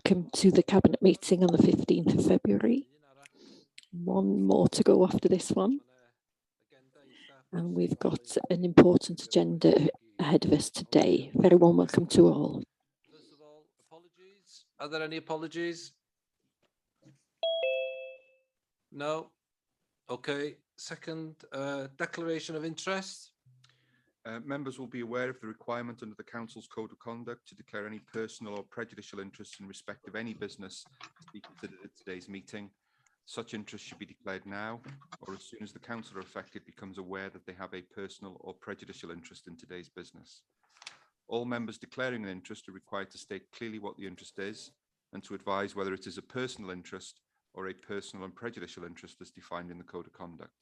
welcome to the Cabinet meeting on the 15th of February. One more to go after this one. And we've got an important agenda ahead of us today. Very warm welcome to all. First of all, apologies. Are there any apologies? No. Okay. Second, declaration of interest. Members will be aware of the requirement under the Council's Code of Conduct to declare any personal or prejudicial interest in respect of any business to be considered at today's meeting. Such interest should be declared now, or as soon as the councillor affected becomes aware that they have a personal or prejudicial interest in today's business. All members declaring an interest are required to state clearly what the interest is and to advise whether it is a personal interest or a personal and prejudicial interest as defined in the Code of Conduct.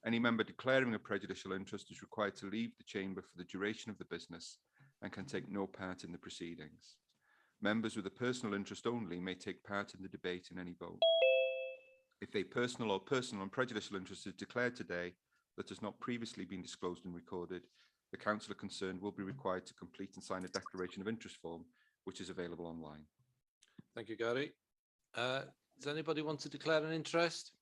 Any member declaring a prejudicial interest is required to leave the chamber for the duration of the business and can take no part in the proceedings. Members with a personal interest only may take part in the debate in any vote. If a personal or personal and prejudicial interest is declared today that has not previously been disclosed and recorded, the councillor concerned will be required to complete and sign a declaration of interest form, which is available online. Thank you, Gary. Does anybody want to declare an interest?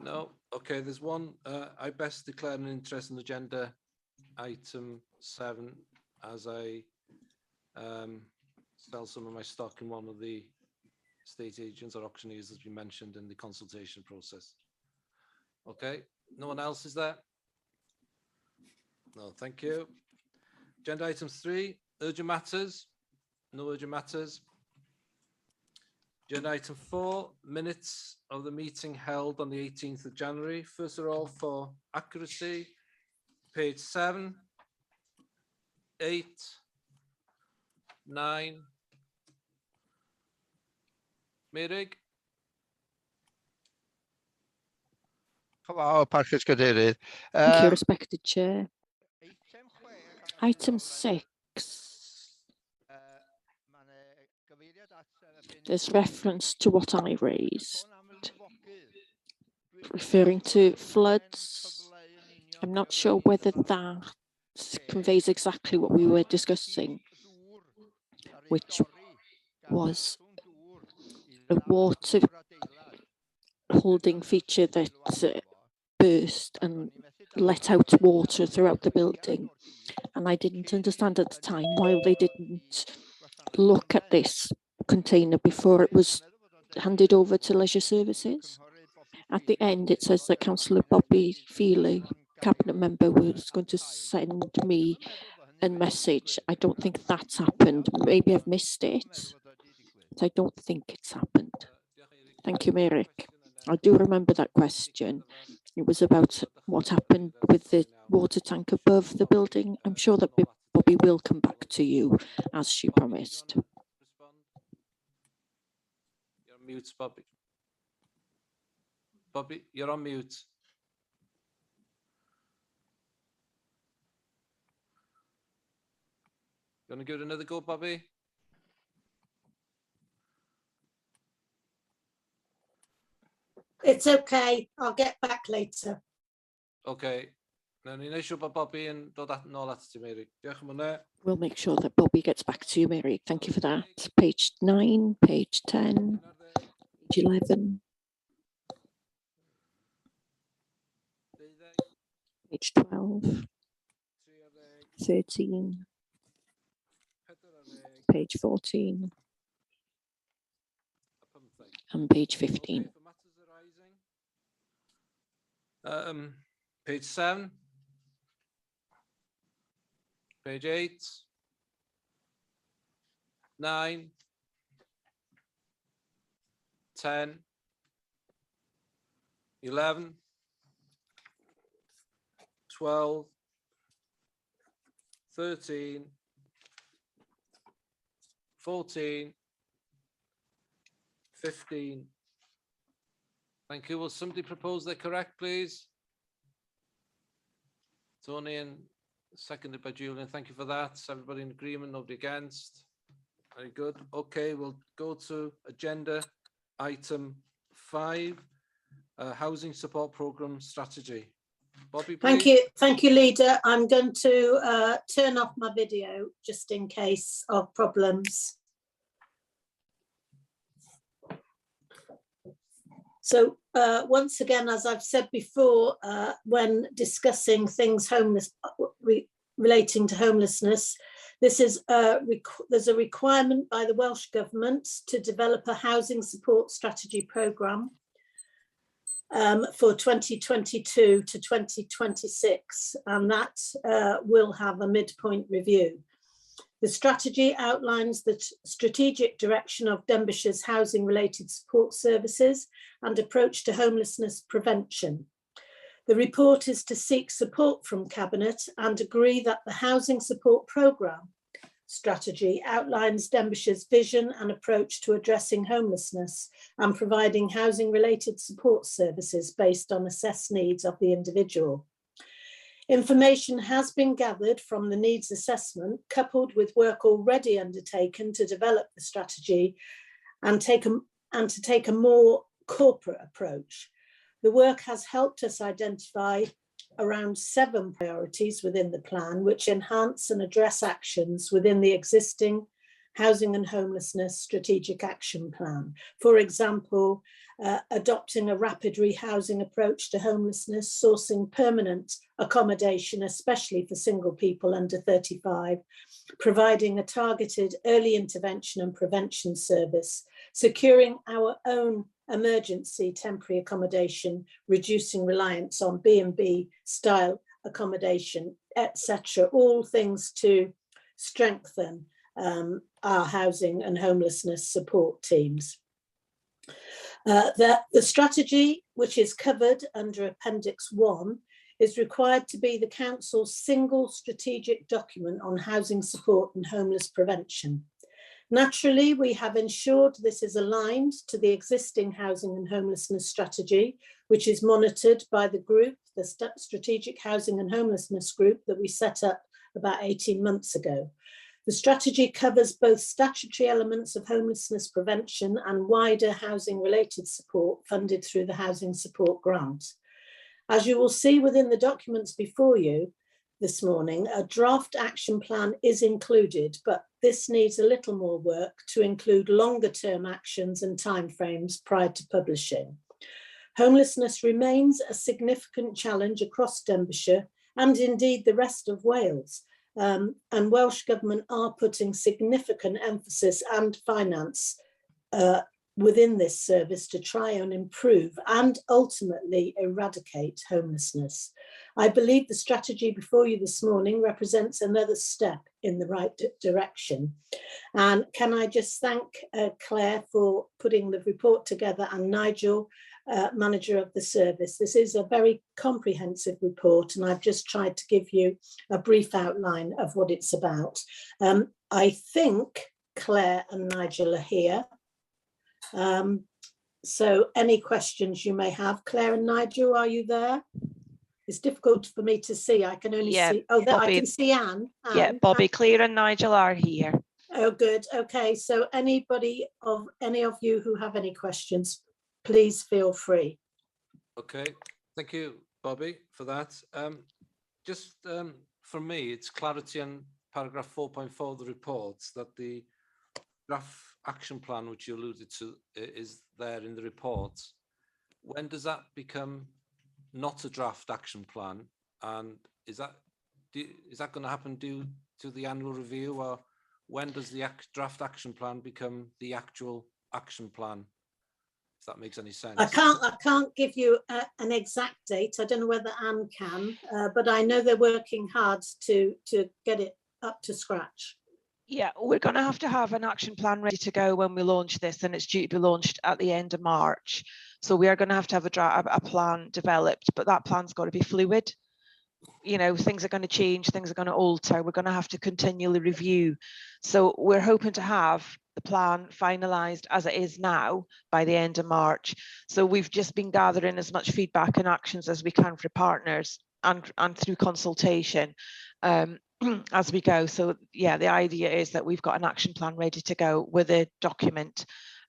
No. Okay, there's one. I best declare an interest in agenda item 7 as I sell some of my stock in one of the estate agents or auctioneers as we mentioned in the consultation process. Okay, no one else is there? No, thank you. Agenda item 3, urgent matters. No urgent matters. Agenda item 4, minutes of the meeting held on the 18th of January. First of all, for accuracy, page 7, 8, 9. Meirig? Hello, Parkers Cadeirydd. Thank you, respected Chair. Item 6. There's reference to what I raised, referring to floods. I'm not sure whether that conveys exactly what we were discussing, which was a water holding feature that burst and let out water throughout the building. And I didn't understand at the time why they didn't look at this container before it was handed over to Leisure Services. At the end, it says that Councillor Bobby Feely, Cabinet member, was going to send me a message. I don't think that's happened. Maybe I've missed it, but I don't think it's happened. Thank you, Merrick. I do remember that question. It was about what happened with the water tank above the building. I'm sure that Bobby will come back to you as she promised. You're on mute, Bobby. Bobby, you're on mute. You want to give it another go, Bobby? It's okay. I'll get back later. Okay. Now, ni neud siŵr bod Bobby yn dod nôl at ti, Mary. Diolch am hwnna. We'll make sure that Bobby gets back to you, Mary. Thank you for that. Page 9, page 10, page 11, page 12, 13, page 14, and page 15. Page 7, page 8, 9, 10, 11, 12, 13, 14, 15. Thank you. Will somebody propose they're correct, please? Tony and seconded by Julian. Thank you for that. Is everybody in agreement? Nobody against? Very good. Okay, we'll go to agenda item 5, housing support program strategy. Bobby, Thank please. you, Leader. I'm going to turn off my video just in case of problems. So once again, as I've said before, when discussing things relating to homelessness, this is there's a requirement by the Welsh Government to develop a housing support strategy programme for 2022 to 2026, and that will have a midpoint review. The strategy outlines the strategic direction of Denbighshire's housing-related support services and approach to homelessness prevention. The report is to seek support from Cabinet and agree that the housing support programme strategy outlines Denbighshire's vision and approach to addressing homelessness and providing housing-related support services based on assessed needs of the individual. Information has been gathered from the needs assessment, coupled with work already undertaken to develop the strategy and to take a more corporate approach. The work has helped us identify around 7 priorities within the plan, which enhance and address actions within the existing Housing and Homelessness Strategic Action Plan. For example, adopting a rapid rehousing approach to homelessness, sourcing permanent accommodation, especially for single people under 35, providing a targeted early intervention and prevention service, securing our own emergency temporary accommodation, reducing reliance on B&B style accommodation, etc. All things to strengthen our housing and homelessness support teams. The strategy, which is covered under Appendix 1, is required to be the Council's single strategic document on housing support and homeless prevention. Naturally, we have ensured this is aligned to the existing housing and homelessness strategy, which is monitored by the group, the Strategic Housing and Homelessness Group that we set up about 18 months ago. The strategy covers both statutory elements of homelessness prevention and wider housing-related support funded through the Housing Support Grant. As you will see within the documents before you this morning, a draft action plan is included, but this needs a little more work to include longer-term actions and timeframes prior to publishing. Homelessness remains a significant challenge across Denbighshire and indeed the rest of Wales. And Welsh Government are putting significant emphasis and finance within this service to try and improve and ultimately eradicate homelessness. I believe the strategy before you this morning represents another step in the right direction. And can I just thank Claire for putting the report together, and Nigel, manager of the service. This is a very comprehensive report, and I've just tried to give you a brief outline of what it's about. I think Claire and Nigel are here. So any questions you may have. Claire and Nigel, are you there? It's difficult for me to see. I can only see, oh, there, I can see Anne. Yeah, Bobby, Claire and Nigel are here. Oh, good. Okay, so any of you who have any questions, please feel free. Okay, thank you, Bobby, for that. Just for me, it's clarity on paragraph 4.4 of the report that the draft action plan, which you alluded to, is there in the report. When does that become not a draft action plan? And is that going to happen due to the annual review, or when does the draft action plan become the actual action plan? If that makes any sense. I can't give you an exact date. I don't know whether Anne can, but I know they're working hard to get it up to scratch. Yeah, we're going to have an action plan ready to go when we launch this, and it's due to be launched at the end of March. So we are going to have a plan developed, but that plan's got to be fluid. You know, things are going to change, things are going to alter. We're going to have to continually review. So we're hoping to have the plan finalised as it is now by the end of March. So we've just been gathering as much feedback and actions as we can for partners and through consultation as we go. So yeah, the idea is that we've got an action plan ready to go with a document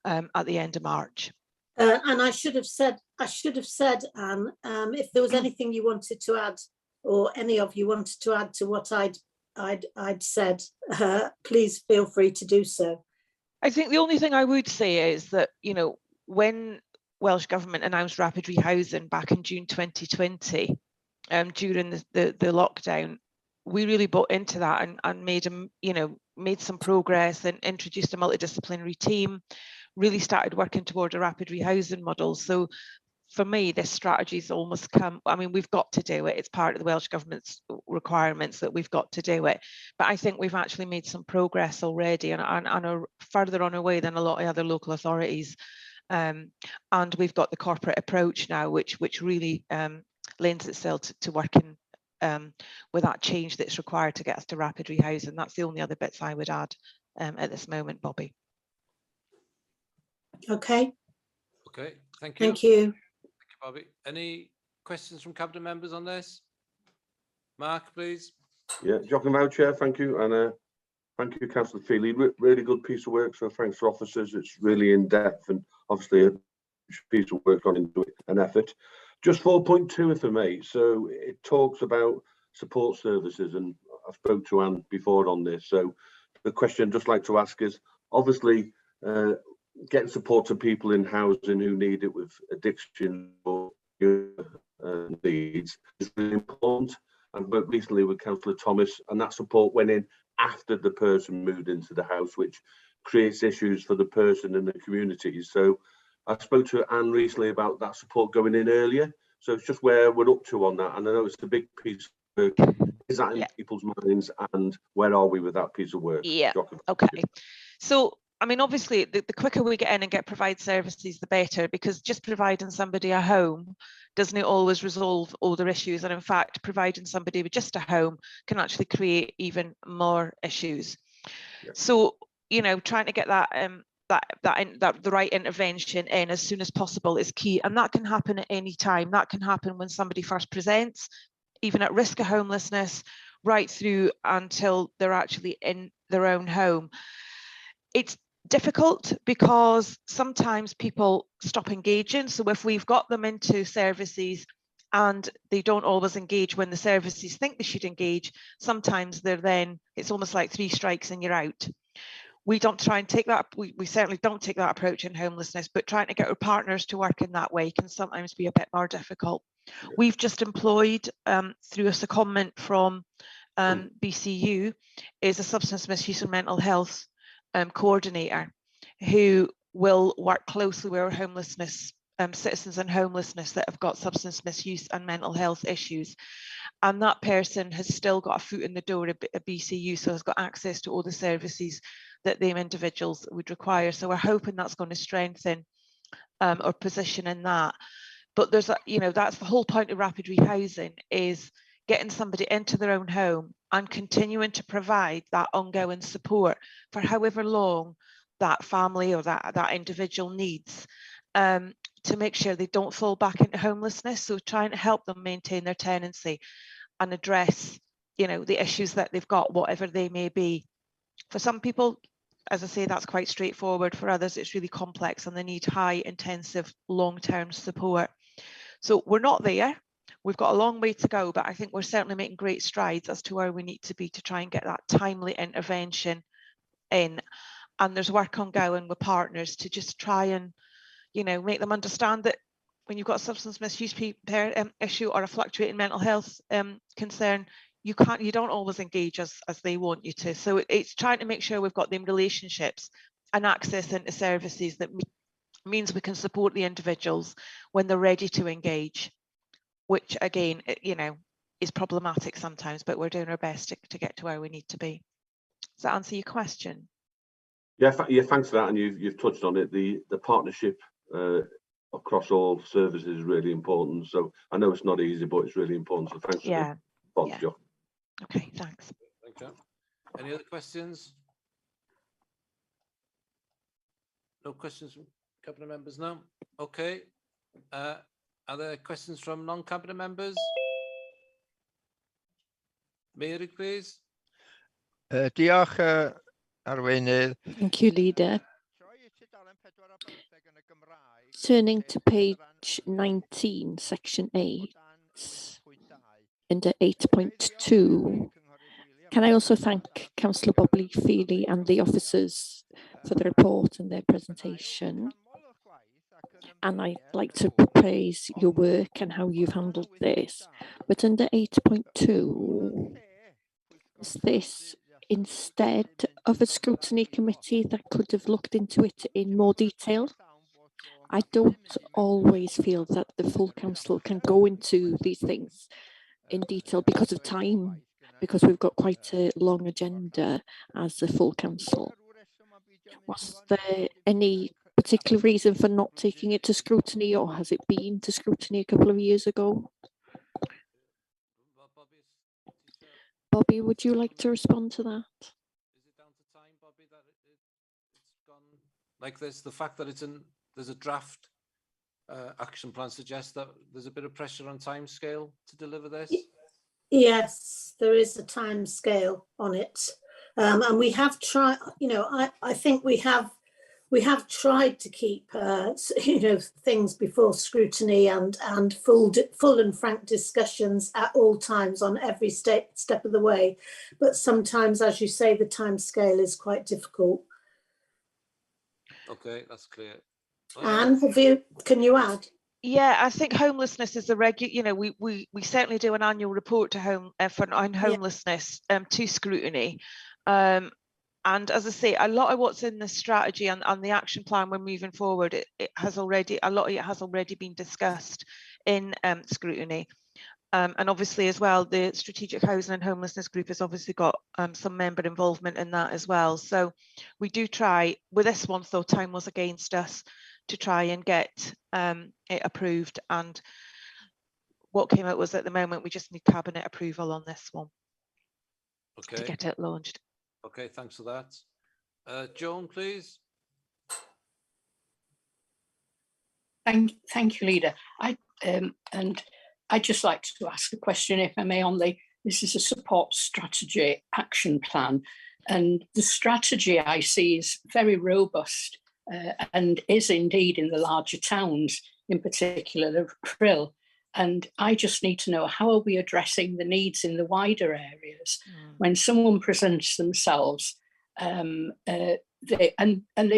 at the end of March. And I should have said, Anne, if there was anything you wanted to add, or any of you wanted to add to what I'd said, please feel free to do so. I think the only thing I would say is that, you know, when Welsh Government announced rapid rehousing back in June 2020, during the lockdown, we really bought into that and made some progress and introduced a multidisciplinary team, really started working toward a rapid rehousing model. So for me, this strategy's almost come, I mean, we've got to do it. It's part of the Welsh Government's requirements that we've got to do it. But I think we've actually made some progress already and are further on our way than a lot of other local authorities. And we've got the corporate approach now, which really lends itself to working with that change that's required to get us to rapid rehousing. That's the only other bits I would add at this moment, Bobby. Okay. Okay, thank you. Thank you. Bobby. Any questions from cabinet members on this? Mark, please. Yeah, Joachim Mao, Chair, thank you. And thank you, Councillor Feely. Really good piece of work. So thanks for officers. It's really in depth and obviously a piece of work gone into it, an effort. Just 4.2, if I may. So it talks about support services, and I spoke to Anne before on this. So the question I'd just like to ask is, obviously, getting support to people in housing who need it with addiction or needs is really important. I've worked recently with Councillor Thomas, and that support went in after the person moved into the house, which creates issues for the person and the community. So I spoke to Anne recently about that support going in earlier. So it's just where we're up to on that. And I know it's a big piece of work. Is that in people's minds, and where are we with that piece of work? Yeah, Joachim. okay. So I mean, obviously, the quicker we get in and get provide services, the better, because just providing somebody a home doesn't always resolve all their issues. And in fact, providing somebody with just a home can actually create even more issues. Yeah. So, you know, trying to get that the right intervention in as soon as possible is key. And that can happen at any time. That can happen when somebody first presents, even at risk of homelessness, right through until they're actually in their own home. It's difficult because sometimes people stop engaging. So if we've got them into services and they don't always engage when the services think they should engage, sometimes they're then, it's almost like 3 strikes and you're out. We don't try and take that, we certainly don't take that approach in homelessness, but trying to get our partners to work in that way can sometimes be a bit more difficult. We've just employed, through a secondment from BCU, is a substance misuse and mental health coordinator who will work closely with our homelessness citizens and homelessness that have got substance misuse and mental health issues. And that person has still got a foot in the door at BCU, so has got access to all the services that them individuals would require. So we're hoping that's going to strengthen our position in that. But there's a, you know, that's the whole point of rapid rehousing, is getting somebody into their own home and continuing to provide that ongoing support for however long that family or that individual needs, to make sure they don't fall back into homelessness. So trying to help them maintain their tenancy and address, you know, the issues that they've got, whatever they may be. For some people, as I say, that's quite straightforward. For others, it's really complex and they need high intensive long-term support. So we're not there. We've got a long way to go, but I think we're certainly making great strides as to where we need to be to try and get that timely intervention in. And there's work ongoing with partners to just try and, you know, make them understand that when you've got a substance misuse issue or a fluctuating mental health concern, you don't always engage as they want you to. So it's trying to make sure we've got them relationships and access into services that means we can support the individuals when they're ready to engage, which again, you know, is problematic sometimes, but we're doing our best to get to where we need to be. Does that answer your question? Yeah, thanks for that. And you've touched on it. The partnership across all services is really important. So I know it's not easy, but it's really important. So thanks. Yeah. For the job. Okay, thanks. Thank you. Any other questions? No questions from cabinet members now? Okay. Are there questions from non-cabinet members? Mary, please. Thank you, Leader. Turning to page 19, section 8, under 8.2. Can I also thank Councillor Bobley Feely and the officers for the report and their presentation. And I'd like to praise your work and how you've handled this. But under 8.2, is this instead of a scrutiny committee that could have looked into it in more detail? I don't always feel that the full council can go into these things in detail because of time, because we've got quite a long agenda as a full council. Was there any particular reason for not taking it to scrutiny, or has it been to scrutiny a couple of years ago? Bobby, would you like to respond to that? Is it down to time, Bobby, that it's gone like this? The fact that there's a draft action plan suggests that there's a bit of pressure on time scale to deliver this? Yes, there is a time scale on it. And we have tried, I think we have tried to keep, things before scrutiny and full and frank discussions at all times on every step of the way. But sometimes, as you say, the time scale is quite difficult. Okay, that's clear. Anne, can you add? Yeah, I think homelessness is a regular, we certainly do an annual report to on homelessness to scrutiny. And as I say, a lot of what's in the strategy and the action plan we're moving forward, a lot of it has already been discussed in scrutiny. And obviously as well, the Strategic Housing and Homelessness Group has obviously got some member involvement in that as well. So we do try, with this one though, time was against us, to try and get it approved, and what came out was at the moment we just need cabinet approval on this one to get it launched. Okay, thanks for that. Joan, please. Thank you, Leader. I'd just like to ask a question, if I may, this is a support strategy action plan, and the strategy I see is very robust and is indeed in the larger towns, in particular the Rhyl. And I just need to know, how are we addressing the needs in the wider areas? When someone presents themselves, they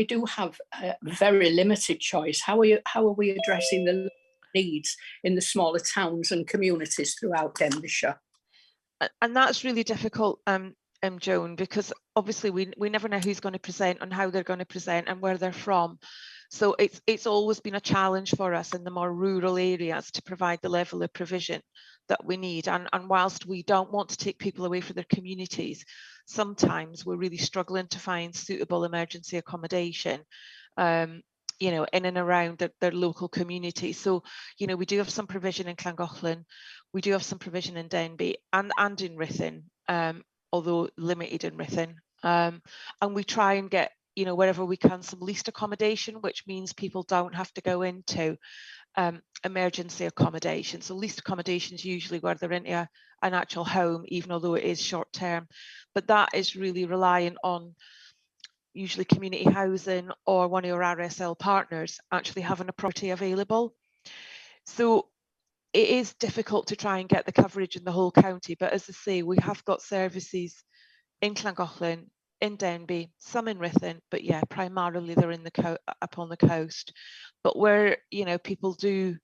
do have a very limited choice. How are we addressing the needs in the smaller towns and communities throughout Denbighshire? And that's really difficult, Joan, because obviously we never know who's going to present and how they're going to present and where they're from. So it's always been a challenge for us in the more rural areas to provide the level of provision that we need. And whilst we don't want to take people away from their communities, sometimes we're really struggling to find suitable emergency accommodation, in and around their local community. So, we do have some provision in Llangollen, we do have some provision in Denby and in Ruthin, although limited in Ruthin. And we try and get, wherever we can, some leased accommodation, which means people don't have to go into emergency accommodation. So leased accommodation is usually where they're into an actual home, even although it is short term. But that is really relying on usually community housing or one of your RSL partners actually having a property available. So it is difficult to try and get the coverage in the whole county, but as I say, we have got services in Llangollen, in Denby, some in Ruthin, but yeah, primarily they're in up on the coast. But where people do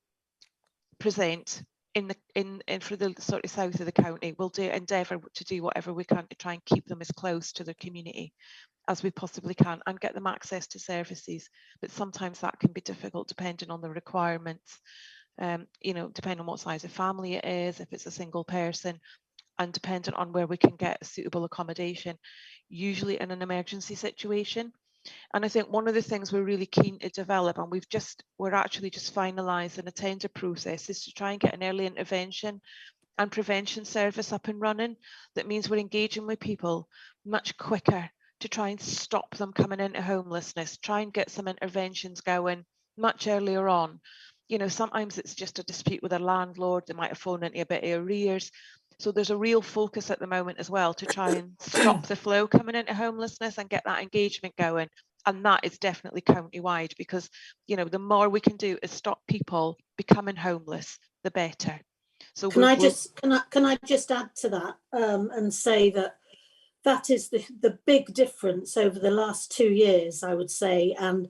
present for the sort of south of the county, we'll endeavour to do whatever we can to try and keep them as close to their community as we possibly can and get them access to services. But sometimes that can be difficult depending on the requirements. Depending on what size of family it is, if it's a single person, and dependent on where we can get suitable accommodation, usually in an emergency situation. And I think one of the things we're really keen to develop, and we're actually just finalising a tender process, is to try and get an early intervention and prevention service up and running. That means we're engaging with people much quicker to try and stop them coming into homelessness, try and get some interventions going much earlier on. Sometimes it's just a dispute with a landlord, they might have fallen into a bit of arrears. So there's a real focus at the moment as well to try and stop the flow coming into homelessness and get that engagement going And that is definitely county-wide, because, you know, the more we can do is stop people becoming homeless, the better. So can I just add to that and say that that is the big difference over the last 2 years, I would say, and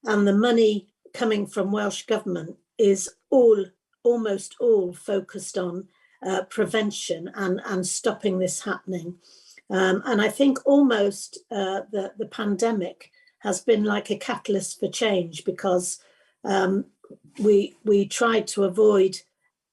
the money coming from Welsh Government is almost all focused on prevention and stopping this happening. And I think almost the pandemic has been like a catalyst for change, because we tried to avoid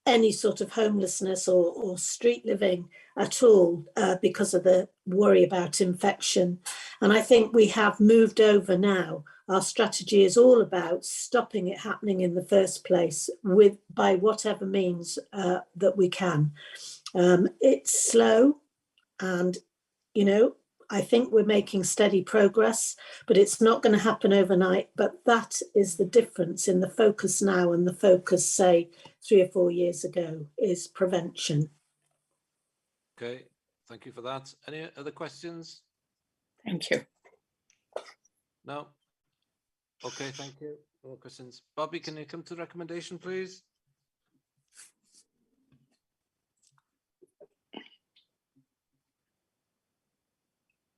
any sort of homelessness or street living at all because of the worry about infection. And I think we have moved over now. Our strategy is all about stopping it happening in the first place by whatever means that we can. It's slow, and, you know, I think we're making steady progress, but it's not going to happen overnight. But that is the difference in the focus now and the focus, say, 3 or 4 years ago, is prevention. Okay, thank you for that. Any other questions? Thank you. No? Okay, thank you. No questions. Bobby, can you come to the recommendation, please?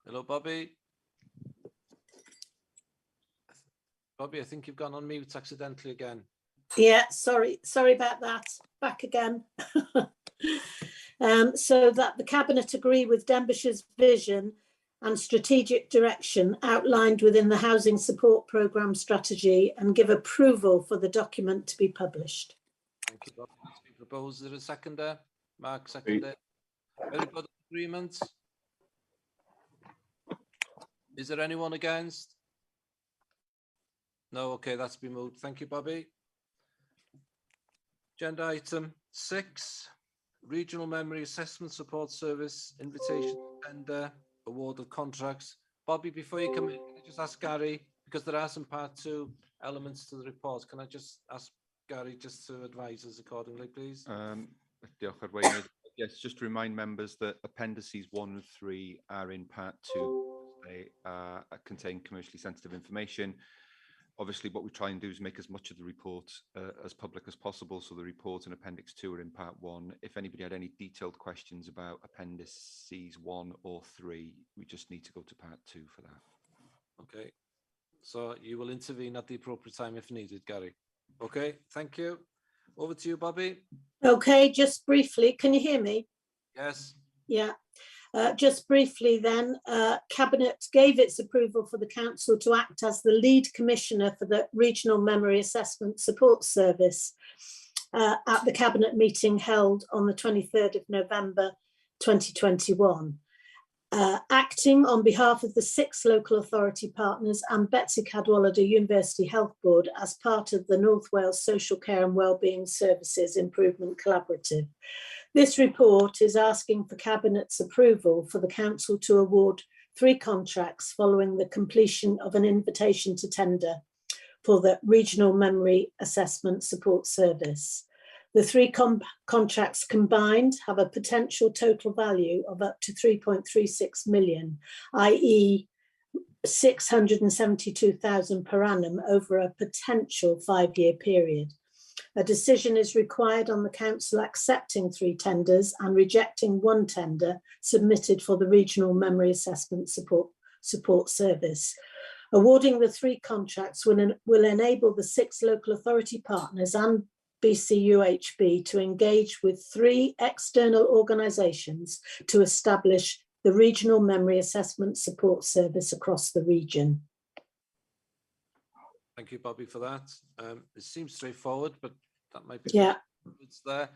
Hello, Bobby. Bobby, I think you've gone on mute accidentally again. Yeah, sorry about that. Back again. So that the Cabinet agree with Denbighshire's vision and strategic direction outlined within the Housing Support Programme strategy, and give approval for the document to be published. Thank you, Bobby. It's been proposed. Is there a seconder? Mark, seconder. Everybody in agreement? Is there anyone against? No, okay, that's been moved. Thank you, Bobby. Agenda item 6, Regional Memory Assessment Support Service, invitation to tender, award of contracts. Bobby, before you come in, can I just ask Gary, because there are some part 2 elements to the report, can I just ask Gary just to advise us accordingly, please? Yes, just to remind members that appendices 1 and 3 are in part 2. They contain commercially sensitive information. Obviously, what we try and do is make as much of the report as public as possible. So the report and appendix 2 are in part 1. If anybody had any detailed questions about appendices 1 or 3, we just need to go to part 2 for that. Okay, so you will intervene at the appropriate time if needed, Gary. Okay, thank you. Over to you, Bobby. Okay, just briefly, can you hear me? Yes. Yeah. Just briefly then, Cabinet gave its approval for the Council to act as the lead commissioner for the Regional Memory Assessment Support Service at the Cabinet meeting held on the 23rd of November 2021. Acting on behalf of the 6 local authority partners and Betsy Cadwallader University Health Board as part of the North Wales Social Care and Wellbeing Services Improvement Collaborative. This report is asking for Cabinet's approval for the Council to award 3 contracts following the completion of an invitation to tender for the Regional Memory Assessment Support Service. The 3 contracts combined have a potential total value of up to 3.36 million, i.e. 672,000 per annum over a potential 5-year period. A decision is required on the Council accepting 3 tenders and rejecting 1 tender submitted for the Regional Memory Assessment Support Service. Awarding the 3 contracts will enable the 6 local authority partners and BCUHB to engage with 3 external organisations to establish the Regional Memory Assessment Support Service across the region. Thank you, Bobby, for that. It seems straightforward, but that might be. Yeah. It's there.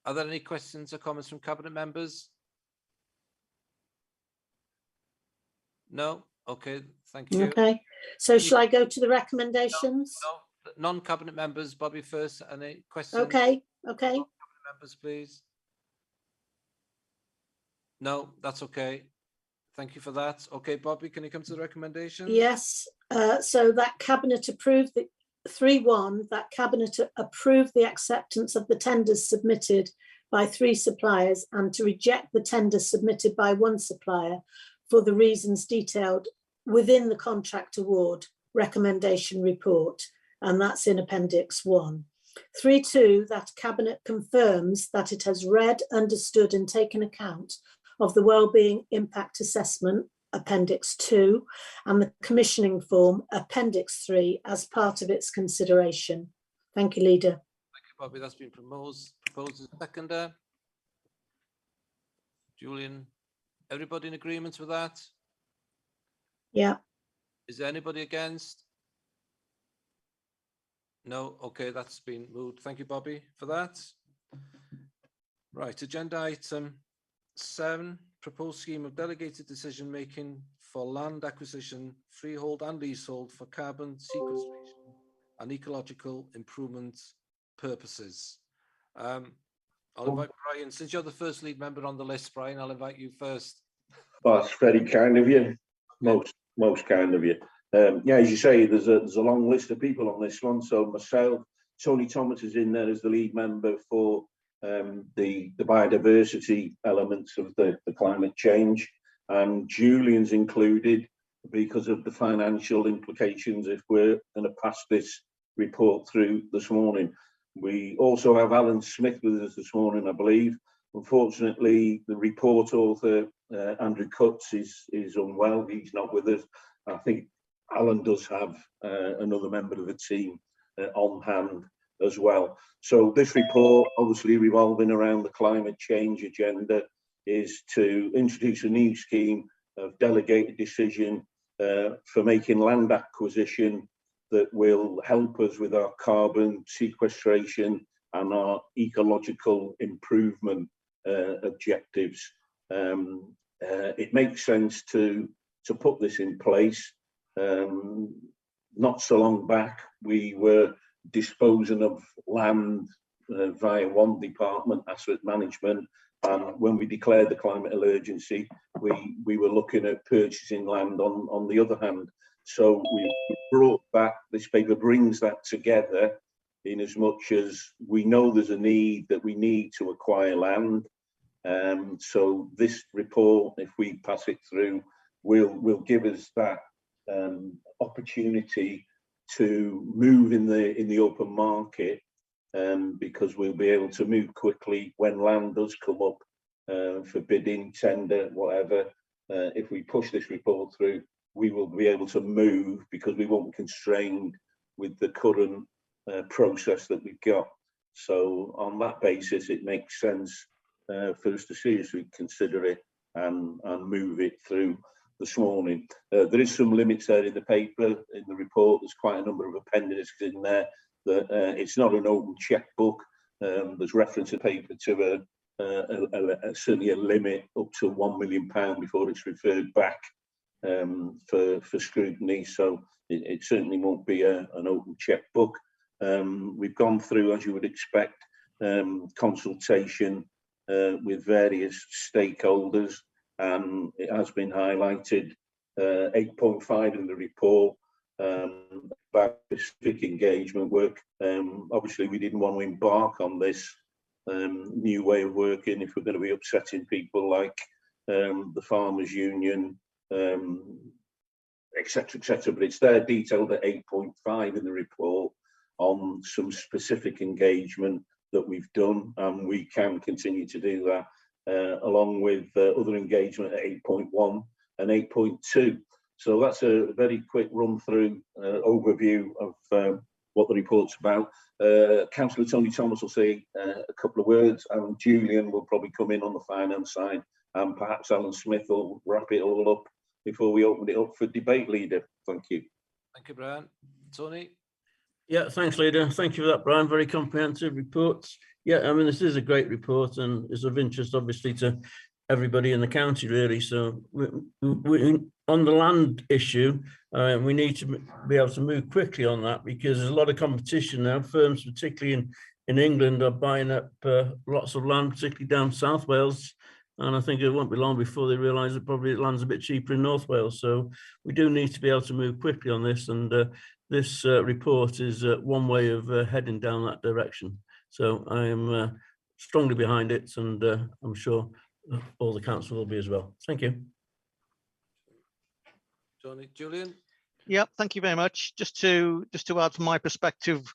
Are there any questions or comments from Cabinet members? No? Okay, thank you. Okay, so shall I go to the recommendations? No, non-Cabinet members, Bobby first. Any questions? Okay. Non-Cabinet members, please. No, that's okay. Thank you for that. Okay, Bobby, can you come to the recommendations? Yes, so that Cabinet approved the 3.1, that Cabinet approved the acceptance of the tenders submitted by 3 suppliers and to reject the tender submitted by 1 supplier for the reasons detailed within the contract award recommendation report, and that's in Appendix 1. 3.2, that Cabinet confirms that it has read, understood and taken account of the wellbeing impact assessment, Appendix 2, and the commissioning form, Appendix 3, as part of its consideration. Thank you, Leader. Thank you, Bobby. That's been proposed as seconder. Julian, everybody in agreement with that? Yeah. Is there anybody against? No, okay, that's been moved. Thank you, Bobby, for that. Right, agenda item 7, proposed scheme of delegated decision making for land acquisition, freehold and leasehold for carbon sequestration and ecological improvement purposes. I'll invite Brian, since you're the first lead member on the list, Brian, I'll invite you first. Well, that's very kind of you, most kind of you. Yeah, as you say, there's a long list of people on this one. So myself, Tony Thomas is in there as the lead member for the biodiversity elements of the climate change, and Julian's included because of the financial implications if we're going to pass this report through this morning. We also have Alan Smith with us this morning, I believe. Unfortunately, the report author, Andrew Cutts, is unwell. He's not with us. I think Alan does have another member of the team on hand as well. So this report, obviously revolving around the climate change agenda, is to introduce a new scheme of delegated decision for making land acquisition that will help us with our carbon sequestration and our ecological improvement objectives. It makes sense to put this in place. Not so long back, we were disposing of land via one department, asset management, and when we declared the climate emergency, we were looking at purchasing land on the other hand. So we brought back, this paper brings that together in as much as we know there's a need that we need to acquire land. So this report, if we pass it through, will give us that opportunity to move in the open market, because we'll be able to move quickly when land does come up for bidding, tender, whatever. If we push this report through, we will be able to move because we won't be constrained with the current process that we've got. So on that basis, it makes sense for us to seriously consider it and move it through this morning. There is some limits there in the paper, in the report. There's quite a number of appendices in there. That it's not an open checkbook. There's reference in paper to certainly a limit up to £1 million before it's referred back for scrutiny. So it certainly won't be an open checkbook. We've gone through, as you would expect, consultation with various stakeholders, and it has been highlighted 8.5 in the report about specific engagement work. Obviously, we didn't want to embark on this new way of working if we're going to be upsetting people like the Farmers Union, etc., etc. But it's there detailed at 8.5 in the report on some specific engagement that we've done, and we can continue to do that, along with other engagement at 8.1 and 8.2. So that's a very quick run through overview of what the report's about. Councillor Tony Thomas will say a couple of words, and Julian will probably come in on the finance side, and perhaps Alan Smith will wrap it all up before we open it up for debate, Leader. Thank you. Thank you, Brian. Tony? Yeah, thanks, Leader. Thank you for that, Brian. Very comprehensive report. Yeah, I mean, this is a great report and is of interest, obviously, to everybody in the county, really. So we on the land issue, we need to be able to move quickly on that, because there's a lot of competition now. Firms, particularly in England, are buying up lots of land, particularly down South Wales. And I think it won't be long before they realise that probably land's a bit cheaper in North Wales. So we do need to be able to move quickly on this. And this report is one way of heading down that direction. So I am strongly behind it, and I'm sure all the council will be as well. Thank you. Johnny, Julian. Yep, thank you very much. Just to add from my perspective,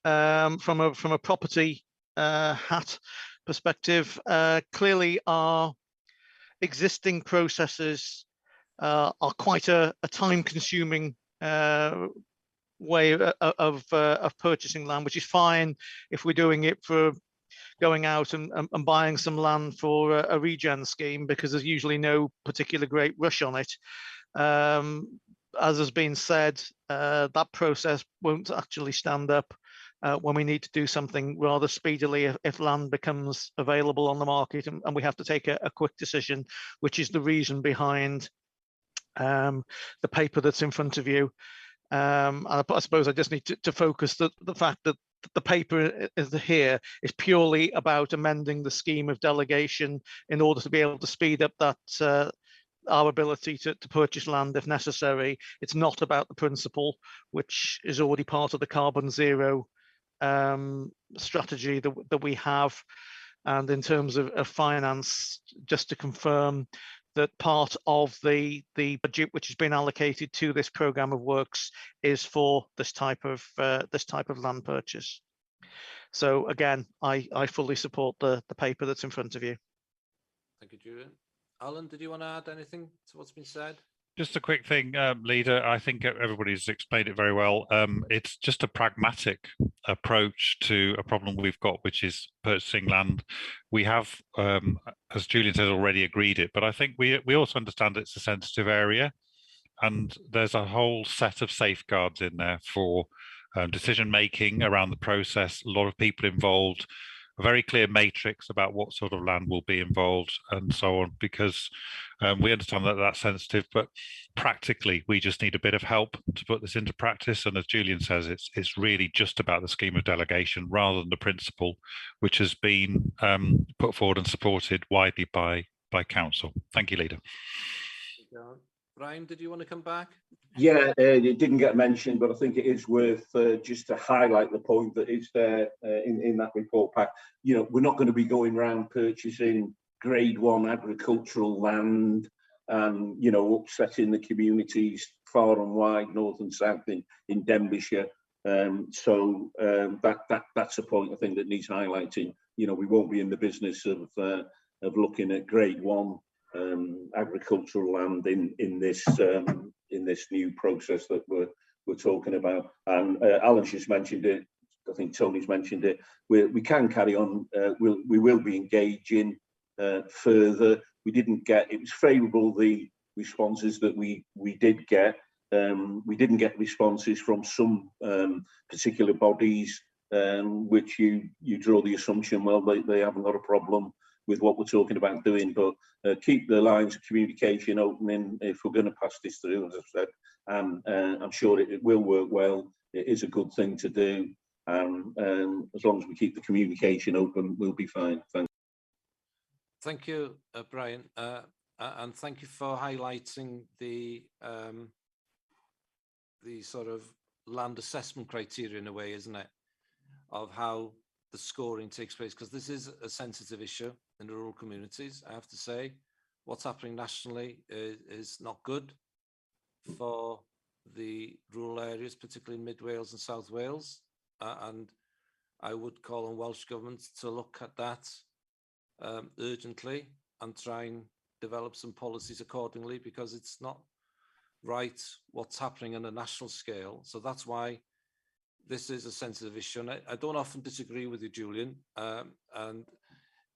from a property hat perspective, clearly our existing processes are quite a time-consuming way of purchasing land, which is fine if we're doing it for going out and buying some land for a regen scheme, because there's usually no particular great rush on it. As has been said, that process won't actually stand up when we need to do something rather speedily if land becomes available on the market and we have to take a quick decision, which is the reason behind the paper that's in front of you. And I suppose I just need to focus the fact that the paper here is purely about amending the scheme of delegation in order to be able to speed up that our ability to purchase land if necessary. It's not about the principle, which is already part of the carbon zero strategy that we have. And in terms of finance, just to confirm that part of the budget which has been allocated to this programme of works is for this type of land purchase. So again, I fully support the paper that's in front of you. Thank you, Julian. Alan, did you want to add anything to what's been said? Just a quick thing, Leader. I think everybody's explained it very well. It's just a pragmatic approach to a problem we've got, which is purchasing land. We have, as Julian says, already agreed it, but I think we also understand it's a sensitive area, and there's a whole set of safeguards in there for decision making around the process. A lot of people involved. A very clear matrix about what sort of land will be involved and so on, because we understand that that's sensitive, but practically we just need a bit of help to put this into practice. And as Julian says, it's really just about the scheme of delegation rather than the principle, which has been put forward and supported widely by council. Thank you, Leader. Brian, did you want to come back? Yeah, it didn't get mentioned, but I think it is worth just to highlight the point that is there in that report pack. You know, we're not going to be going around purchasing grade 1 agricultural land and, you know, upsetting the communities far and wide, north and south in Denbighshire. So that's a point I think that needs highlighting. You know, we won't be in the business of looking at grade 1 agricultural land in this new process that we're talking about. And Alan's just mentioned it. I think Tony's mentioned it. We can carry on. We will be engaging further. We didn't get. It was favourable, the responses that we did get. We didn't get responses from some particular bodies, which you draw the assumption, well, they haven't got a problem with what we're talking about doing, but keep the lines of communication open if we're going to pass this through, as I've said, and I'm sure it will work well. It is a good thing to do, and as long as we keep the communication open, we'll be fine. Thank you, Brian, and thank you for highlighting the sort of land assessment criteria in a way, isn't it, of how the scoring takes place, because this is a sensitive issue in the rural communities. I have to say, what's happening nationally is not good for the rural areas, particularly in Mid Wales and South Wales. And I would call on Welsh Government to look at that urgently and try and develop some policies accordingly, because it's not right what's happening on a national scale. So that's why this is a sensitive issue. And I don't often disagree with you, Julian. And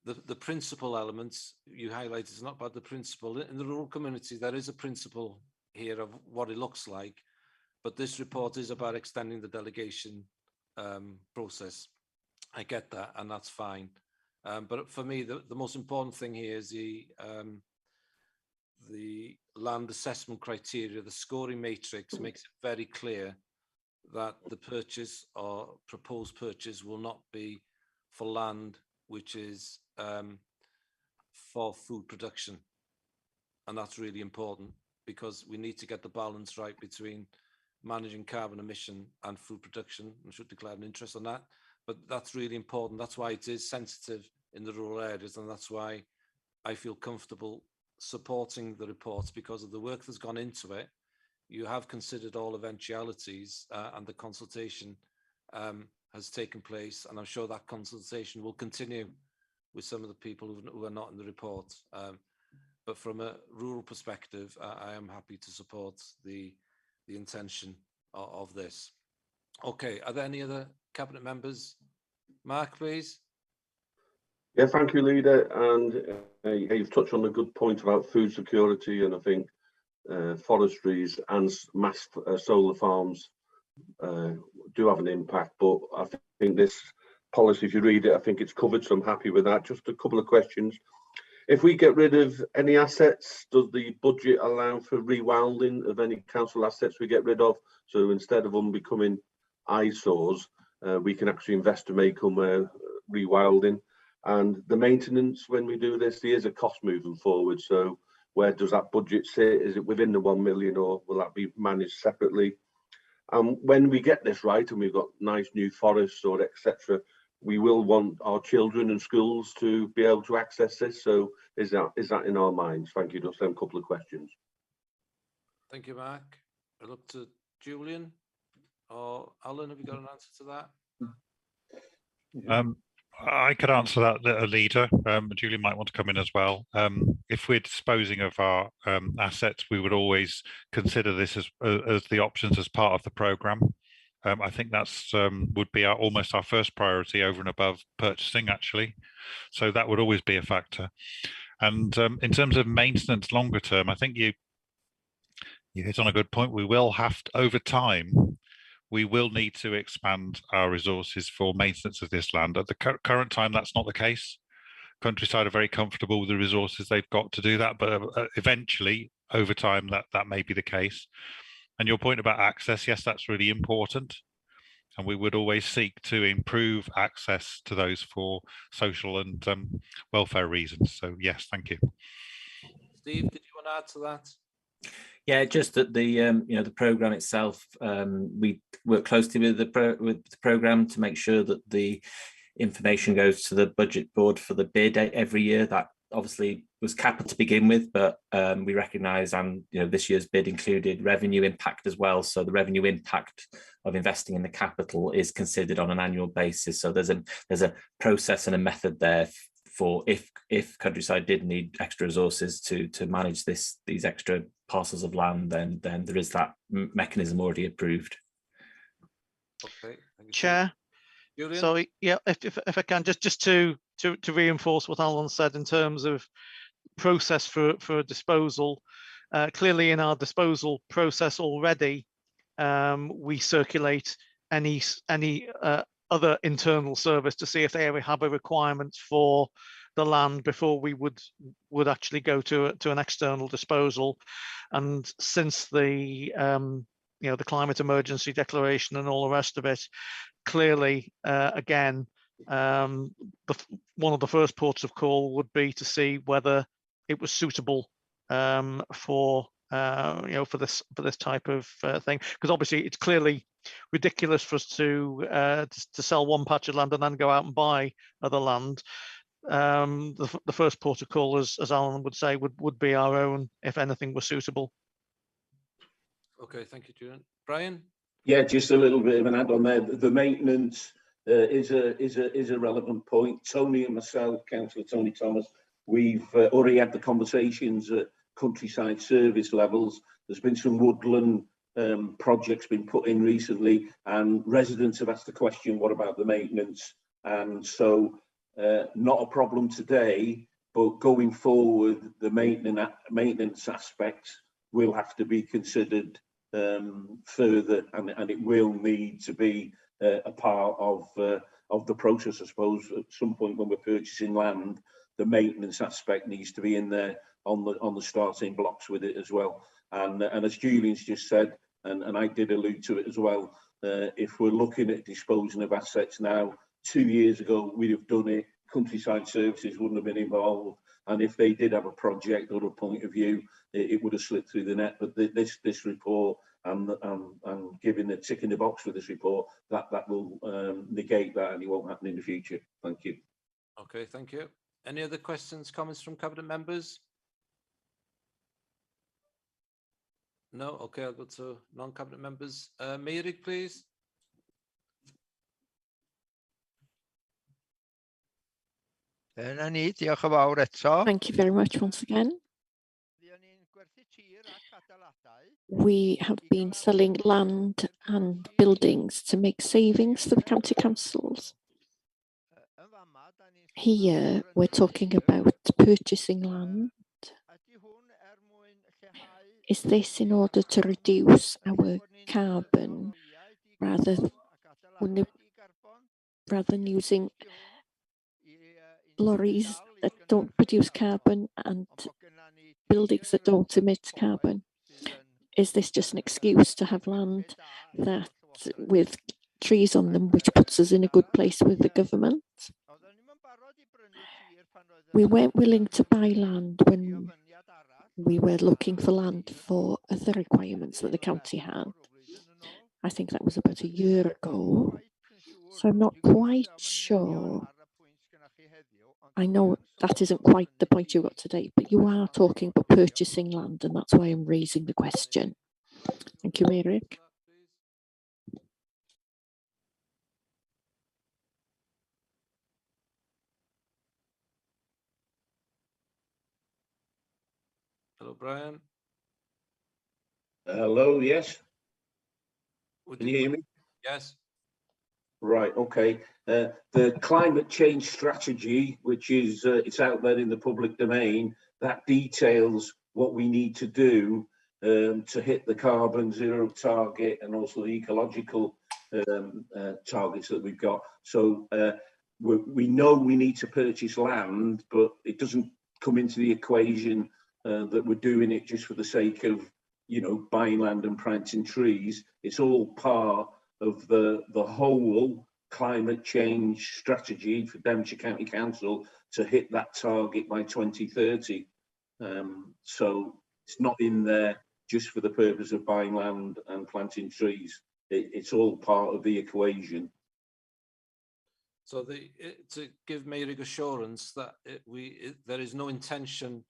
the principal elements you highlighted is not about the principle. In the rural community, there is a principle here of what it looks like, but this report is about extending the delegation process. I get that, and that's fine. But for me, the most important thing here is the land assessment criteria. The scoring matrix makes it very clear that the purchase or proposed purchase will not be for land which is for food production. And that's really important, because we need to get the balance right between managing carbon emission and food production, and should declare an interest on that. But that's really important. That's why it is sensitive in the rural areas, and that's why I feel comfortable supporting the reports, because of the work that's gone into it. you have considered all eventualities and the consultation has taken place, and I'm sure that consultation will continue with some of the people who are not in the report. But from a rural perspective, I am happy to support the intention of this. Okay, are there any other cabinet members? Mark, please. Yeah, thank you, Leader. And you've touched on a good point about food security, and I think forestries and mass solar farms do have an impact. But I think this policy, if you read it, I think it's covered, so I'm happy with that. Just a couple of questions. If we get rid of any assets, does the budget allow for rewilding of any council assets we get rid of? So instead of them becoming eyesores, we can actually invest to make them rewilding. And the maintenance, when we do this, there is a cost moving forward. So where does that budget sit? Is it within the 1 million, or will that be managed separately? When we get this right, and we've got nice new forests or etc., we will want our children and schools to be able to access this. So is that in our minds? Thank you. Just a couple of questions. Thank you, Mark. I look to Julian or Alan. Have you got an answer to that? I could answer that, Leader. Julian might want to come in as well. If we're disposing of our assets, we would always consider this as the options as part of the programme. I think that's would be almost our first priority over and above purchasing, actually. So that would always be a factor. And in terms of maintenance longer term, I think you hit on a good point. We will have to, over time, we will need to expand our resources for maintenance of this land. At the current time, that's not the case. Countryside are very comfortable with the resources they've got to do that, but eventually, over time, that may be the case. And your point about access, yes, that's really important. And we would always seek to improve access to those for social and welfare reasons. So yes, thank you. Steve, did you want to add to that? Yeah, just that the the programme itself, we work closely with the programme to make sure that the information goes to the budget board for the bid every year. That obviously was capital to begin with, but we recognise, and this year's bid included revenue impact as well. So the revenue impact of investing in the capital is considered on an annual basis. So there's a process and a method there for if Countryside did need extra resources to manage these extra parcels of land, then there is that mechanism already approved. Okay, Chair. Julian? So yeah, if I can just to reinforce what Alan said in terms of process for disposal, clearly in our disposal process already, we circulate any other internal service to see if they ever have a requirement for the land before we would actually go to an external disposal. And since the the climate emergency declaration and all the rest of it, clearly again, one of the first ports of call would be to see whether it was suitable for this type of thing, because obviously it's clearly ridiculous for us to sell one patch of land and then go out and buy other land. The first port of call, as Alan would say, would be our own if anything was suitable. Okay, thank you, Julian. Brian? Yeah, just a little bit of an add on there. The maintenance is a relevant point. Tony and myself, Councillor Tony Thomas, we've already had the conversations at Countryside service levels. There's been some woodland projects been put in recently, and residents have asked the question, what about the maintenance? And so not a problem today, but going forward, the maintenance aspects will have to be considered further, and it will need to be a part of the process. I suppose at some point when we're purchasing land, the maintenance aspect needs to be in there on the starting blocks with it as well. And as Julian's just said, and I did allude to it as well, if we're looking at disposing of assets now, 2 years ago we'd have done it. Countryside Services wouldn't have been involved, and if they did have a project or a point of view, it would have slipped through the net. But this report and giving the tick in the box for this report, that will negate that, and it won't happen in the future. Thank you. Okay, thank you. Any other questions, comments from cabinet members? No, okay, I'll go to non-cabinet members. Meirig, please. Na ni, diolch yn fawr eto. Thank you very much once again. We have been selling land and buildings to make savings for the county councils. Here, we're talking about purchasing land. Is this in order to reduce our carbon rather than using lorries that don't produce carbon and buildings that don't emit carbon? Is this just an excuse to have land that with trees on them, which puts us in a good place with the government? We weren't willing to buy land when we were looking for land for other requirements that the county had. I think that was about a year ago. So I'm not quite sure. I know that isn't quite the point you got today, but you are talking about purchasing land, and that's why I'm raising the question. Thank you, Eric. Hello, Brian. Hello, yes. Can you hear me? Yes. Right, okay. The climate change strategy, which is it's out there in the public domain, that details what we need to do to hit the carbon zero target and also the ecological targets that we've got. So we know we need to purchase land, but it doesn't come into the equation that we're doing it just for the sake of, you know, buying land and planting trees. It's all part of the whole climate change strategy for Devonshire County Council to hit that target by 2030. So it's not in there just for the purpose of buying land and planting trees. It's all part of the equation. So to give Meirig assurance that there is no intention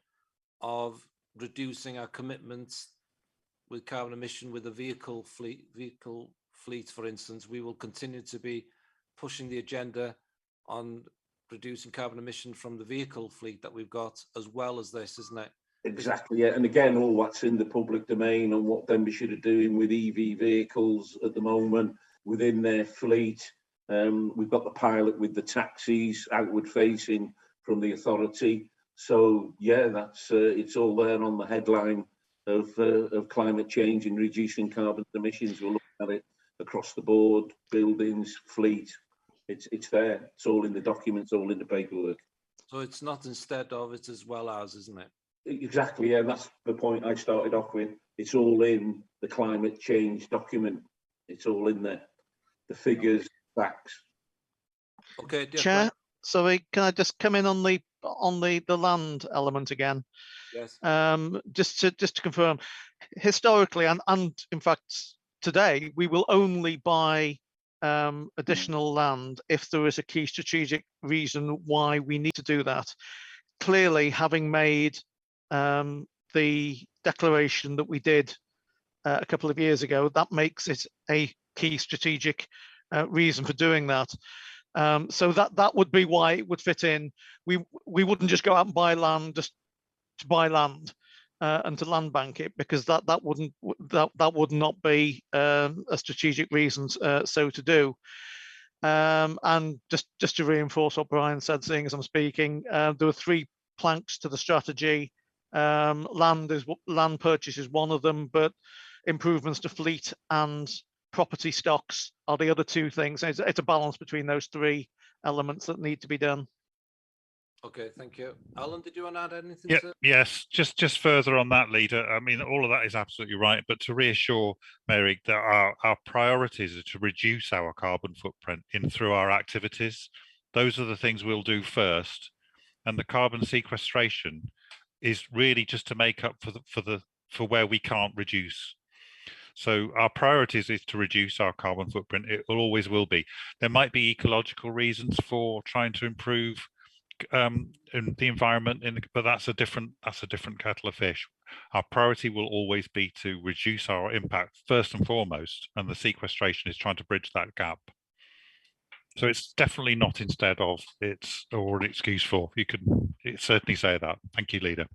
of reducing our commitments with carbon emission with a vehicle fleet, for instance, we will continue to be pushing the agenda on reducing carbon emission from the vehicle fleet that we've got, as well as this, isn't it? Exactly, yeah. And again, all that's in the public domain on what Denbighshire are doing with EV vehicles at the moment within their fleet. We've got the pilot with the taxis outward facing from the authority. So yeah, that's it's all there on the headline of climate change and reducing carbon emissions. We're looking at it across the board, buildings, fleet. It's there. It's all in the documents, all in the paperwork. So it's not instead of, it's as well as, isn't it? Exactly, yeah, that's the point I started off with. It's all in the climate change document. It's all in there. The figures, facts. Okay, Chair, sorry, can I just come in on the land element again? Yes. Just to confirm, historically and in fact today, we will only buy additional land if there is a key strategic reason why we need to do that. Clearly, having made the declaration that we did a couple of years ago, that makes it a key strategic reason for doing that. So that would be why it would fit in. We wouldn't just go out and buy land just to buy land and to land bank it, because that would not be a strategic reason so to do. And just to reinforce what Brian said, seeing as I'm speaking, there were 3 planks to the strategy. Land purchase is one of them, but improvements to fleet and property stocks are the other 2 things. It's a balance between those 3 elements that need to be done. Okay, thank you. Alan, did you want to add anything? Yeah, to... yes, just further on that, Leader. I mean, all of that is absolutely right, but to reassure Mary that our priorities are to reduce our carbon footprint through our activities. Those are the things we'll do first, and the carbon sequestration is really just to make up for where we can't reduce. So our priorities is to reduce our carbon footprint. It always will be. There might be ecological reasons for trying to improve in the environment, but that's a different kettle of fish. Our priority will always be to reduce our impact first and foremost, and the sequestration is trying to bridge that gap. So it's definitely not instead of, it's or an excuse for. You can certainly say that. Thank you, Leader.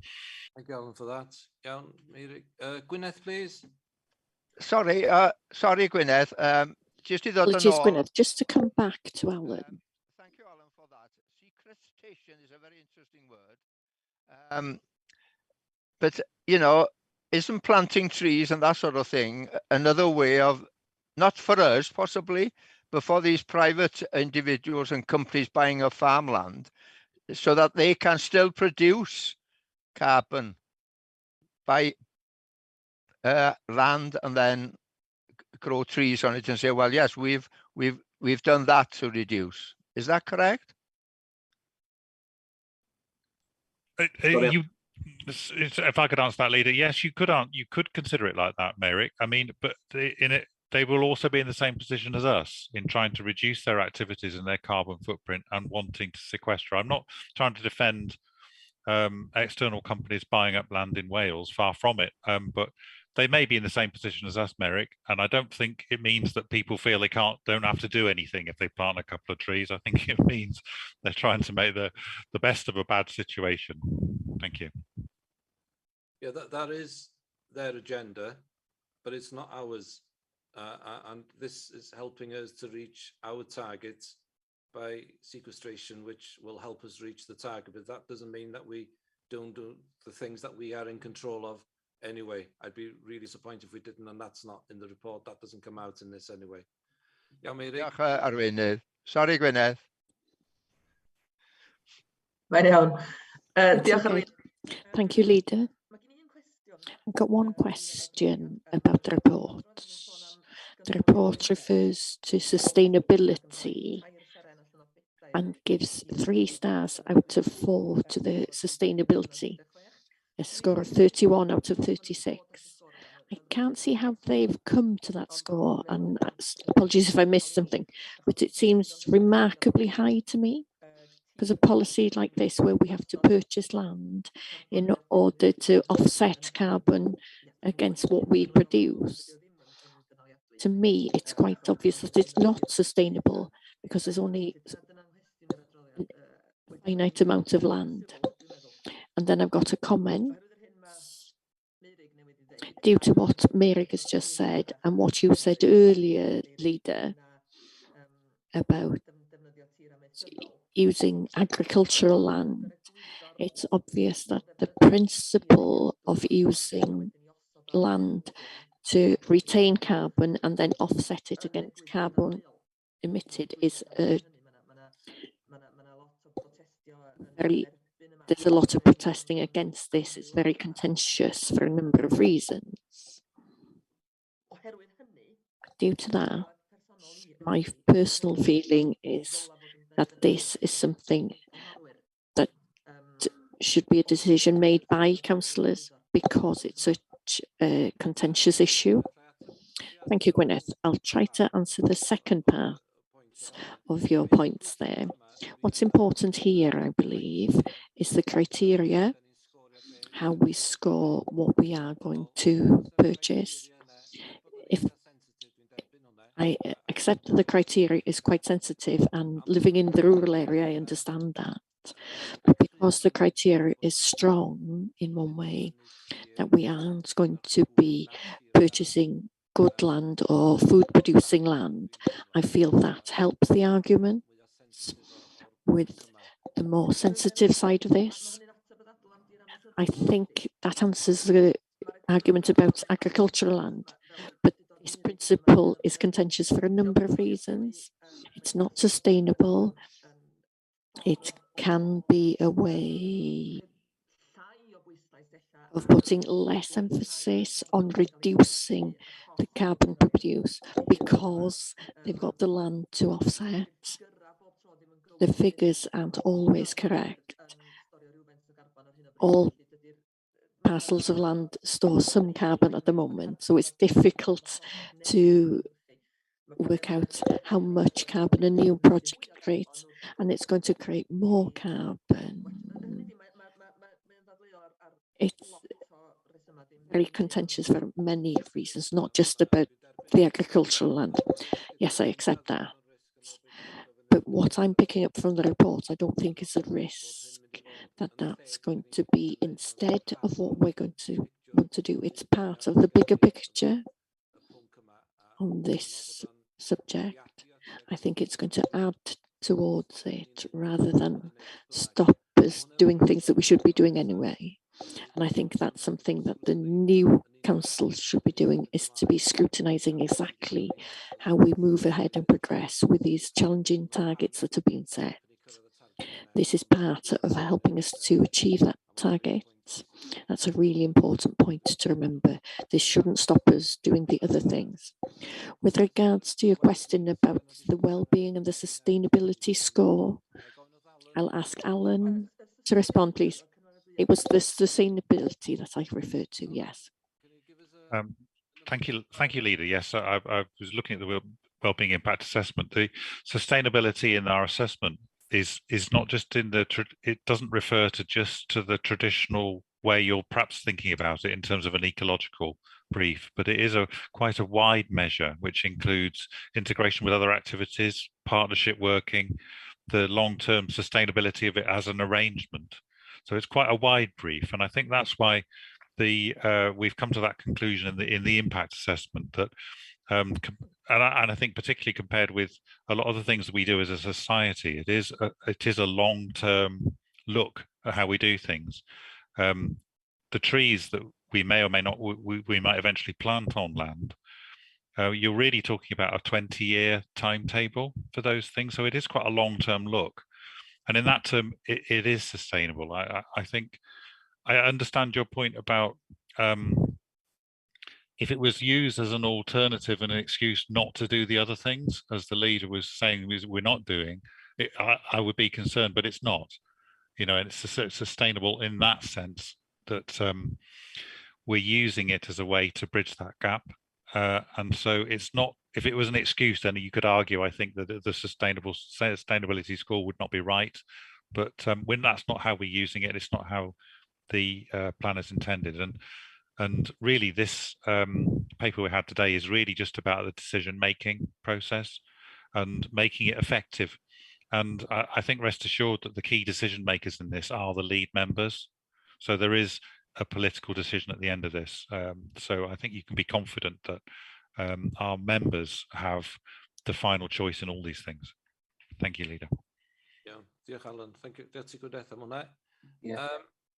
Thank you, Alan, for that. Iawn, Meirig. Gwyneth, please. Sorry, sorry Gwyneth, just I ddod yn Apologies, ôl. Gwyneth, just to come back to Alan. Thank you, Alan, for that. Sequestration is a very interesting word. But, you know, isn't planting trees and that sort of thing another way of, not for us possibly, but for these private individuals and companies buying up farmland so that they can still produce carbon by land and then grow trees on it and say, well, yes, we've done that to reduce. Is that correct? If I could answer that, Leader, yes, you could consider it like that, Merrick. I mean, but they will also be in the same position as us in trying to reduce their activities and their carbon footprint and wanting to sequester. I'm not trying to defend external companies buying up land in Wales, far from it, but they may be in the same position as us, Merrick, and I don't think it means that people feel they don't have to do anything if they plant a couple of trees. I think it means they're trying to make the best of a bad situation. Thank you. Yeah, that is their agenda, but it's not ours. And this is helping us to reach our targets by sequestration, which will help us reach the target. But that doesn't mean that we don't do the things that we are in control of anyway. I'd be really disappointed if we didn't, and that's not in the report. That doesn't come out in this anyway. Yeah, Meirig. Diolch, Arweinydd. Sorry, Gwyneth. Mae'n iawn. It's Diolch okay. Thank you, Leader. I've got one question about the report. The report refers to sustainability and gives 3 stars out of 4 to the sustainability, a score of 31 out of 36. I can't see how they've come to that score, and apologies if I missed something, but it seems remarkably high to me. Because a policy like this, where we have to purchase land in order to offset carbon against what we produce, to me, it's quite obvious that it's not sustainable because there's only a finite amount of land. And then I've got a comment. Due to what Meirig has just said and what you said earlier, Leader, about using agricultural land, it's obvious that the principle of using land to retain carbon and then offset it against carbon emitted is there's a lot of protesting against this. It's very contentious for a number of reasons. Due to that, my personal feeling is that this is something that should be a decision made by councillors because it's such a contentious issue. Thank you, Gwyneth. I'll try to answer the second part of your points there. What's important here, I believe, is the criteria, how we score what we are going to purchase. If I accept that the criteria is quite sensitive, and living in the rural area, I understand that. But because the criteria is strong in one way, that we aren't going to be purchasing good land or food producing land, I feel that helps the argument with the more sensitive side of this. I think that answers the argument about agricultural land, but this principle is contentious for a number of reasons. It's not sustainable. It can be a way of putting less emphasis on reducing the carbon produced because they've got the land to offset. The figures aren't always correct. All parcels of land store some carbon at the moment, so it's difficult to work out how much carbon a new project creates, and it's going to create more carbon. very contentious for many reasons, not just about the agricultural land. Yes, I accept that. But what I'm picking up from the report, I don't think is a risk that that's going to be instead of what we're going to want to do. It's part of the bigger picture on this subject. I think it's going to add towards it rather than stop us doing things that we should be doing anyway. And I think that's something that the new council should be doing, is to be scrutinising exactly how we move ahead and progress with these challenging targets that have been set. This is part of helping us to achieve that target. That's a really important point to remember. This shouldn't stop us doing the other things. With regards to your question about the well-being and the sustainability score, I'll ask Alan to respond, please. It was the sustainability that I referred to, yes. Thank you, Leader. Yes, I was looking at the wellbeing impact assessment. The sustainability in our assessment is not just in the, it doesn't refer to just to the traditional way you're perhaps thinking about it in terms of an ecological brief, but it is quite a wide measure, which includes integration with other activities, partnership working, the long-term sustainability of it as an arrangement. So it's quite a wide brief, and I think that's why we've come to that conclusion in the impact assessment that, and I think particularly compared with a lot of the things that we do as a society, it is a long-term look at how we do things. The trees that we may or may not we might eventually plant on land, you're really talking about a 20-year timetable for those things. So it is quite a long-term look. And in that term, it is sustainable. I think I understand your point about if it was used as an alternative and an excuse not to do the other things, as the leader was saying we're not doing, I would be concerned, but it's not. And it's sustainable in that sense that we're using it as a way to bridge that gap. And so it's not, if it was an excuse, then you could argue, I think, that the sustainability score would not be right. But when that's not how we're using it, it's not how the plan is intended. And really, this paper we had today is really just about the decision-making process and making it effective. And I think rest assured that the key decision makers in this are the lead members. So there is a political decision at the end of this. So I think you can be confident that our members have the final choice in all these things. Thank you, Leader. Yeah, dear Alan, thank you. That's a good answer on that. Yeah.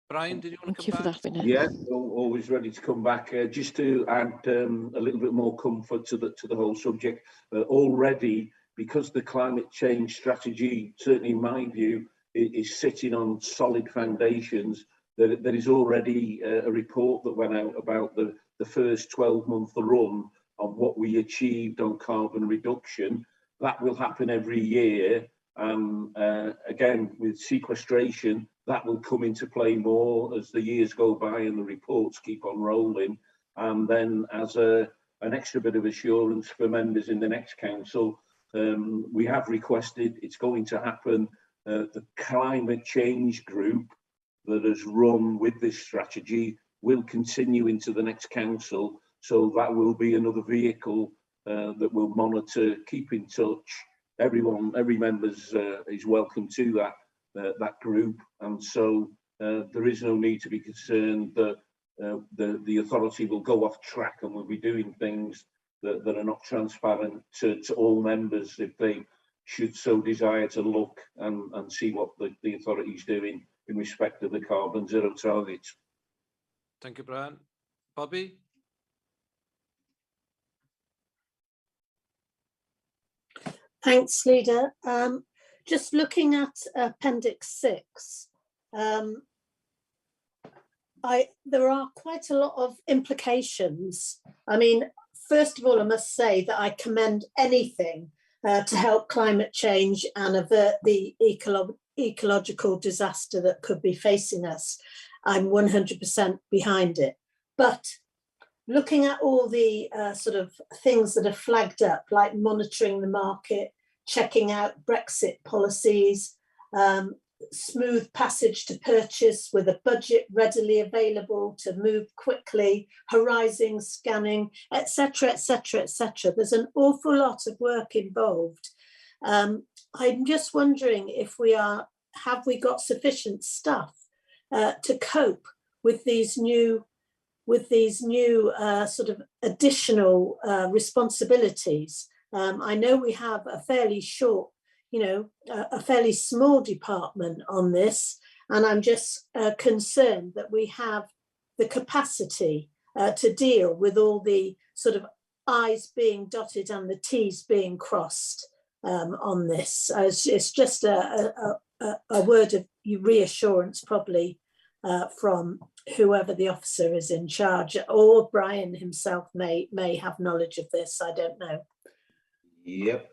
Brian, did you want to come back? Yeah, always ready to come back. Just to add a little bit more comfort to the whole subject. Already, because the climate change strategy, certainly in my view, is sitting on solid foundations, there is already a report that went out about the first 12-month run of what we achieved on carbon reduction. That will happen every year. Again, with sequestration, that will come into play more as the years go by and the reports keep on rolling. And then as an extra bit of assurance for members in the next council, we have requested, it's going to happen, the climate change group that has run with this strategy will continue into the next council. So that will be another vehicle that will monitor, keep in touch. Every member is welcome to that group, and so there is no need to be concerned that the authority will go off track and will be doing things that are not transparent to all members if they should so desire to look and see what the authority is doing in respect of the carbon zero targets. Thank you, Brian. Bobby? Thanks, Leader. Just looking at Appendix 6, there are quite a lot of implications. I mean, first of all, I must say that I commend anything to help climate change and avert the ecological disaster that could be facing us. I'm 100% behind it. But looking at all the sort of things that are flagged up, like monitoring the market, checking out Brexit policies, smooth passage to purchase with a budget readily available to move quickly, horizon scanning, etc., etc., etc. There's an awful lot of work involved. I'm just wondering if have we got sufficient staff to cope with these new sort of additional responsibilities. I know we have a fairly short, a fairly small department on this, and I'm just concerned that we have the capacity to deal with all the sort of I's being dotted and the T's being crossed on this. It's just a word of reassurance, probably from whoever the officer is in charge, or Brian himself may have knowledge of this. I don't know. Yep.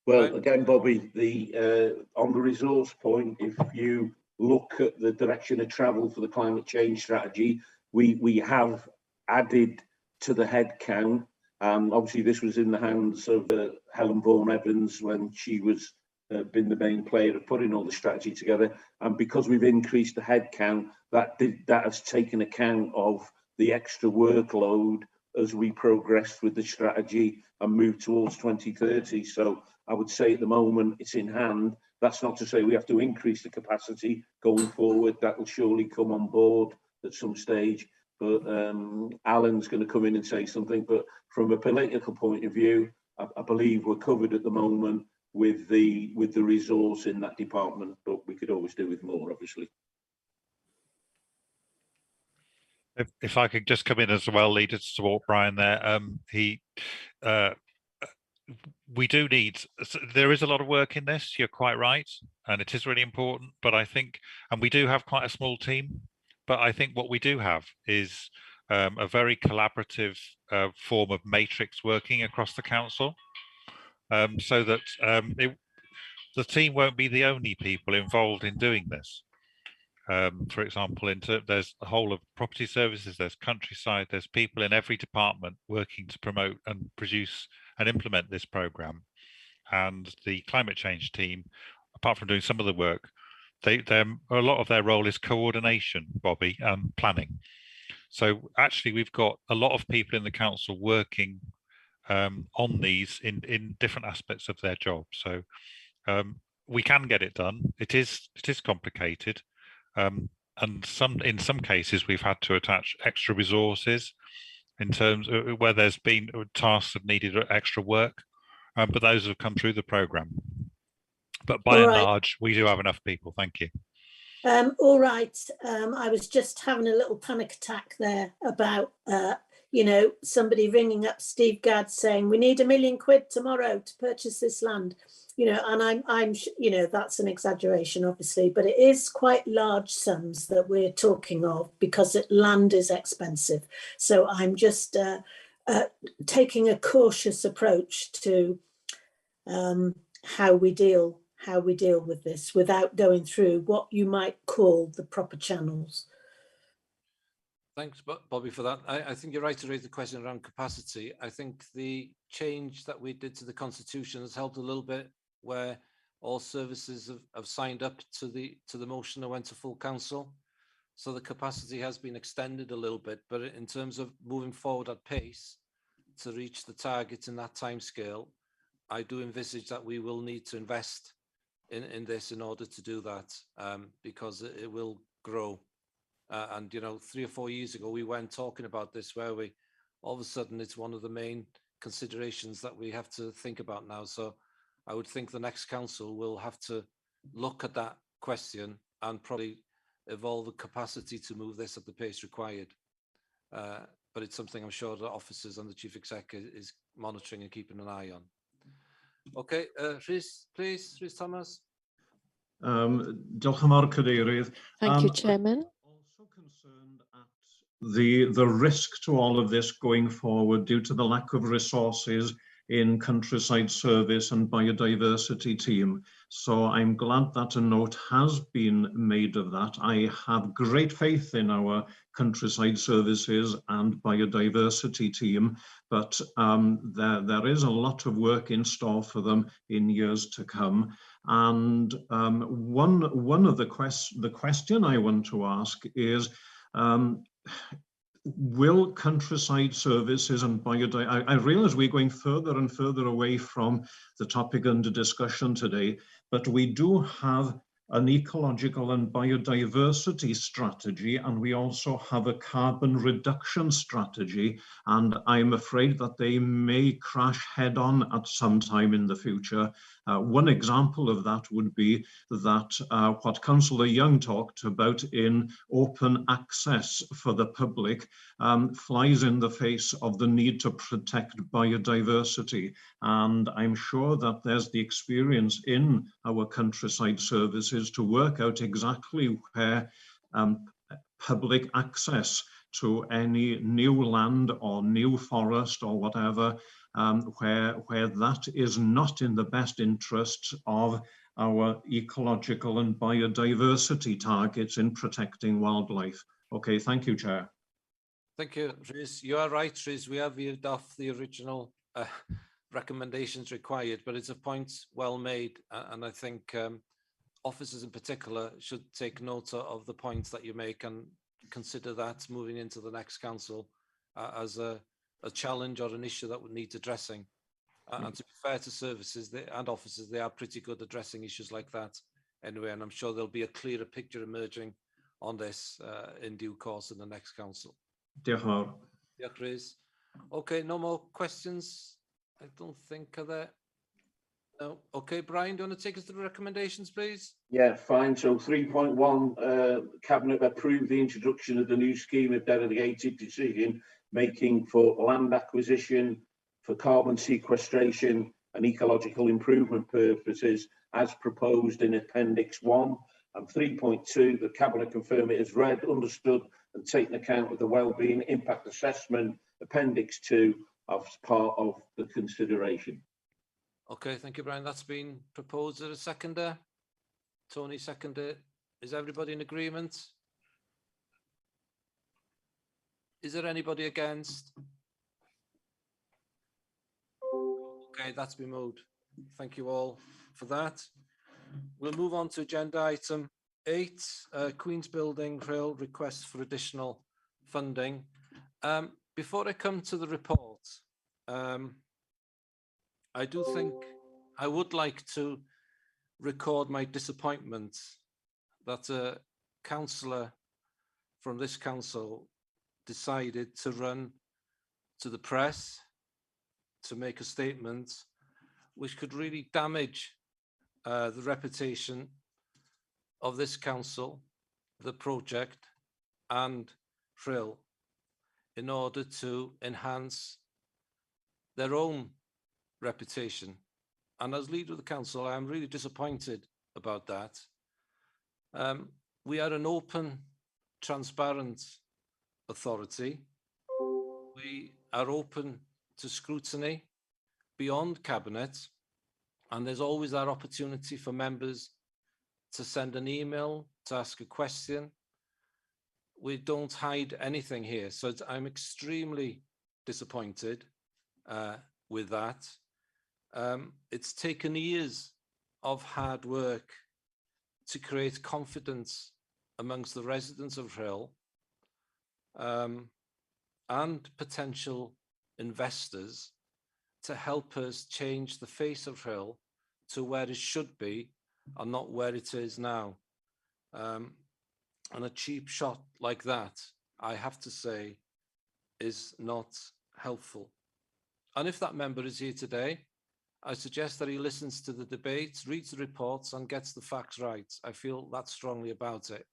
Well, again, Bobby, on the resource point, if you look at the direction of travel for the climate change strategy, we have added to the head count. Obviously, this was in the hands of Helen Vaughan Evans when she was been the main player of putting all the strategy together. And because we've increased the head count, that has taken account of the extra workload as we progressed with the strategy and moved towards 2030. So I would say at the moment it's in hand. That's not to say we have to increase the capacity going forward. That will surely come on board at some stage. But Alan's going to come in and say something. But from a political point of view, I believe we're covered at the moment with the resource in that department. But we could always do with more, obviously. If I could just come in as well, leader, to support Brian there. We do need, there is a lot of work in this, you're quite right, and it is really important, but I think, and we do have quite a small team, but I think what we do have is a very collaborative form of matrix working across the council, so that the team won't be the only people involved in doing this. For example, there's a whole of property services, there's countryside, there's people in every department working to promote and produce and implement this program. And the climate change team, apart from doing some of the work, a lot of their role is coordination, Bobby, and planning. So actually, we've got a lot of people in the council working on these in different aspects of their job. So we can get it done. It is complicated. And in some cases, we've had to attach extra resources in terms of where there's been tasks that needed extra work, but those have come through the programme. But by and large, we do have enough people. Thank you. All right. I was just having a little panic attack there about, somebody ringing up Steve Gadd saying, we need £1 million tomorrow to purchase this land. And I'm, that's an exaggeration, obviously, but it is quite large sums that we're talking of because land is expensive. So I'm just taking a cautious approach to how we deal with this without going through what you might call the proper channels. Thanks, Bobby, for that. I think you're right to raise the question around capacity. I think the change that we did to the Constitution has helped a little bit, where all services have signed up to the motion that went to full council. So the capacity has been extended a little bit, but in terms of moving forward at pace to reach the targets in that time scale, I do envisage that we will need to invest in this in order to do that, because it will grow. And 3 or 4 years ago, we weren't talking about this, where we all of a sudden it's one of the main considerations that we have to think about now. So I would think the next council will have to look at that question and probably evolve the capacity to move this at the pace required. But it's something I'm sure the officers and the chief exec is monitoring and keeping an eye on. Okay, Rhys, please, Rhys Thomas. Diolch yn fawr, Cadeirydd. Thank you, Chairman. Also concerned at the risk to all of this going forward due to the lack of resources in countryside service and biodiversity team. So I'm glad that a note has been made of that. I have great faith in our countryside services and biodiversity team, but there is a lot of work in store for them in years to come. And one of the question I want to ask is, will countryside services and biodiversity, I realize we're going further and further away from the topic under discussion today, but we do have an ecological and biodiversity strategy, and we also have a carbon reduction strategy, and I'm afraid that they may crash head on at some time in the future. One example of that would be that what Councillor Young talked about in open access for the public flies in the face of the need to protect biodiversity. And I'm sure that there's the experience in our countryside services to work out exactly where public access to any new land or new forest or whatever, where that is not in the best interests of our ecological and biodiversity targets in protecting wildlife. Okay, thank you, Chair. Thank you, Rhys. You are right, Rhys. We have veered off the original recommendations required, but it's a point well made. And I think officers in particular should take note of the points that you make and consider that moving into the next council as a challenge or an issue that would need addressing. And to be fair to services and officers, they are pretty good addressing issues like that anyway. And I'm sure there'll be a clearer picture emerging on this in due course in the next council. Diolch. Yeah, Chris. Okay, no more questions. I don't think are there. No. Okay, Brian, do you want to take us through the recommendations, please? Yeah, fine. So 3.1, Cabinet approved the introduction of the new scheme of delegated decision making for land acquisition, for carbon sequestration and ecological improvement purposes as proposed in Appendix 1. And 3.2, the Cabinet confirm it has read, understood and taken account of the wellbeing impact assessment Appendix 2 as part of the consideration. Okay, thank you, Brian. That's been proposed. As a seconder? Tony, seconder. Is everybody in agreement? Is there anybody against? Okay, that's been moved. Thank you all for that. We'll move on to agenda item 8, Queen's Building Rail request for additional funding. Before I come to the report, I do think I would like to record my disappointment that a councillor from this council decided to run to the press to make a statement which could really damage the reputation of this council, the project and Frill in order to enhance their own reputation. And as leader of the council, I am really disappointed about that. We are an open, transparent authority. We are open to scrutiny beyond cabinet, and there's always that opportunity for members to send an email, to ask a question. We don't hide anything here. So I'm extremely disappointed with that. It's taken years of hard work to create confidence amongst the residents of Rhyl and potential investors to help us change the face of Rhyl to where it should be and not where it is now. And a cheap shot like that, I have to say, is not helpful. And if that member is here today, I suggest that he listens to the debates, reads the reports and gets the facts right. I feel that strongly about it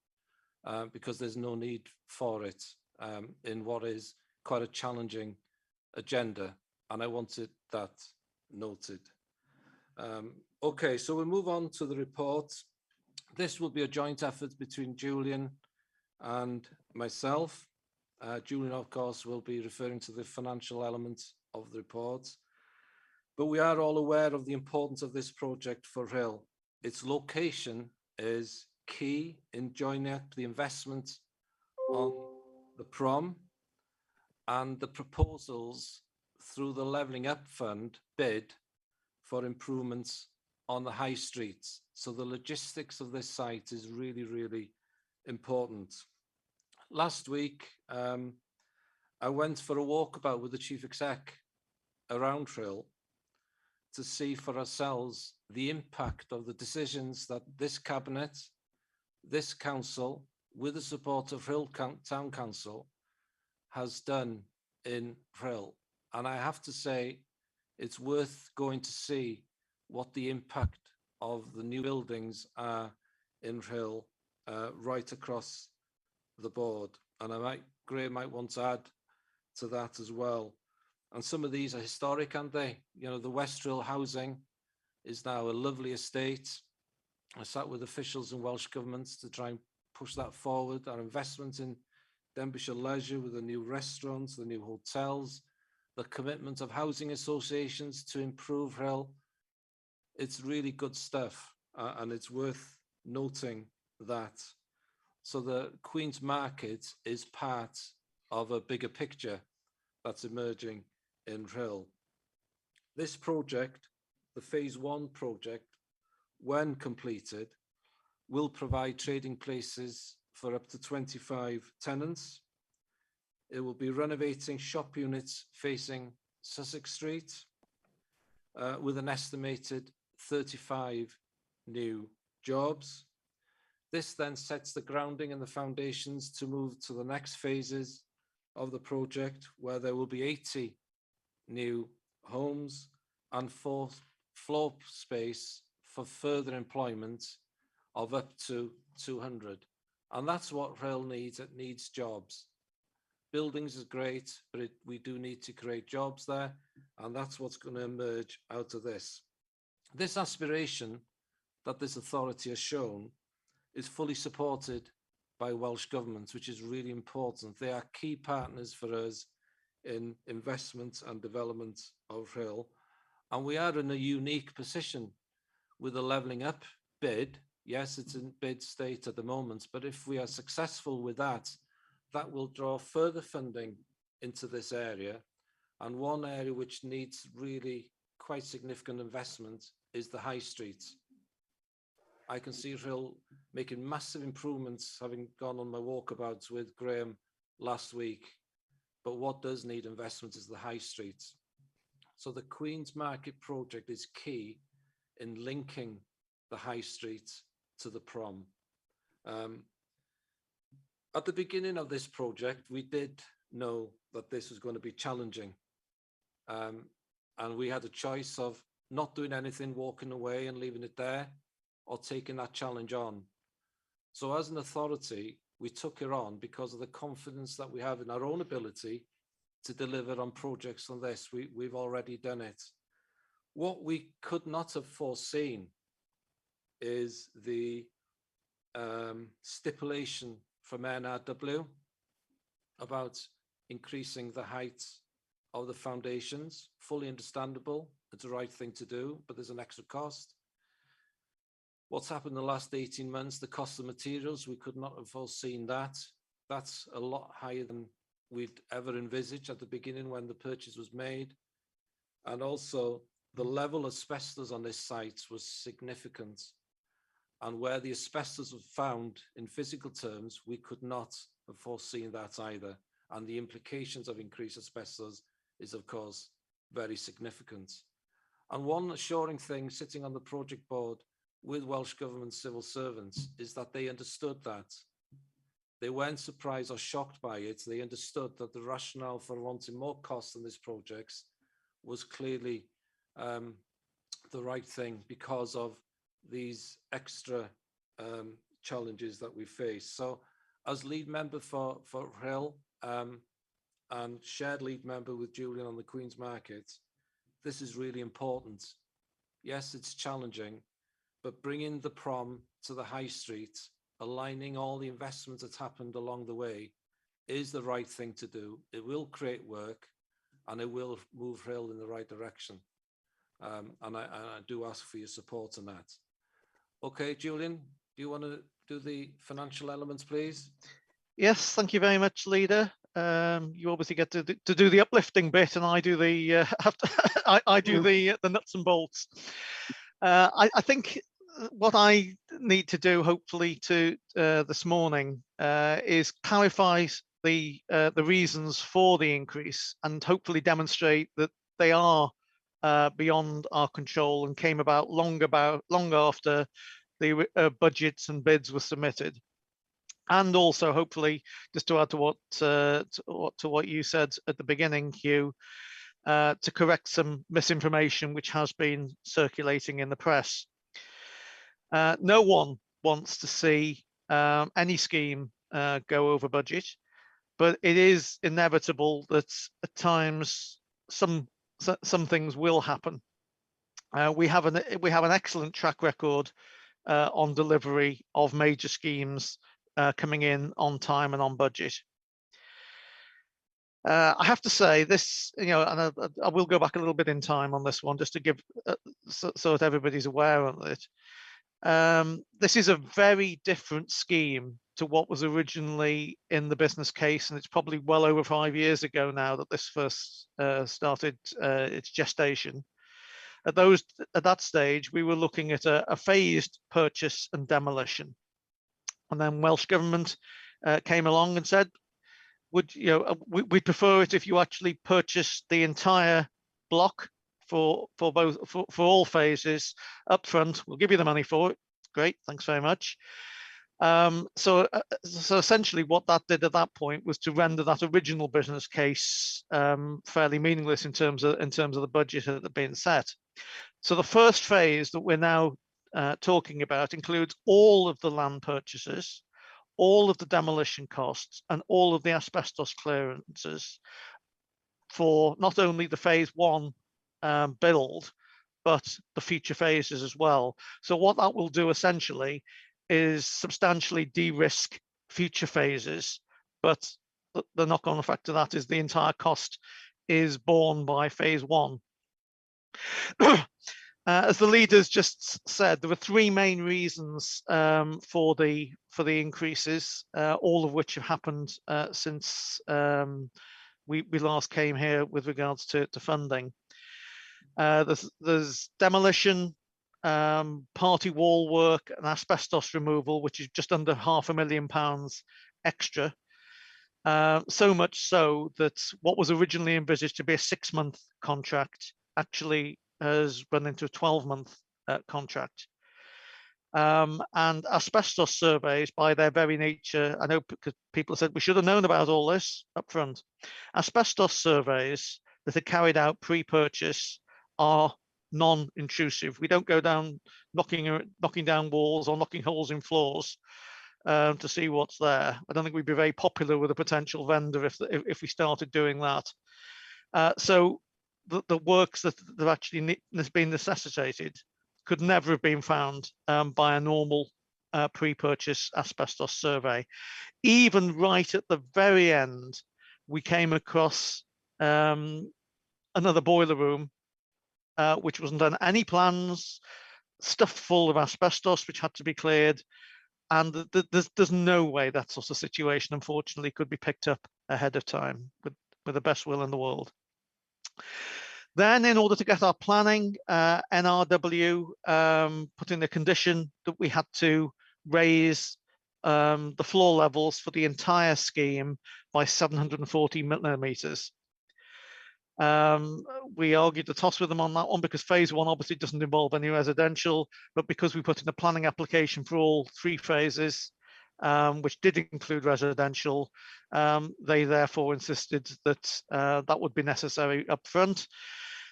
because there's no need for it in what is quite a challenging agenda. And I wanted that noted. Okay, so we'll move on to the report. This will be a joint effort between Julian and myself. Julian, of course, will be referring to the financial elements of the report. But we are all aware of the importance of this project for Rhyl. Its location is key in joining up the investment on the prom and the proposals through the Levelling Up Fund bid for improvements on the high streets. So the logistics of this site is really, really important. Last week, I went for a walkabout with the Chief Exec around Rhyl to see for ourselves the impact of the decisions that this Cabinet, this Council, with the support of Rhyl Town Council, has done in Rhyl. And I have to say, it's worth going to see what the impact of the new buildings are in Rhyl right across the board. And Graham might want to add to that as well. And some of these are historic, aren't they? You know, the West Rhyl housing is now a lovely estate. I sat with officials in Welsh governments to try and push that forward. Our investment in Denbighshire Leisure with the new restaurants, the new hotels, the commitment of housing associations to improve Rhyl. It's really good stuff, and it's worth noting that. So the Queen's Market is part of a bigger picture that's emerging in Rhyl. This project, the phase 1 project, when completed, will provide trading places for up to 25 tenants. It will be renovating shop units facing Sussex Street with an estimated 35 new jobs. This then sets the grounding and the foundations to move to the next phases of the project, where there will be 80 new homes and floor space for further employment of up to 200. And that's what Rhyl needs. It needs jobs. Buildings is great, but we do need to create jobs there. And that's what's going to emerge out of this. This aspiration that this authority has shown is fully supported by Welsh Government, which is really important. They are key partners for us in investment and development of Rhyl. And we are in a unique position with a Levelling Up bid. Yes, it's in bid state at the moment, but if we are successful with that, that will draw further funding into this area. And one area which needs really quite significant investment is the high street. I can see Rhyl making massive improvements, having gone on my walkabouts with Graham last week. But what does need investment is the high street. So the Queen's Market project is key in linking the high street to the prom. At the beginning of this project, we did know that this was going to be challenging. And we had a choice of not doing anything, walking away and leaving it there, or taking that challenge on. So as an authority, we took it on because of the confidence that we have in our own ability to deliver on projects on this. We've already done it. What we could not have foreseen is the stipulation from NRW about increasing the height of the foundations. Fully understandable. It's the right thing to do, but there's an extra cost. What's happened in the last 18 months, the cost of materials, we could not have foreseen that. That's a lot higher than we'd ever envisaged at the beginning when the purchase was made. And also the level of asbestos on this site was significant. And where the asbestos was found in physical terms, we could not have foreseen that either. And the implications of increased asbestos is, of course, very significant. And one assuring thing sitting on the project board with Welsh Government civil servants is that they understood that. They weren't surprised or shocked by it. They understood that the rationale for wanting more costs in this project was clearly the right thing because of these extra challenges that we face. So as lead member for Rhyl and shared lead member with Julian on the Queen's Market, this is really important. Yes, it's challenging, but bringing the prom to the high street, aligning all the investments that's happened along the way is the right thing to do. It will create work and it will move Rhyl in the right direction. and I do ask for your support on that. Okay, Julian, do you want to do the financial elements, please? Yes, thank you very much, Leader. You obviously get to do the uplifting bit, and I do the I do the nuts and bolts. I think what I need to do, hopefully, to this morning is clarify the reasons for the increase, and hopefully demonstrate that they are beyond our control and came about long after the budgets and bids were submitted. And also, hopefully, just to add to what you said at the beginning, Hugh, to correct some misinformation which has been circulating in the press. No one wants to see any scheme go over budget, but it is inevitable that at times some things will happen. We have an excellent track record on delivery of major schemes coming in on time and on budget. I have to say this, and I will go back a little bit in time on this one, just to give so that everybody's aware of it. This is a very different scheme to what was originally in the business case, and it's probably well over 5 years ago now that this first started its gestation. At that stage, we were looking at a phased purchase and demolition. And then Welsh Government came along and said, we'd prefer it if you actually purchased the entire block for all phases up front. We'll give you the money for it. Great, thanks very much. So essentially what that did at that point was to render that original business case fairly meaningless in terms of the budget that had been set. So the first phase that we're now talking about includes all of the land purchases, all of the demolition costs, and all of the asbestos clearances for not only the phase one build, but the future phases as well. So what that will do essentially is substantially de-risk future phases, but the knock-on effect of that is the entire cost is borne by phase one. As the leaders just said, there were three main reasons for the increases, all of which have happened since we last came here with regards to funding. There's demolition, party wall work, and asbestos removal, which is just under £500,000 extra. So much so that what was originally envisaged to be a 6-month contract actually has run into a 12-month contract. And asbestos surveys, by their very nature, I know people said we should have known about all this up front. Asbestos surveys that are carried out pre-purchase are non-intrusive. We don't go down knocking down walls or knocking holes in floors to see what's there. I don't think we'd be very popular with a potential vendor if we started doing that. So the works that have actually been necessitated could never have been found by a normal pre-purchase asbestos survey. Even right at the very end, we came across another boiler room, which wasn't on any plans, stuffed full of asbestos, which had to be cleared. And there's no way that sort of situation, unfortunately, could be picked up ahead of time with the best will in the world. Then, in order to get our planning, NRW put in the condition that we had to raise the floor levels for the entire scheme by 740 millimetres. We argued the toss with them on that one because phase one obviously doesn't involve any residential, but because we put in a planning application for all 3 phases, which did include residential, they therefore insisted that that would be necessary up front.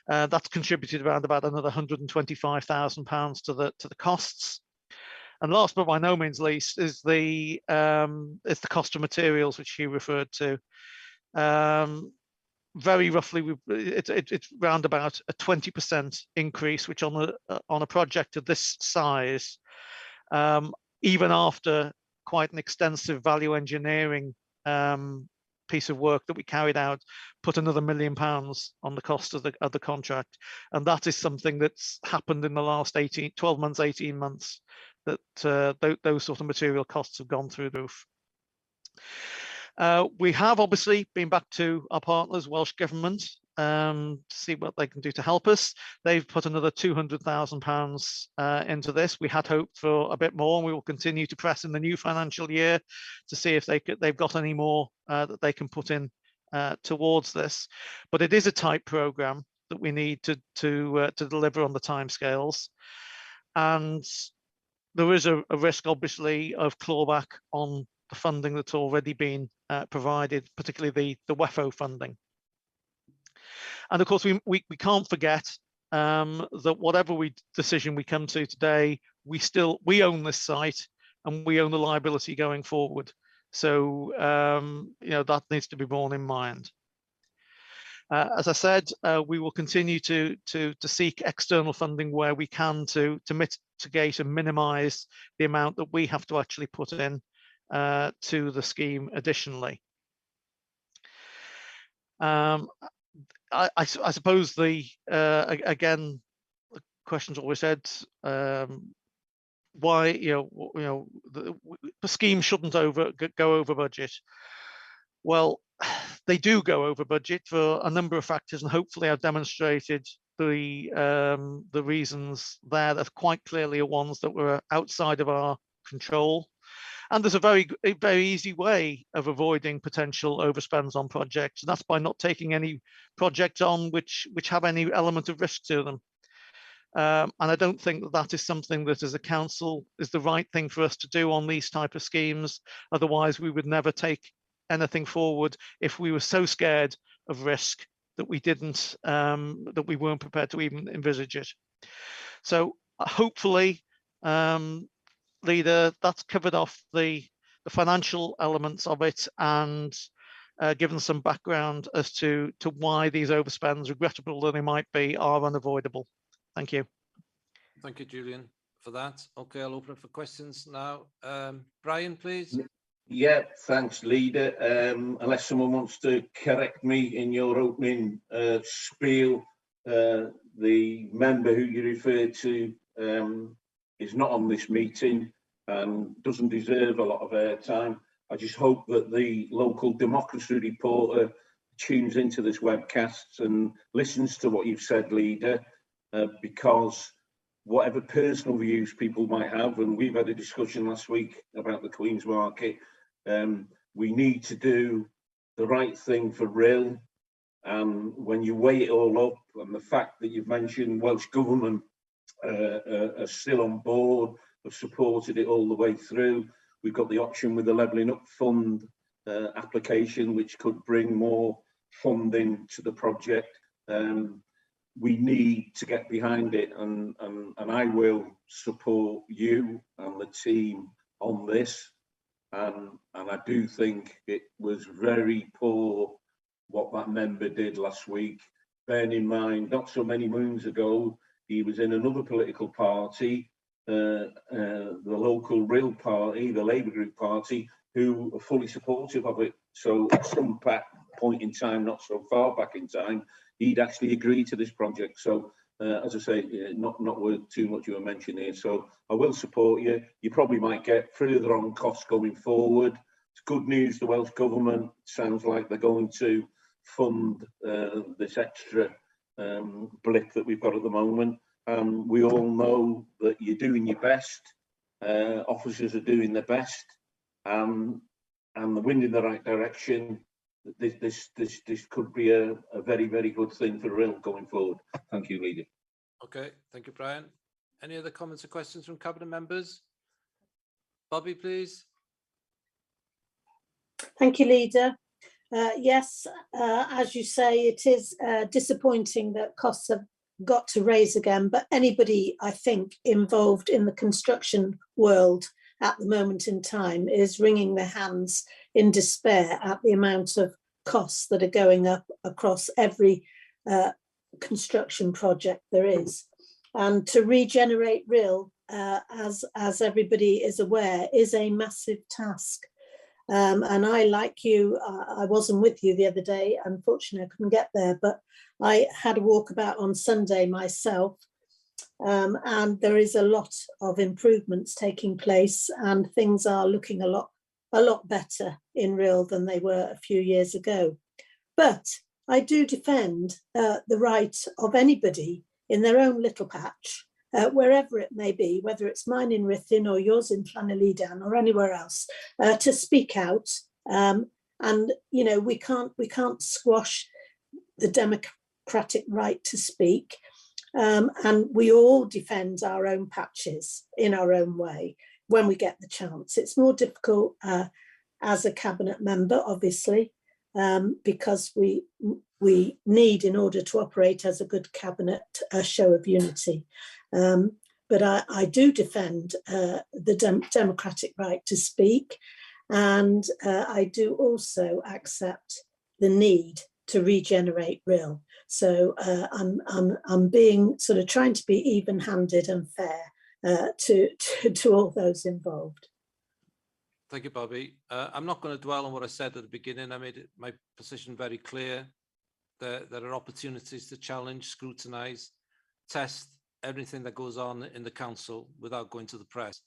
That's contributed around about another £125,000 to the costs. And last but by no means least is the cost of materials, which you referred to. Very roughly, it's round about a 20% increase, which on a project of this size, even after quite an extensive value engineering piece of work that we carried out put another £1 million on the cost of the contract, and that is something that's happened in the last 12 months, 18 months, that those sort of material costs have gone through the roof. We have obviously been back to our partners, Welsh Government, to see what they can do to help us. They've put another £200,000 into this. We had hoped for a bit more, and we will continue to press in the new financial year to see if they've got any more that they can put in towards this. But it is a tight programme that we need to deliver on the timescales, and there is a risk, obviously, of clawback on the funding that's already been provided, particularly the WEFO funding. And of course, we can't forget that whatever decision we come to today, we own this site and we own the liability going forward. So that needs to be borne in mind. As I said, we will continue to seek external funding where we can to mitigate and minimise the amount that we have to actually put in to the scheme additionally. I suppose again, the question's always said, why the scheme shouldn't go over budget. Well, they do go over budget for a number of factors, and hopefully I've demonstrated the reasons there that quite clearly are ones that were outside of our control. And there's a very easy way of avoiding potential overspends on projects, and that's by not taking any projects on which have any element of risk to them. And I don't think that is something that as a council is the right thing for us to do on these type of schemes. Otherwise, we would never take anything forward if we were so scared of risk that we didn't, that we weren't prepared to even envisage it. So hopefully, Leader, that's covered off the financial elements of it and given some background as to why these overspends, regrettable though they might be, are unavoidable. Thank you. Thank you, Julian, for that. Okay, I'll open it for questions now. Brian, please. Yeah, thanks, Leader. Unless someone wants to correct me in your opening spiel, the member who you referred to is not on this meeting and doesn't deserve a lot of airtime. I just hope that the local democracy reporter tunes into this webcast and listens to what you've said, Leader, because whatever personal views people might have, and we've had a discussion last week about the Queen's Market, we need to do the right thing for RHYL. And when you weigh it all up, and the fact that you've mentioned Welsh Government are still on board, have supported it all the way through. We've got the option with the Levelling Up Fund application, which could bring more funding to the project. We need to get behind it, and I will support you and the team on this. And I do think it was very poor what that member did last week. Bearing in mind, not so many moons ago, he was in another political party, the local RHYL party, the Labour Group party, who are fully supportive of it. So at some point in time, not so far back in time, he'd actually agreed to this project. So as I say, not worth too much of a mention here. So I will support you. You probably might get further on costs going forward. It's good news, the Welsh Government sounds like they're going to fund this extra blip that we've got at the moment. We all know that you're doing your best, officers are doing their best, and the wind in the right direction. This could be a very, very good thing for RHYL going forward. Thank you, Leader. Okay, thank you, Brian. Any other comments or questions from Cabinet members? Bobby, please. Thank you, Leader. Yes, as you say, it is disappointing that costs have got to raise again, but anybody, I think, involved in the construction world at the moment in time is wringing their hands in despair at the amount of costs that are going up across every construction project there is. And to regenerate RHYL, as everybody is aware, is a massive task. And I, like you, I wasn't with you the other day. Unfortunately, I couldn't get there, but I had a walkabout on Sunday myself. And there is a lot of improvements taking place, and things are looking a lot better in Rhyl than they were a few years ago. But I do defend the right of anybody in their own little patch, wherever it may be, whether it's mine in Ruthin or yours in Llanellidan or anywhere else, to speak out. And you know, we can't squash the democratic right to speak. And we all defend our own patches in our own way when we get the chance. It's more difficult as a cabinet member, obviously, because we need, in order to operate as a good cabinet, a show of unity. But I do defend the democratic right to speak, and I do also accept the need to regenerate Rhyl. So I'm being sort of trying to be even-handed and fair to all those involved. Thank you, Bobby. I'm not going to dwell on what I said at the beginning. I made my position very clear. There are opportunities to challenge, scrutinise, test everything that goes on in the council without going to the press.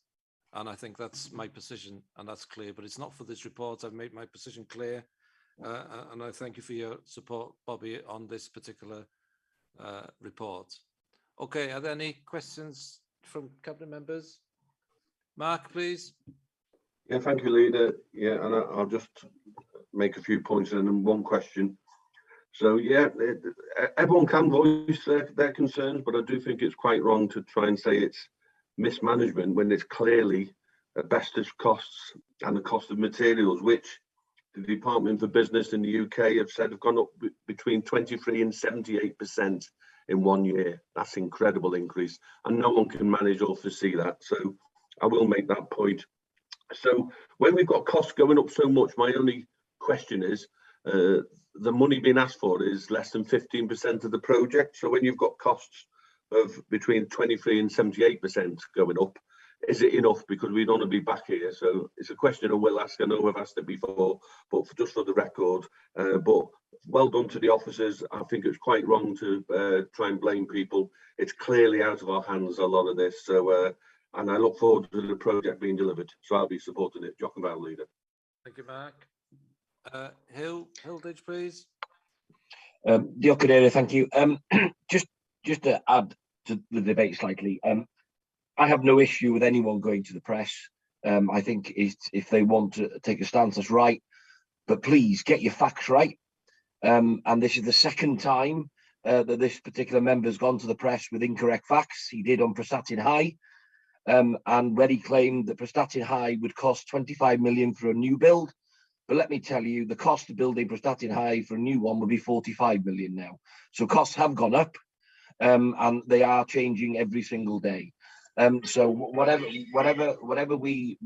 And I think that's my position, and that's clear. But it's not for this report. I've made my position clear. And I thank you for your support, Bobby, on this particular report. Okay, are there any questions from cabinet members? Mark, please. Yeah, thank you, Leader. Yeah, and I'll just make a few points and then one question. So yeah, everyone can voice their concerns, but I do think it's quite wrong to try and say it's mismanagement when it's clearly asbestos costs and the cost of materials, which the Department for Business in the UK have said have gone up between 23 and 78% in 1 year. That's an incredible increase, and no one can manage or foresee that. So I will make that point. So when we've got costs going up so much, my only question is, the money being asked for is less than 15% of the project. So when you've got costs of between 23 and 78% going up, is it enough? Because we don't want to be back here. So it's a question I will ask. I know I've asked it before, but just for the record. But well done to the officers. I think it's quite wrong to try and blame people. It's clearly out of our hands, a lot of this. So, and I look forward to the project being delivered. So I'll be supporting it. Jock and Val, Leader. Thank you, Mark. Hilditch, please. Diolch, thank you. Just to add to the debate slightly, I have no issue with anyone going to the press. I think if they want to take a stance, that's right. But please get your facts right. And this is the second time that this particular member has gone to the press with incorrect facts. He did on Prestatyn High, and where he claimed that Prestatyn High would cost 25 million for a new build. But let me tell you, the cost of building Prestatyn High for a new one would be 45 million now. So costs have gone up, and they are changing every single day. So whatever we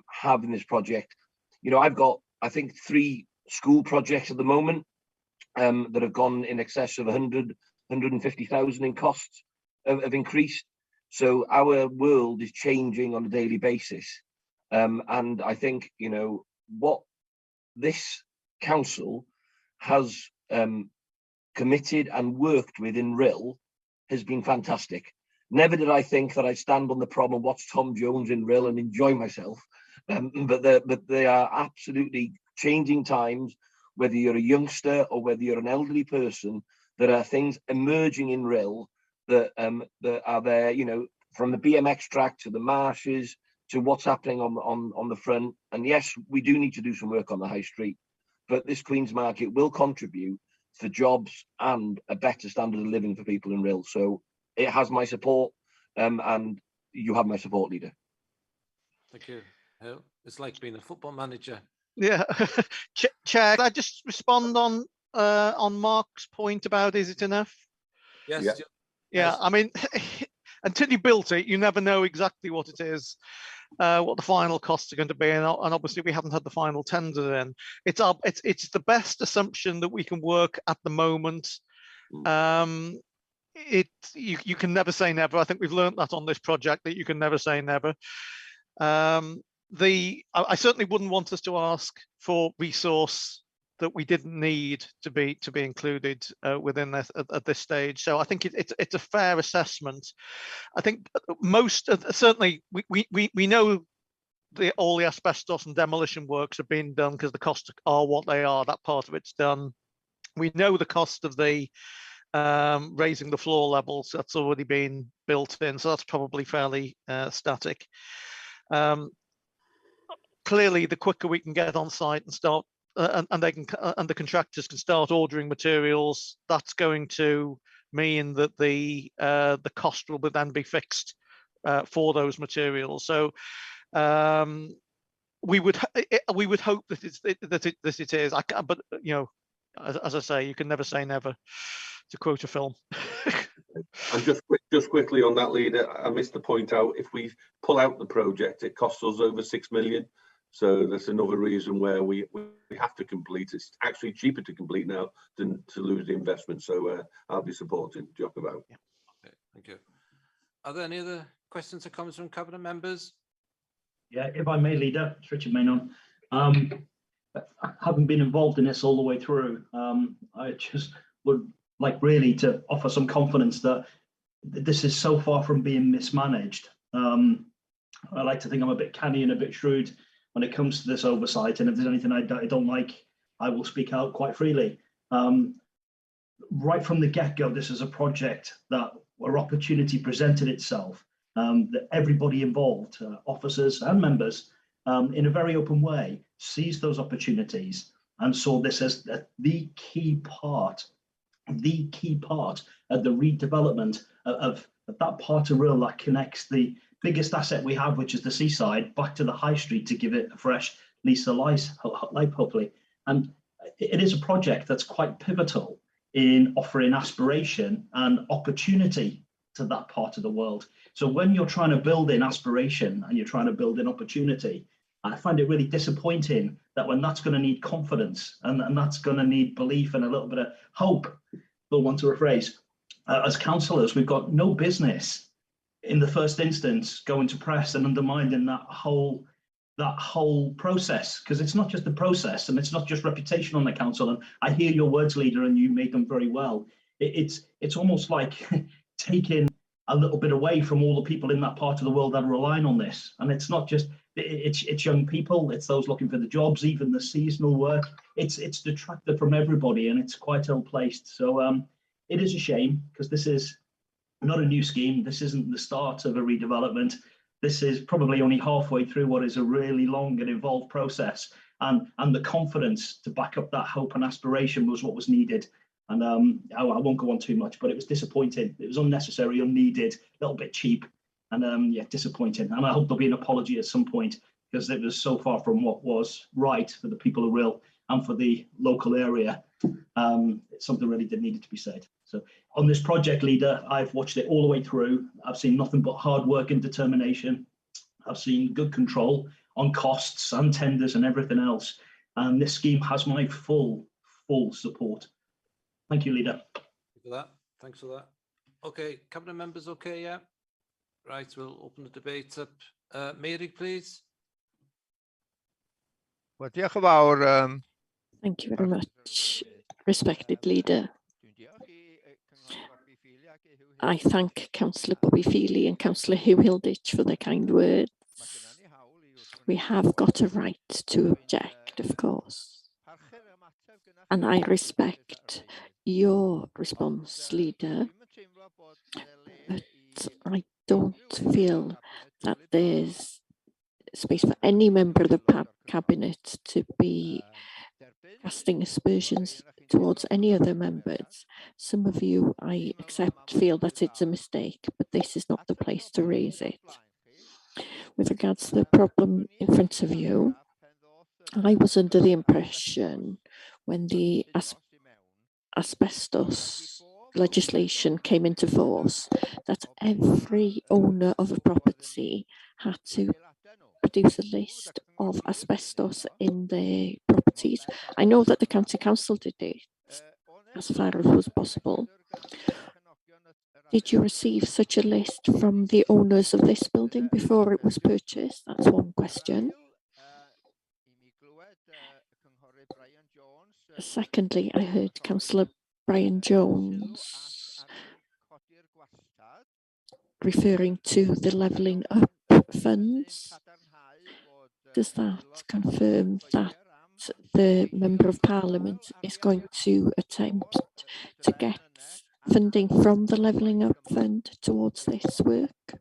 have in this project, you know, I've got, I think, 3 school projects at the moment that have gone in excess of 150,000 in costs have increased. So our world is changing on a daily basis, and I think, you know, what this council has committed and worked with in Rhyl has been fantastic. Never did I think that I'd stand on the prom and watch Tom Jones in Rhyl and enjoy myself, but they are absolutely changing times. Whether you're a youngster or whether you're an elderly person, there are things emerging in Rhyl that are there, you know, from the BMX track to the marshes to what's happening on the front. And yes, we do need to do some work on the high street, but this Queen's Market will contribute to jobs and a better standard of living for people in Rhyl. So it has my support, and you have my support, Leader. Thank you. It's like being a football manager. Yeah, Chair, can I just respond on Mark's point about is it enough? Yes. Yeah. Yeah, I mean, until you built it, you never know exactly what it is, what the final costs are going to be, and obviously we haven't had the final tender in. It's the best assumption that we can work at the moment. You can never say never. I think we've learned that on this project, that you can never say never. I certainly wouldn't want us to ask for resource that we didn't need to be included within this at this stage. So I think it's a fair assessment. I think most certainly we know all the asbestos and demolition works are being done because the costs are what they are. That part of it's done. We know the cost of the raising the floor levels, that's already been built in, so that's probably fairly static. Clearly, the quicker we can get on site and start, and the contractors can start ordering materials, that's going to mean that the cost will then be fixed for those materials. So we would hope that it is. But you know, as I say, you can never say never, to quote a film. And just quickly on that, leader, I missed the point out. If we pull out the project, it costs us over 6 million. So that's another reason where we have to complete. It's actually cheaper to complete now than to lose the investment. So I'll be supporting Jock about. Yeah. Okay, thank you. Are there any other questions or comments from cabinet members? Yeah, if I may, leader, it's Richard Maynon. Having been involved in this all the way through, I just would like really to offer some confidence that this is so far from being mismanaged. I like to think I'm a bit canny and a bit shrewd when it comes to this oversight, and if there's anything I don't like, I will speak out quite freely. Right from the get-go, this is a project where opportunity presented itself, that everybody involved, officers and members, in a very open way, seized those opportunities and saw this as the key part of the redevelopment of that part of Rhyl that connects the biggest asset we have, which is the seaside, back to the high street to give it a fresh lease of life, hopefully. And it is a project that's quite pivotal in offering aspiration and opportunity to that part of the world. So when you're trying to build in aspiration and you're trying to build in opportunity, I find it really disappointing that when that's going to need confidence and that's going to need belief and a little bit of hope, we'll want to rephrase, as councillors, we've got no business in the first instance going to press and undermining that whole process, because it's not just the process and it's not just reputation on the council. And I hear your words, leader, and you made them very well. It's almost like taking a little bit away from all the people in that part of the world that are relying on this. And it's not just, it's young people, it's those looking for the jobs, even the seasonal work. It's detracted from everybody, and it's quite ill-placed. So it is a shame, because this is not a new scheme. This isn't the start of a redevelopment. This is probably only halfway through what is a really long and involved process. And the confidence to back up that hope and aspiration was what was needed. And I won't go on too much, but it was disappointing. It was unnecessary, unneeded, a little bit cheap, and yeah, disappointing. And I hope there'll be an apology at some point, because it was so far from what was right for the people of Rhyl and for the local area. It's something really that needed to be said. So on this project, leader, I've watched it all the way through. I've seen nothing but hard work and determination. I've seen good control on costs and tenders and everything else. And this scheme has my full support. Thank you, leader. For that. Thanks for that. Okay, cabinet members, okay, yeah. Right, we'll open the debate up. Mary, please. Well, diolch yn fawr. Thank you very much, respected leader. I thank Councillor Bobby Feely and Councillor Hugh Hilditch for their kind words. We have got a right to object, of course. And I respect your response, leader, but I don't feel that there's space for any member of the cabinet to be casting aspersions towards any other members. Some of you, I accept, feel that it's a mistake, but this is not the place to raise it. With regards to the problem in front of you, I was under the impression when the asbestos legislation came into force that every owner of a property had to produce a list of asbestos in their properties. I know that the county council did it as far as was possible. Did you receive such a list from the owners of this building before it was purchased? That's one question. Secondly, I heard Councillor Brian Jones referring to the levelling up funds. Does that confirm that the Member of Parliament is going to attempt to get funding from the levelling up fund towards this work?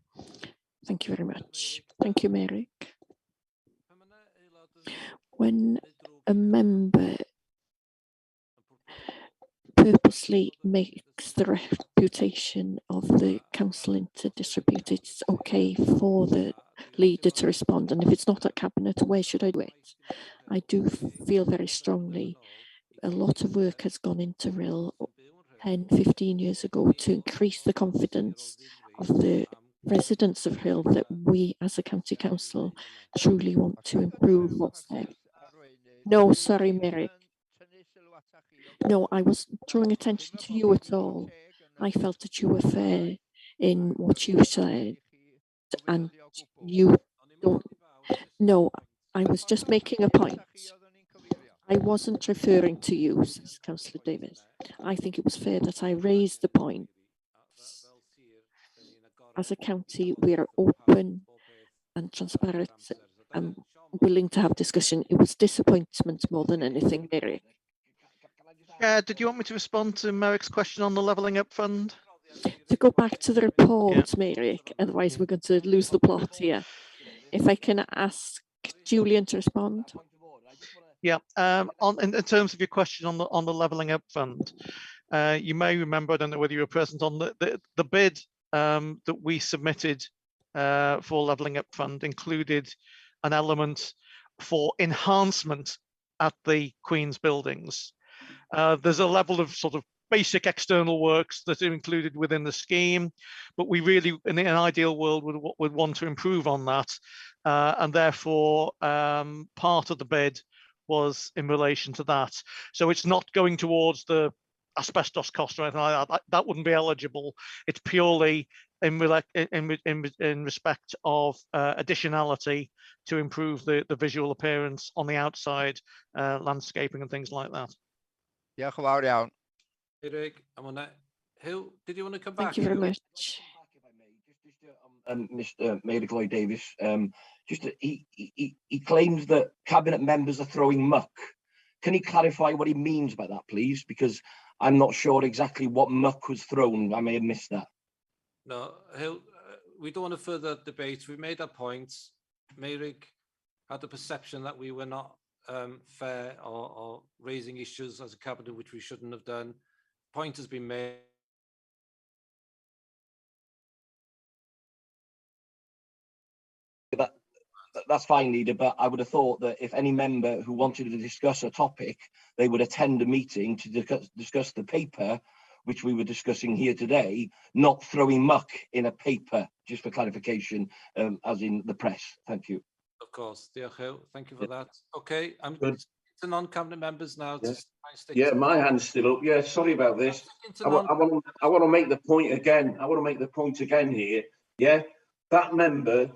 Thank you very much. Thank you, Merrick. When a member purposely makes the reputation of the council into disrepute, it's okay for the leader to respond. And if it's not at cabinet, where should I do it? I do feel very strongly a lot of work has gone into RHYL 10, 15 years ago to increase the confidence of the residents of RHYL that we as a county council truly want to improve what's there. No, sorry, Merrick. No, I wasn't drawing attention to you at all. I felt that you were fair in what you said, and you don't. No, I was just making a point. I wasn't referring to you, says Councillor Davis. I think it was fair that I raised the point. As a county, we are open and transparent and willing to have discussion. It was disappointment more than anything, Merrick. Did you want me to respond to Merrick's question on the levelling up fund? To go back to the report, Merrick, otherwise we're going to lose the plot here. If I can ask Julian to respond. Yeah, in terms of your question on the levelling up fund, you may remember, I don't know whether you were present on the bid that we submitted for levelling up fund included an element for enhancement at the Queen's buildings. There's a level of sort of basic external works that are included within the scheme, but we really, in an ideal world, would want to improve on that, and therefore part of the bid was in relation to that. So it's not going towards the asbestos cost or anything like that. That wouldn't be eligible. It's purely in respect of additionality to improve the visual appearance on the outside, landscaping and things like that. Yeah, geweldig aan. Eric, Hill, did you want to come back? Thank you very much. Mr. Mayor Lloyd Davis, he claims that cabinet members are throwing muck. Can he clarify what he means by that, please? Because I'm not sure exactly what muck was thrown. I may have missed that. No, Hill, we don't want a further debate. We made our points. Merrick had the perception that we were not fair or raising issues as a cabinet which we shouldn't have done. Point has been made. That's fine, leader, but I would have thought that if any member who wanted to discuss a topic, they would attend a meeting to discuss the paper which we were discussing here today, not throwing muck in a paper, just for clarification, as in the press. Thank you. Of course, thank you for that. Okay, I'm to non-cabinet members now. Yeah, my hand's still up. Yeah, sorry about this. I want to make the point again. I want to make the point again here. Yeah, that member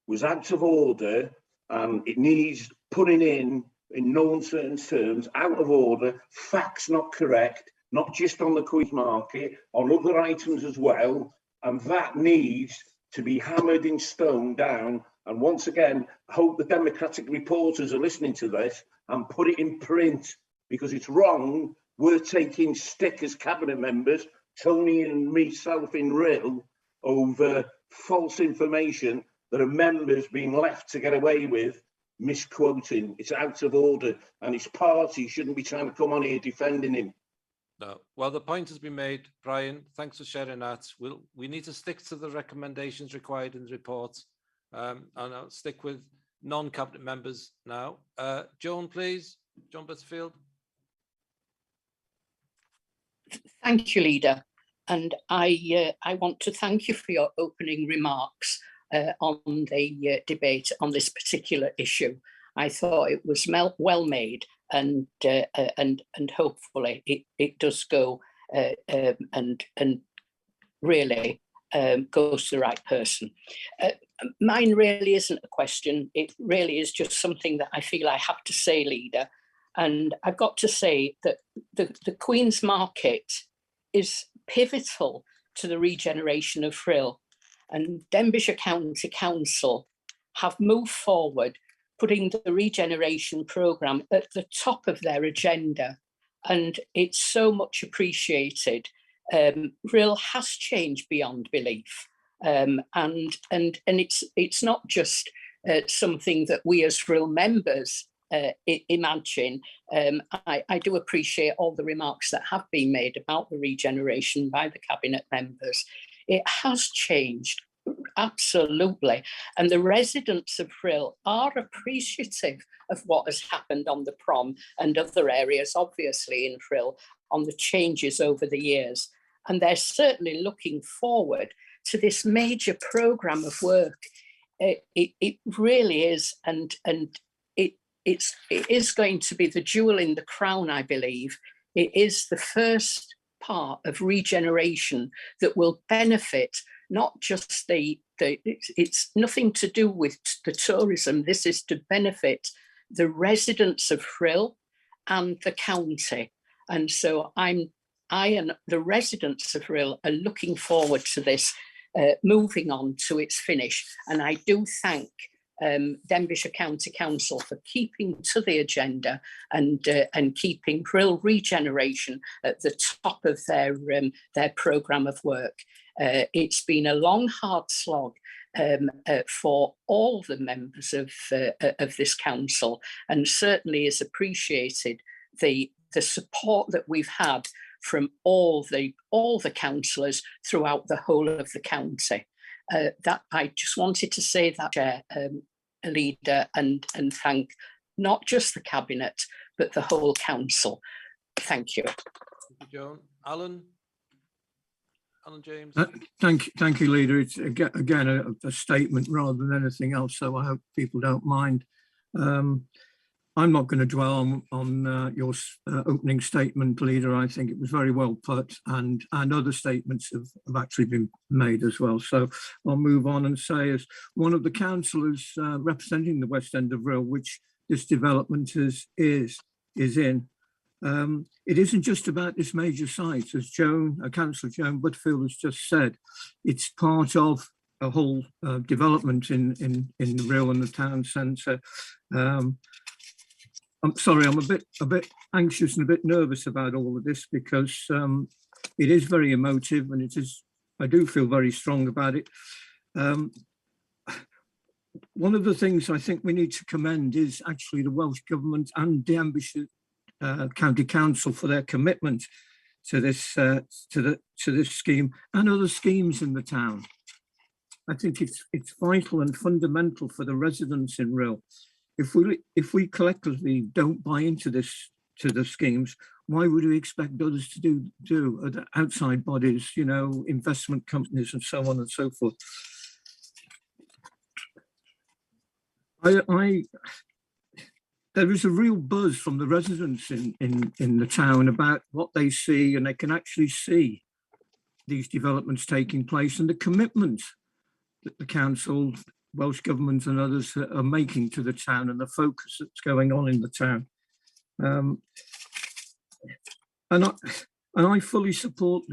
was out of order, and it needs putting in no uncertain terms, out of order, facts not correct, not just on the quiz market, on other items as well, and that needs to be hammered in stone down. And once again, I hope the democratic reporters are listening to this and put it in print, because it's wrong. We're taking stick as cabinet members, Tony and myself in RHYL, over false information that are members being left to get away with misquoting. It's out of order, and his party shouldn't be trying to come on here defending him. No, well, the point has been made, Brian. Thanks for sharing that. We need to stick to the recommendations required in the report, and I'll stick with non-cabinet members now. Joan, please. Joan Butterfield. Thank you, Leader. And I want to thank you for your opening remarks on the debate on this particular issue. I thought it was well made, and hopefully it does go and really goes to the right person. Mine really isn't a question. It really is just something that I feel I have to say, Leader. And I've got to say that the Queen's Market is pivotal to the regeneration of Rhyl, and Denbighshire County Council have moved forward, putting the regeneration programme at the top of their agenda, and it's so much appreciated. Rhyl has changed beyond belief, and it's not just something that we as Rhyl members imagine. I do appreciate all the remarks that have been made about the regeneration by the cabinet members. It has changed, absolutely. And the residents of Rhyl are appreciative of what has happened on the prom and other areas, obviously, in Rhyl, on the changes over the years. And they're certainly looking forward to this major programme of work. It really is, and it is going to be the jewel in the crown, I believe. It is the first part of regeneration that will benefit not just it's nothing to do with the tourism. This is to benefit the residents of Rhyl and the county. And so I and the residents of Rhyl are looking forward to this moving on to its finish. And I do thank Denbighshire County Council for keeping to the agenda and keeping Rhyl regeneration at the top of their programme of work. It's been a long, hard slog for all the members of this council, and certainly is appreciated the support that we've had from all the councillors throughout the whole of the county. That I just wanted to say that, Chair, Leader, and thank not just the cabinet but the whole council. Thank you. Thank you, Joan. Alan James. Thank you, Leader. It's again a statement rather than anything else, so I hope people don't mind. I'm not going to dwell on your opening statement, Leader. I think it was very well put, and other statements have actually been made as well. So I'll move on and say, as one of the councillors representing the West End of Rhyl, which this development is in, it isn't just about this major site, as Councillor Joan Butfield has just said. It's part of a whole development in Rhyl and the town centre. I'm sorry, I'm a bit anxious and a bit nervous about all of this, because it is very emotive, and I do feel very strong about it. One of the things I think we need to commend is actually the Welsh Government and Denbighshire County Council for their commitment to this scheme and other schemes in the town. I think it's vital and fundamental for the residents in Rhyl. If we collectively don't buy into the schemes, why would we expect others to do outside bodies, investment companies and so on and so forth? There is a real buzz from the residents in the town about what they see, and they can actually see these developments taking place and the commitment that the council, Welsh Government and others are making to the town, and the focus that's going on in the town. And I fully support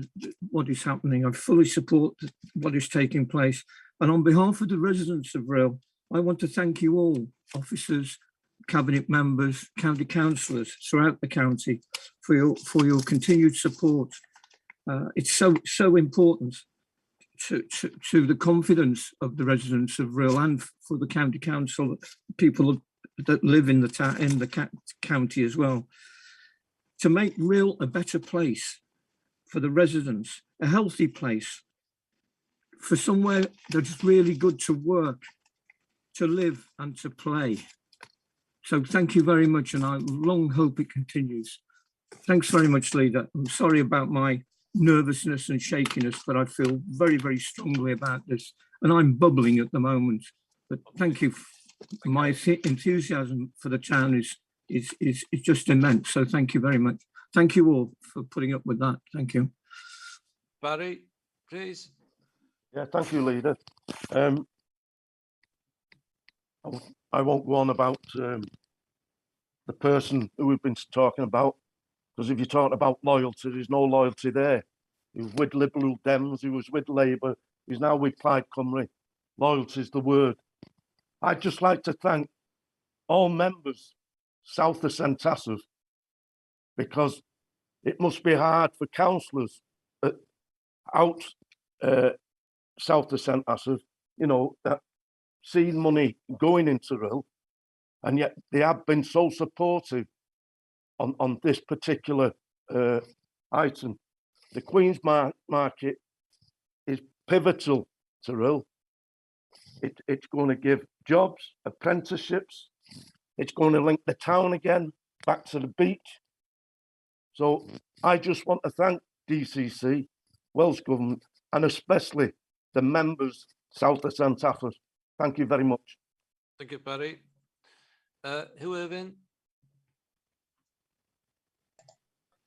what is happening. I fully support what is taking place. And on behalf of the residents of Rhyl, I want to thank you all, officers, cabinet members, county councillors throughout the county, for your continued support. It's so important to the confidence of the residents of Rhyl, and for the county council, people that live in the county as well, to make Rhyl a better place for the residents, a healthy place, for somewhere that's really good to work, to live and to play. So thank you very much, and I long hope it continues. Thanks very much, Leader. I'm sorry about my nervousness and shakiness, but I feel very, very strongly about this, and I'm bubbling at the moment. But thank you. My enthusiasm for the town is just immense. So thank you very much. Thank you all for putting up with that. Thank you. Barry, please. Yeah, thank you, Leader. I won't go on about the person who we've been talking about, because if you're talking about loyalty, there's no loyalty there. He was with Liberal Dems, he was with Labour, he's now with Plaid Cymru. Loyalty is the word. I'd just like to thank all members south of St Asaph, because it must be hard for councillors out south of St Asaph, you know, that seeing money going into RHYL, and yet they have been so supportive on this particular item. The Queen's Market is pivotal to RHYL. It's going to give jobs, apprenticeships. It's going to link the town again back to the beach. So I just want to thank DCC, Welsh Government, and especially the members south of St Asaph. Thank you very much. Thank you, Barry. Who, Irvin?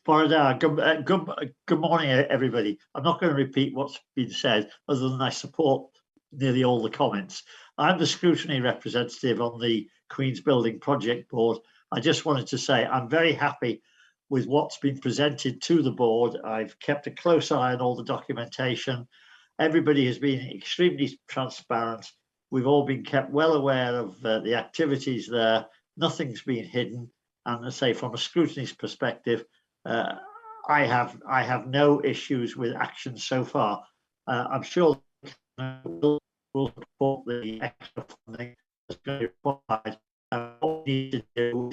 Good morning, everybody. I'm not going to repeat what's been said, other than I support nearly all the comments. I'm the scrutiny representative on the Queen's Building Project Board. I just wanted to say I'm very happy with what's been presented to the board. I've kept a close eye on all the documentation. Everybody has been extremely transparent. We've all been kept well aware of the activities there. Nothing's been hidden. And I say, from a scrutiny's perspective, I have no issues with action so far. I'm sure we'll support the extra funding that's going to be required. What we need to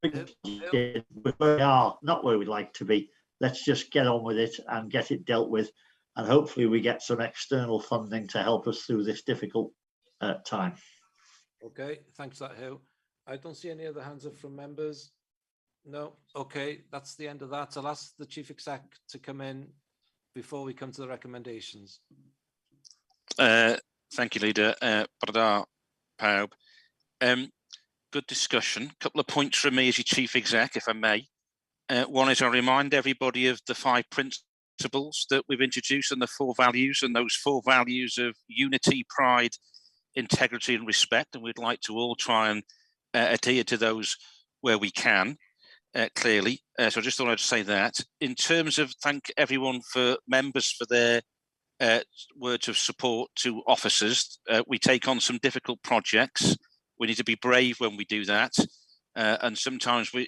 do is where we are, not where we'd like to be. Let's just get on with it and get it dealt with. And hopefully we get some external funding to help us through this difficult time. Okay, thanks for that, Hugh. I don't see any other hands up from members. No, okay, that's the end of that. I'll ask the Chief Exec to come in before we come to the recommendations. Thank you, Leader. Brada, Pawb. Good discussion. A couple of points from me as your Chief Exec, if I may. One is I'll remind everybody of the 5 principles that we've introduced and the 4 values, and those 4 values of unity, pride, integrity and respect, and we'd like to all try and adhere to those where we can. Clearly, so I just thought I'd say that. In terms of thank everyone for members for their words of support to officers. We take on some difficult projects. We need to be brave when we do that, and sometimes we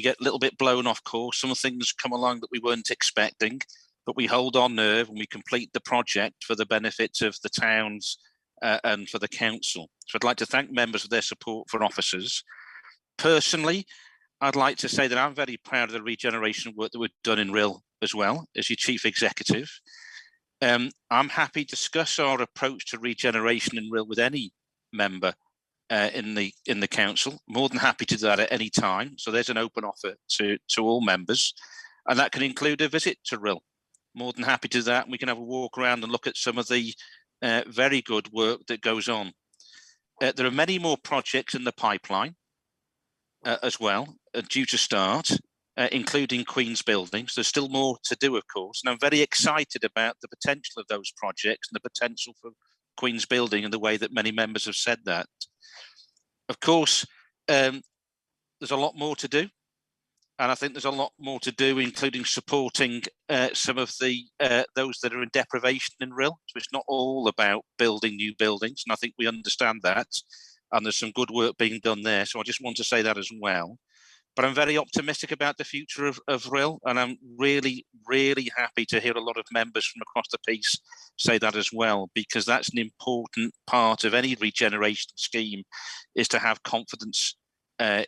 get a little bit blown off course. Some things come along that we weren't expecting, but we hold our nerve and we complete the project for the benefit of the towns and for the council. So I'd like to thank members for their support for officers. Personally, I'd like to say that I'm very proud of the regeneration work that we've done in RHYL as well as your Chief Executive. I'm happy to discuss our approach to regeneration in RHYL with any member in the council. More than happy to do that at any time. So there's an open offer to all members, and that can include a visit to RHYL. More than happy to do that. We can have a walk around and look at some of the very good work that goes on. There are many more projects in the pipeline as well, due to start, including Queen's Buildings. There's still more to do, of course, and I'm very excited about the potential of those projects and the potential for Queen's Building and the way that many members have said that. Of course, there's a lot more to do, and I think there's a lot more to do, including supporting some of the those that are in deprivation in RHYL. So it's not all about building new buildings, and I think we understand that, and there's some good work being done there. So I just want to say that as well. But I'm very optimistic about the future of RHYL, and I'm really, really happy to hear a lot of members from across the piece say that as well, because that's an important part of any regeneration scheme, is to have confidence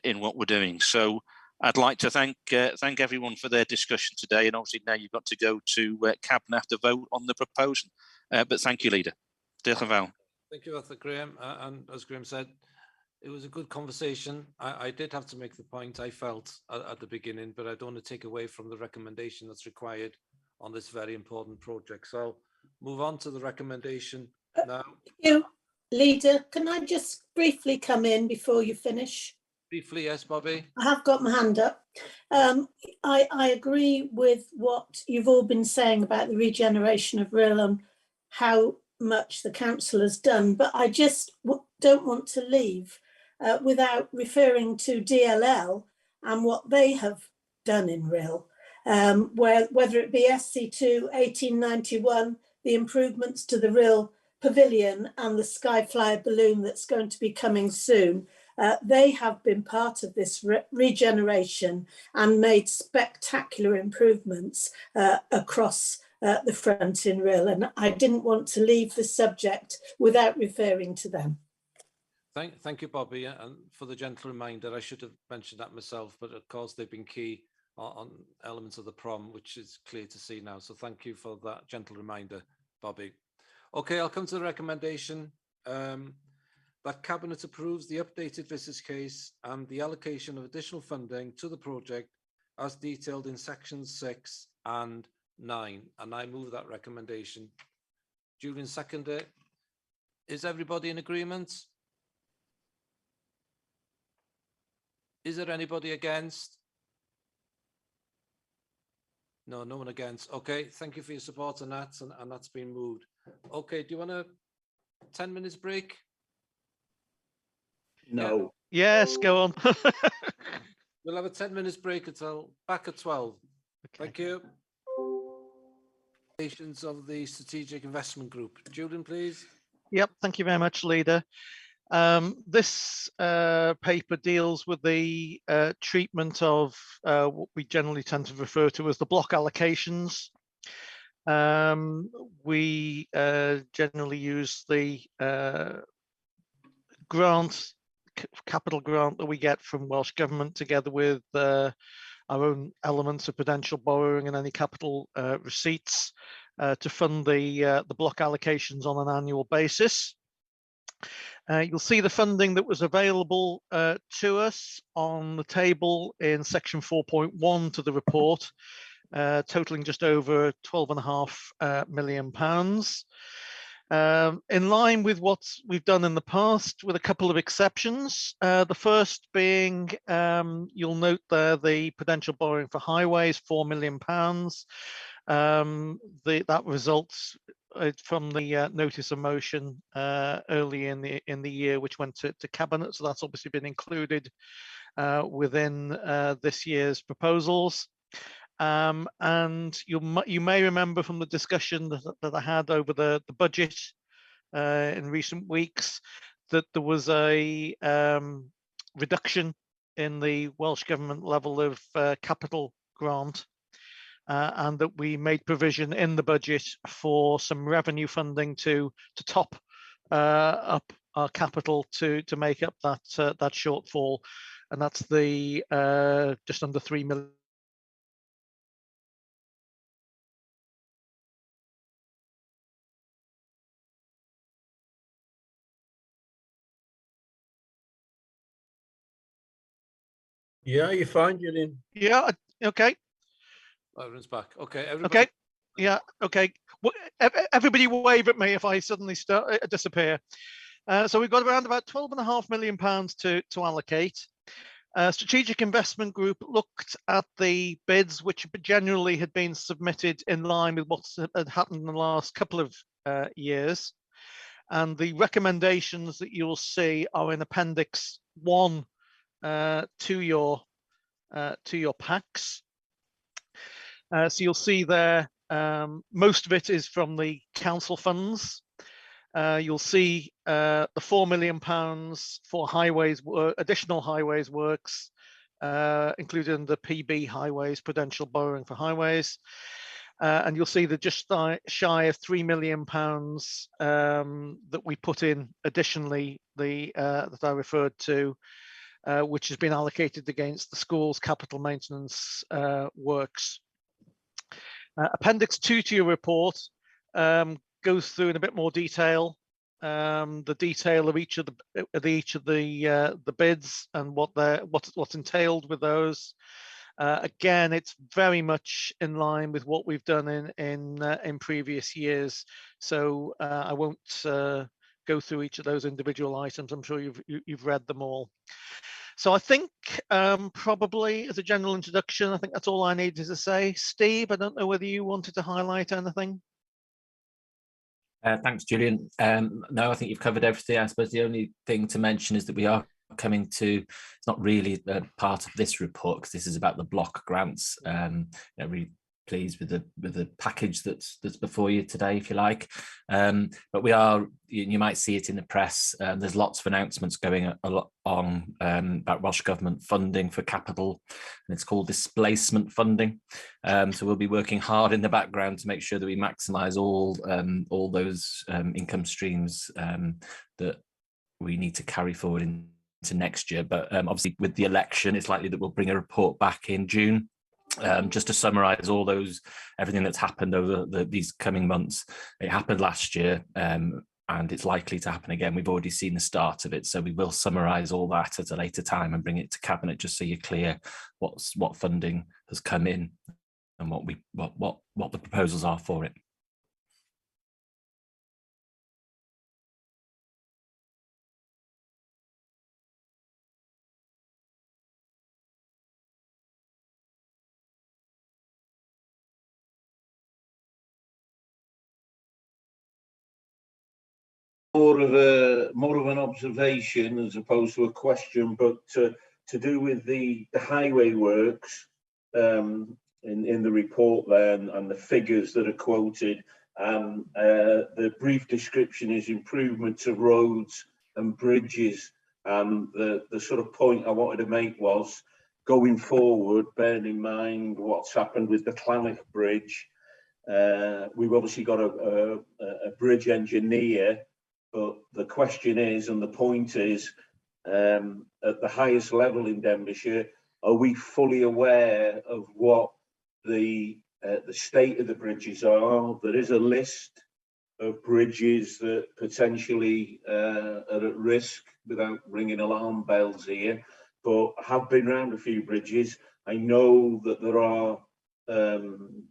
in what we're doing. So I'd like to thank everyone for their discussion today, and obviously now you've got to go to Cabinet to vote on the proposal. But thank you, Leader. Diolch yn fawr. Thank you, Arthur Graham. And as Graham said, it was a good conversation. I did have to make the point I felt at the beginning, but I don't want to take away from the recommendation that's required on this very important project. So I'll move on to the recommendation now. You, Leader, can I just briefly come in before you finish? Briefly, yes, Bobby. I have got my hand up. I agree with what you've all been saying about the regeneration of RHYL and how much the council has done, but I just don't want to leave without referring to DLL and what they have done in RHYL, whether it be SC2 1891, the improvements to the RHYL pavilion and the Skyflyer balloon that's going to be coming soon. They have been part of this regeneration and made spectacular improvements across the front in RHYL, and I didn't want to leave the subject without referring to them. Thank you, Bobby, and for the gentle reminder. I should have mentioned that myself, but of course they've been key on elements of the prom, which is clear to see now. So thank you for that gentle reminder, Bobby. Okay, I'll come to the recommendation that Cabinet approves the updated business case and the allocation of additional funding to the project as detailed in sections 6 and 9. And I move that recommendation. Julian, second it. Is everybody in agreement? Is there anybody against? No, no one against. Okay, thank you for your support on that, and that's been moved. Okay, do you want a 10 minutes break? No. Yes, go on. We'll have a 10 minutes break until back at 12. Okay. Thank you. Of the Strategic Investment Group. Julian, please. Yep, thank you very much, Leader. This paper deals with the treatment of what we generally tend to refer to as the block allocations. We generally use the capital grant that we get from Welsh Government together with our own elements of prudential borrowing and any capital receipts to fund the block allocations on an annual basis. You'll see the funding that was available to us on the table in section 4.1 to the report, totaling just over £12.5 million. In line with what we've done in the past, with a couple of exceptions. The first being, you'll note there the prudential borrowing for highways, £4 million. That results from the notice of motion early in the year, which went to Cabinet. So that's obviously been included within this year's proposals. And you may remember from the discussion that I had over the budget in recent weeks that there was a reduction in the Welsh Government level of capital grant, and that we made provision in the budget for some revenue funding to top up our capital to make up that shortfall, and that's the just under £3 million. Yeah, you're fine, Julian. Yeah, okay. Everyone's back. Okay, everybody. Okay, yeah, okay. Well, everybody wave at me if I suddenly disappear. So we've got around about £12.5 million to allocate. Strategic Investment Group looked at the bids, which generally had been submitted in line with what had happened in the last couple of years. And the recommendations that you'll see are in Appendix 1 to your packs. So you'll see there, most of it is from the council funds. You'll see the £4 million for highways, additional highways works, including the PB highways, prudential borrowing for highways. And you'll see that just shy of £3 million that we put in additionally, that I referred to, which has been allocated against the school's capital maintenance works. Appendix 2 to your report goes through in a bit more detail the detail of each of the bids and what's entailed with those. Again, it's very much in line with what we've done in previous years, so I won't go through each of those individual items. I'm sure you've read them all. So I think probably as a general introduction, I think that's all I needed to say. Steve, I don't know whether you wanted to highlight anything. Thanks, Julian. No, I think you've covered everything. I suppose the only thing to mention is that we are coming to, it's not really part of this report because this is about the block grants. Really pleased with the package that's before you today, if you like. But we are, you might see it in the press. There's lots of announcements going on about Welsh Government funding for capital, and it's called displacement funding. So we'll be working hard in the background to make sure that we maximise all those income streams that we need to carry forward into next year. But obviously with the election, it's likely that we'll bring a report back in June, just to summarise everything that's happened over these coming months. It happened last year, and it's likely to happen again. We've already seen the start of it, so we will summarise all that at a later time and bring it to Cabinet, just so you're clear what funding has come in and what the proposals are for it. More of an observation as opposed to a question, but to do with the highway works in the report there, and the figures that are quoted. The brief description is improvement to roads and bridges. The sort of point I wanted to make was, going forward, bearing in mind what's happened with the Llanach Bridge, we've obviously got a bridge engineer. But the question is, and the point is, at the highest level in Denbighshire, are we fully aware of what the state of the bridges are? There is a list of bridges that potentially are at risk, without ringing alarm bells here, but I have been around a few bridges. I know that there are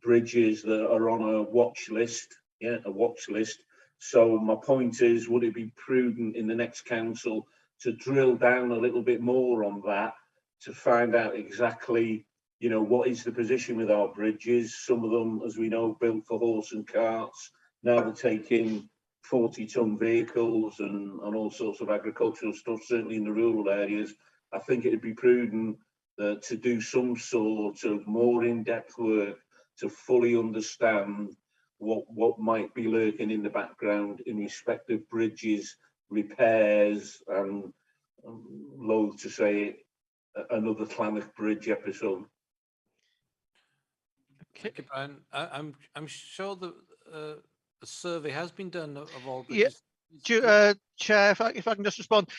bridges that are on a watch list, a watch list. So my point is, would it be prudent in the next council to drill down a little bit more on that, to find out exactly, what is the position with our bridges? Some of them, as we know, built for horse and carts. Now they're taking 40-ton vehicles and all sorts of agricultural stuff, certainly in the rural areas. I think it'd be prudent to do some sort of more in-depth work to fully understand what might be lurking in the background in respect of bridges, repairs, and I'm loath to say it, another Llanach Bridge episode. Thank you, Brian. I'm sure that a survey has been done of all bridges. Yeah. Chair, if I can just respond,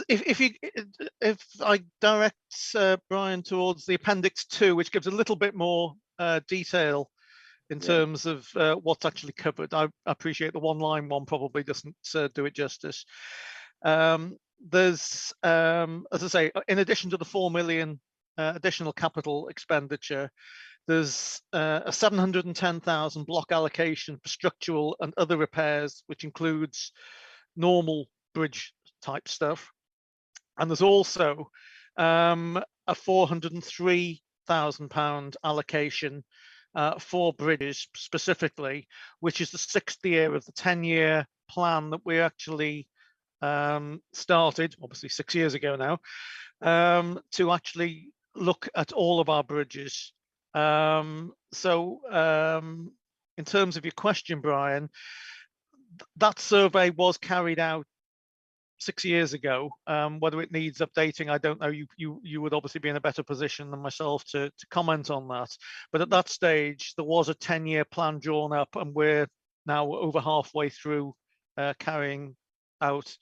if I direct Brian towards the Appendix 2, which gives a little bit more detail in terms of what's actually covered. I appreciate the one-line one probably doesn't do it justice. There's, as I say, in addition to the 4 million additional capital expenditure, there's a 710,000 block allocation for structural and other repairs, which includes normal bridge type stuff. And there's also a £403,000 allocation for bridges specifically, which is the 6th year of the 10-year plan that we actually started, obviously 6 years ago now, to actually look at all of our bridges. In terms of your question, Brian, that survey was carried out 6 years ago. Whether it needs updating, I don't know. You would obviously be in a better position than myself to comment on that. But at that stage, there was a 10-year plan drawn up, and we're now over halfway through carrying out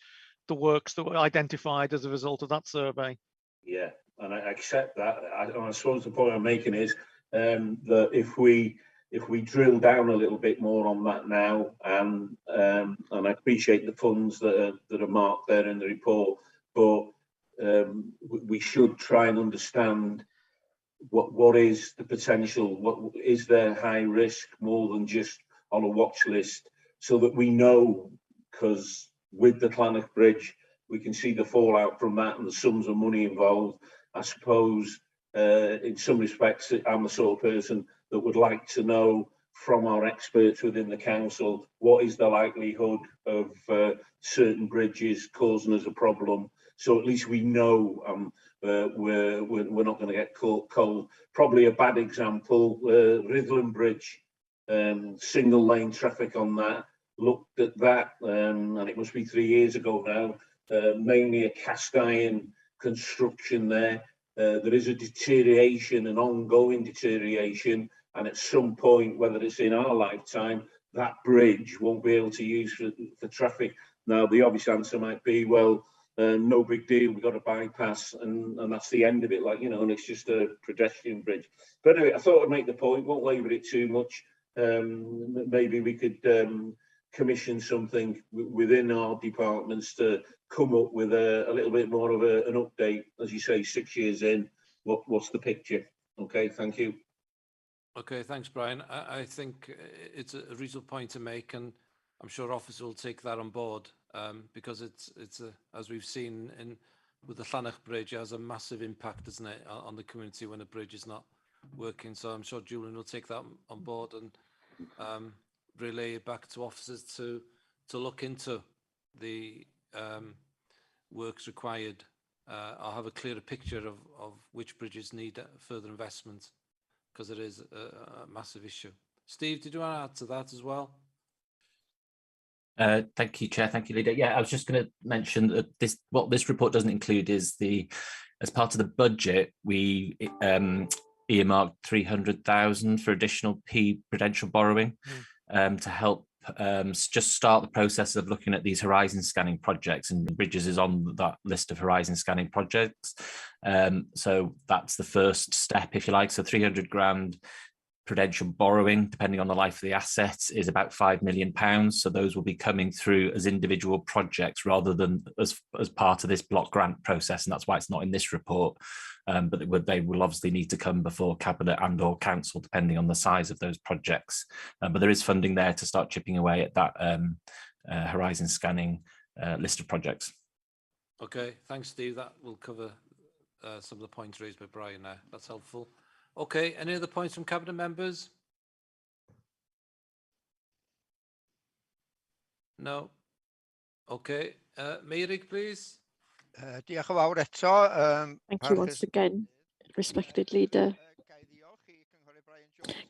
the works that were identified as a result of that survey. Yeah, and I accept that. I suppose the point I'm making is that if we drill down a little bit more on that now, and I appreciate the funds that are marked there in the report, but we should try and understand what is the potential, what is there high risk more than just on a watch list, so that we know, because with the Llanach Bridge, we can see the fallout from that and the sums of money involved. I suppose in some respects, I'm the sort of person that would like to know from our experts within the council, what is the likelihood of certain bridges causing us a problem, so at least we know we're not going to get caught cold. Probably a bad example, Rhythlen Bridge, single lane traffic on that. Looked at that, and it must be 3 years ago now. Mainly a cast iron construction there. There is a deterioration, an ongoing deterioration, and at some point, whether it's in our lifetime, that bridge won't be able to use for traffic. Now, the obvious answer might be, well, no big deal, we've got a bypass, and that's the end of it, like, you know, and it's just a pedestrian bridge. But anyway, I thought I'd make the point, won't labour it too much. Maybe we could commission something within our departments to come up with a little bit more of an update, as you say, 6 years in, what's the picture? Okay, thank you. Okay, thanks, Brian. I think it's a reasonable point to make, and I'm sure officers will take that on board, because it's as we've seen with the Llanach Bridge, it has a massive impact, doesn't it, on the community when a bridge is not working. So I'm sure Julian will take that on board and relay it back to officers to look into the works required. I'll have a clearer picture of which bridges need further investment, because it is a massive issue. Steve, did you want to add to that as well? Thank you, Chair. Thank you, Leader. Yeah, I was just going to mention that what this report doesn't include is as part of the budget, we earmarked 300,000 for additional prudential borrowing to help just start the process of looking at these horizon scanning projects, and bridges is on that list of horizon scanning projects. So that's the first step, if you like. So 300 grand prudential borrowing, depending on the life of the assets, is about £5 million. So those will be coming through as individual projects rather than as part of this block grant process, and that's why it's not in this report. But they will obviously need to come before Cabinet and or Council, depending on the size of those projects. But there is funding there to start chipping away at that horizon scanning list of projects. Okay, thanks, Steve. That will cover some of the points raised by Brian there. That's helpful. Okay, any other points from Cabinet members? No. Okay, Meirig, please. Diolch yn fawr eto. Thank you once again, respected leader.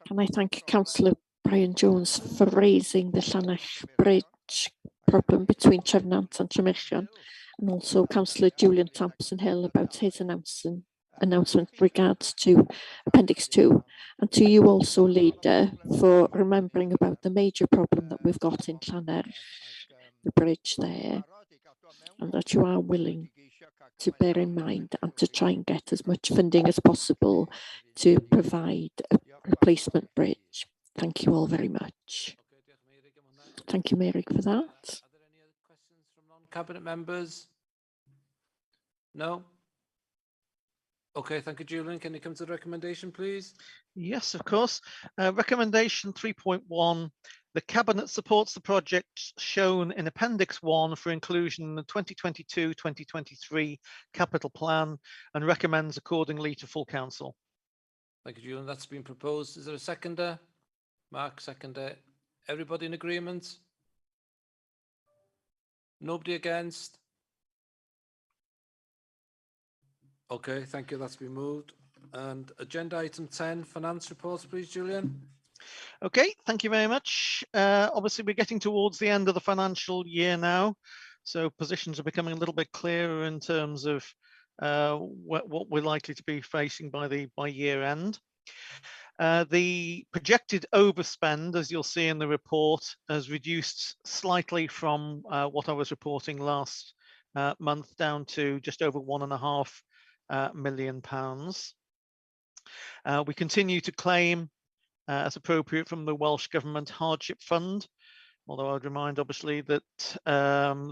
Can I thank Councillor Brian Jones for raising the Llanach Bridge problem between Trefnant and Tremerchion, and also Councillor Julian Thompson Hill about his announcement regards to Appendix 2, and to you also, Leader, for remembering about the major problem that we've got in Llanach, the bridge there, and that you are willing to bear in mind and to try and get as much funding as possible to provide a replacement bridge. Thank you all very much. Thank you, Mary, for that. Are there any other questions from non-Cabinet members? No? Okay, thank you, Julian. Can you come to the recommendation, please? Yes, of course. Recommendation 3.1. The Cabinet supports the projects shown in Appendix 1 for inclusion in the 2022-2023 Capital Plan and recommends accordingly to full council. Thank you, Julian. That's been proposed. Is there a seconder? Mark, seconder. Everybody in agreement? Nobody against? Okay, thank you. That's been moved. And agenda item 10, finance reports, please, Julian. Okay, thank you very much. Obviously, we're getting towards the end of the financial year now, so positions are becoming a little bit clearer in terms of what we're likely to be facing by year end. The projected overspend, as you'll see in the report, has reduced slightly from what I was reporting last month, down to just over £1.5 million. We continue to claim as appropriate from the Welsh Government Hardship Fund, although I would remind obviously that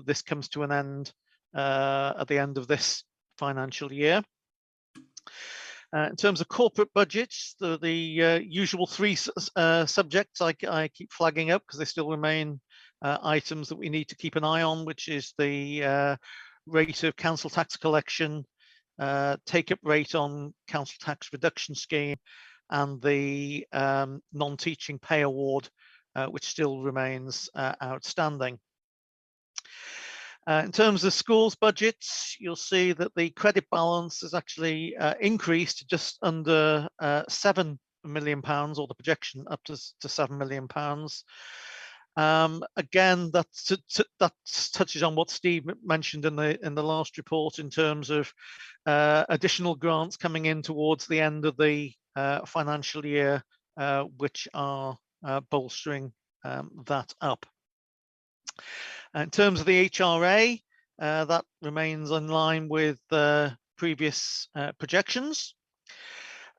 this comes to an end at the end of this financial year. In terms of corporate budgets, the usual three subjects I keep flagging up because they still remain items that we need to keep an eye on, which is the rate of council tax collection, take-up rate on council tax reduction scheme, and the non-teaching pay award, which still remains outstanding. In terms of schools budgets, you'll see that the credit balance has actually increased to just under £7 million, or the projection up to £7 million. Again, that touches on what Steve mentioned in the last report in terms of additional grants coming in towards the end of the financial year, which are bolstering that up. In terms of the HRA, that remains in line with previous projections.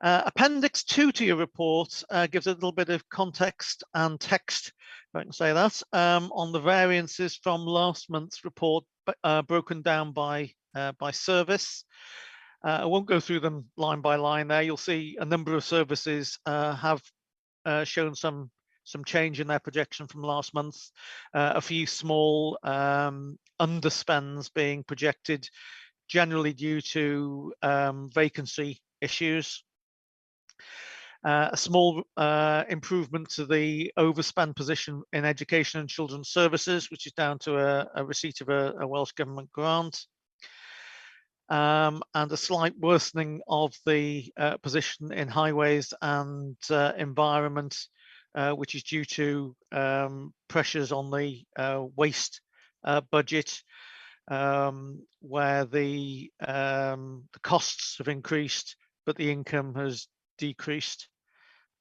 Appendix 2 to your report gives a little bit of context and text, if I can say that, on the variances from last month's report, broken down by service. I won't go through them line by line there. You'll see a number of services have shown some change in their projection from last month. A few small underspends being projected, generally due to vacancy issues. A small improvement to the overspend position in education and children's services, which is down to a receipt of a Welsh Government grant. And a slight worsening of the position in highways and environment, which is due to pressures on the waste budget, where the costs have increased, but the income has decreased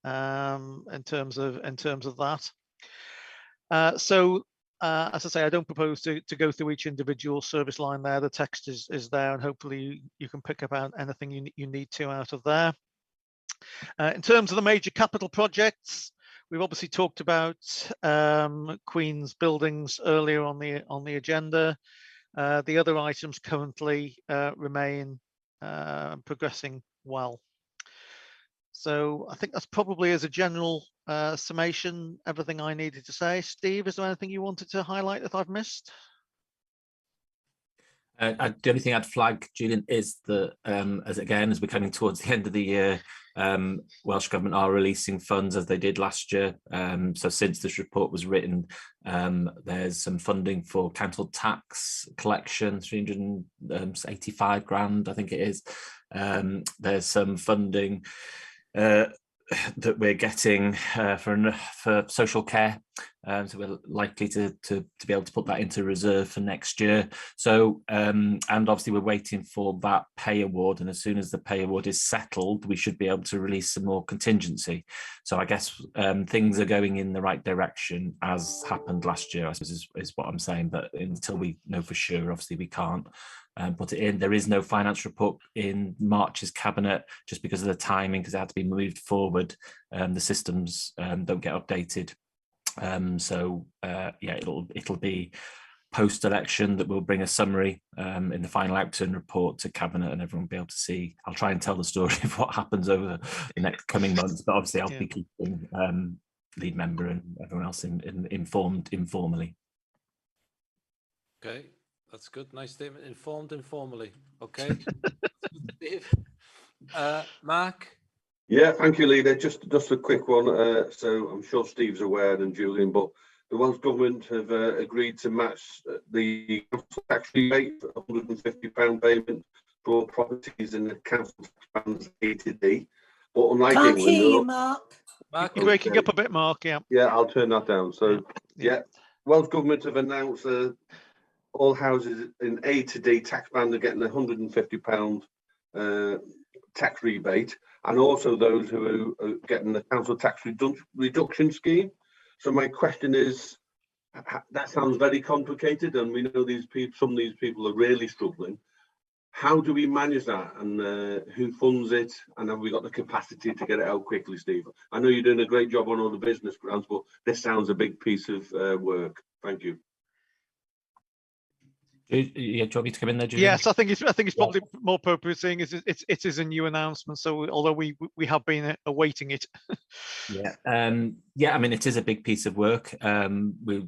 in terms of that. So as I say, I don't propose to go through each individual service line there. The text is there, and hopefully you can pick up out anything you need to out of there. In terms of the major capital projects, we've obviously talked about Queen's buildings earlier on the agenda. The other items currently remain progressing well. So I think that's probably, as a general summation, everything I needed to say. Steve, is there anything you wanted to highlight that I've missed? The only thing I'd flag, Julian, is that as we're coming towards the end of the year, Welsh Government are releasing funds as they did last year. So since this report was written, there's some funding for council tax collection, 385 grand, I think it is. There's some funding that we're getting for social care, so we're likely to be able to put that into reserve for next year. So and obviously we're waiting for that pay award, and as soon as the pay award is settled, we should be able to release some more contingency. So I guess things are going in the right direction, as happened last year, I suppose is what I'm saying, but until we know for sure, obviously we can't put it in. There is no finance report in March's cabinet just because of the timing, because it had to be moved forward. The systems don't get updated. Yeah, it'll be post-election that will bring a summary in the final outturn report to cabinet, and everyone will be able to see. I'll try and tell the story of what happens over the next coming months, but obviously I'll be keeping lead member and everyone else informed informally. Okay, that's good. Nice statement. Informed informally. Okay. Steve. Mark. Yeah, thank you, Leader. Just a quick one. So I'm sure Steve's aware and Julian, but the Welsh Government have agreed to match the council tax rebate for £150 payment for properties in the council tax bands A to D. But unlike Can't England, hear you, Mark. You're breaking up a bit, Mark. Yeah. Yeah, I'll turn that down. So yeah, Welsh Government have announced all houses in A to D tax band are getting £150 tax rebate, and also those who are getting the council tax reduction scheme. So my question is, that sounds very complicated, and we know some of these people are really struggling. How do we manage that, and who funds it, and have we got the capacity to get it out quickly, Steve? I know you're doing a great job on all the business grants, but this sounds a big piece of work. Thank you. Yeah, do you want me to come in there, Julian? Yes, I think it's probably more appropriate saying it is a new announcement. So although we have been awaiting it. Yeah, I mean, it is a big piece of work. Myself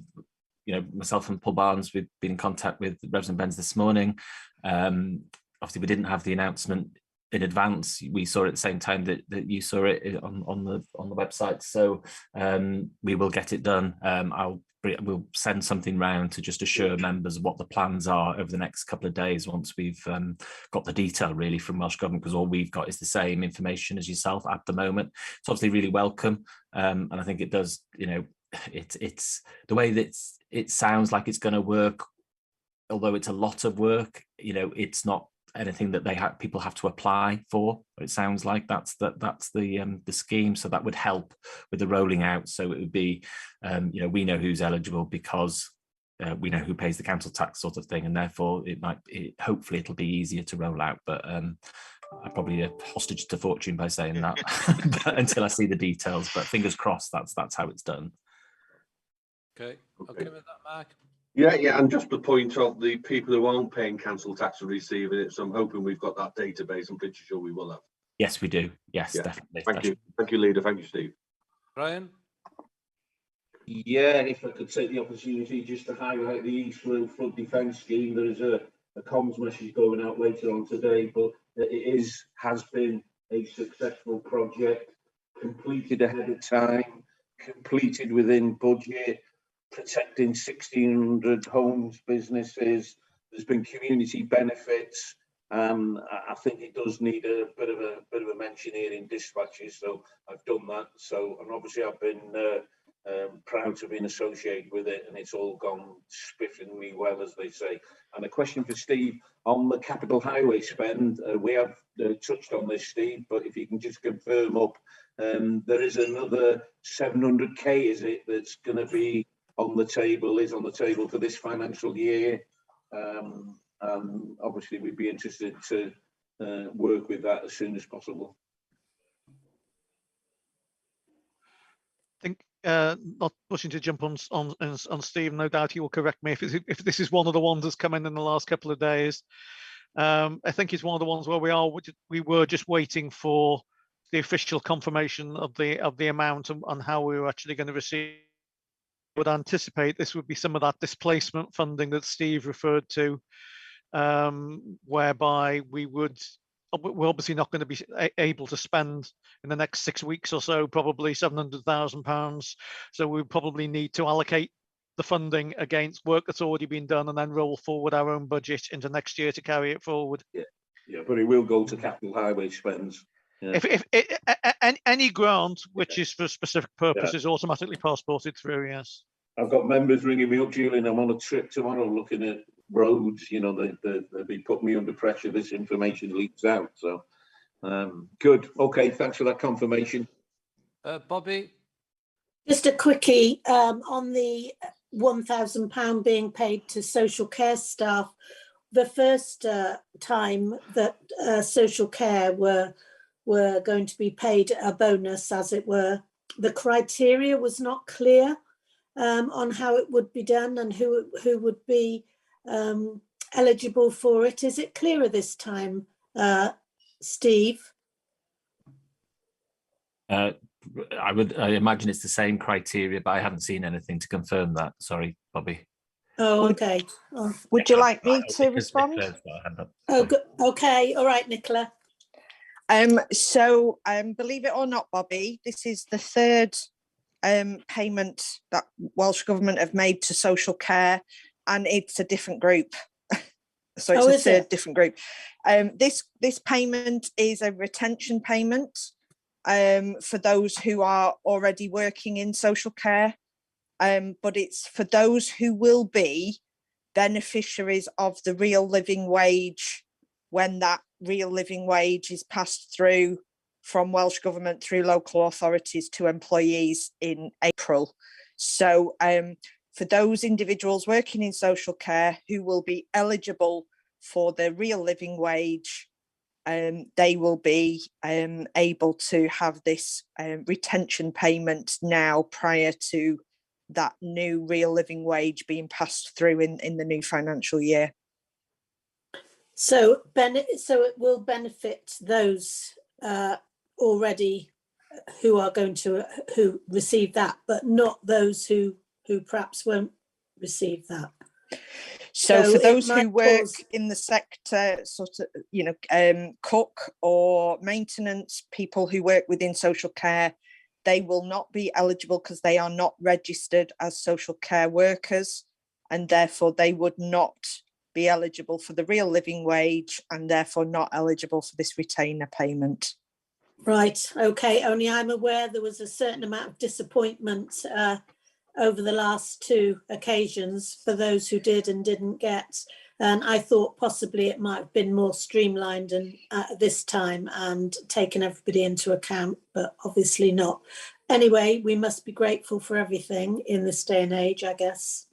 and Paul Barnes, we've been in contact with Reverend Benz this morning. Obviously, we didn't have the announcement in advance. We saw it at the same time that you saw it on the website. So we will get it done. I'll we'll send something round to just assure members of what the plans are over the next couple of days once we've got the detail really from Welsh Government, because all we've got is the same information as yourself at the moment. It's obviously really welcome, and I think it does, you know, it's the way that it sounds like it's going to work, although it's a lot of work, you know, it's not anything that people have to apply for. It sounds like that's the scheme, so that would help with the rolling out. So it would be, you know, we know who's eligible because we know who pays the council tax, sort of thing, and therefore hopefully it'll be easier to roll out. But I'm probably a hostage to fortune by saying that but until I see the details. But fingers crossed, that's how it's done. Okay, okay with that, Mark. Yeah, and just the point of the people who aren't paying council tax are receiving it. So I'm hoping we've got that database. I'm pretty sure we will have. Yes, we do. Yes, Yeah. definitely. Thank you, Leader. Thank you, Steve. Brian? Yeah, and if I could take the opportunity just to highlight the East Road Flood Defence Scheme, there is a comms message going out later on today, but it has been a successful project, completed ahead of time, completed within budget, protecting 1,600 homes, businesses. There's been community benefits. I think it does need a bit of a mention here in dispatches, so I've done that. So, and obviously I've been proud to have been associated with it, and it's all gone spiffingly well, as they say. And a question for Steve on the capital highway spend. We have touched on this, Steve, but if you can just confirm up, there is another 700k, is it, that's going to be on the table for this financial year, and obviously we'd be interested to work with that as soon as possible. I think not pushing to jump on Steve, no doubt he will correct me if this is one of the ones that's come in the last couple of days. I think it's one of the ones where we were just waiting for the official confirmation of the amount and how we were actually going to receive. Would anticipate this would be some of that displacement funding that Steve referred to, whereby we're obviously not going to be able to spend in the next 6 weeks or so probably £700,000. So we probably need to allocate the funding against work that's already been done and then roll forward our own budget into next year to carry it forward. Yeah, but it will go to capital highway spends. Yeah. If any grant which is for a specific purpose is automatically passported through, yes. I've got members ringing me up, Julian. I'm on a trip tomorrow looking at roads. You know, they'll be putting me under pressure. This information leaks out. So, good. Okay, thanks for that confirmation. Bobby? Just a quickie on the £1,000 being paid to social care staff. The first time that social care were going to be paid a bonus, as it were, the criteria was not clear on how it would be done and who would be eligible for it. Is it clearer this time, Steve? I imagine it's the same criteria, but I haven't seen anything to confirm that. Sorry, Bobby. Oh, okay. Oh. Would you like me to respond? Oh, good. Okay. All right, Nicola. So believe it or not, Bobby, this is the third payment that Welsh Government have made to social care, and it's a different group. So it's a third different group. This payment is a retention payment for those who are already working in social care, but it's for those who will be beneficiaries of the real living wage when that real living wage is passed through from Welsh Government through local authorities to employees in April. So for those individuals working in social care who will be eligible for the real living wage, they will be able to have this retention payment now prior to that new real living wage being passed through in the new financial year. So it will benefit those already who are going to who receive that, but not those who perhaps won't receive that. So for those who work in the sector, sort of, cook or maintenance, people who work within social care, they will not be eligible because they are not registered as social care workers, and therefore they would not be eligible for the real living wage and therefore not eligible for this retainer payment. Right, okay, only I'm aware there was a certain amount of disappointment over the last two occasions for those who did and didn't get. And I thought possibly it might have been more streamlined and this time and taken everybody into account, but obviously not. Anyway, we must be grateful for everything in this day and age, I guess.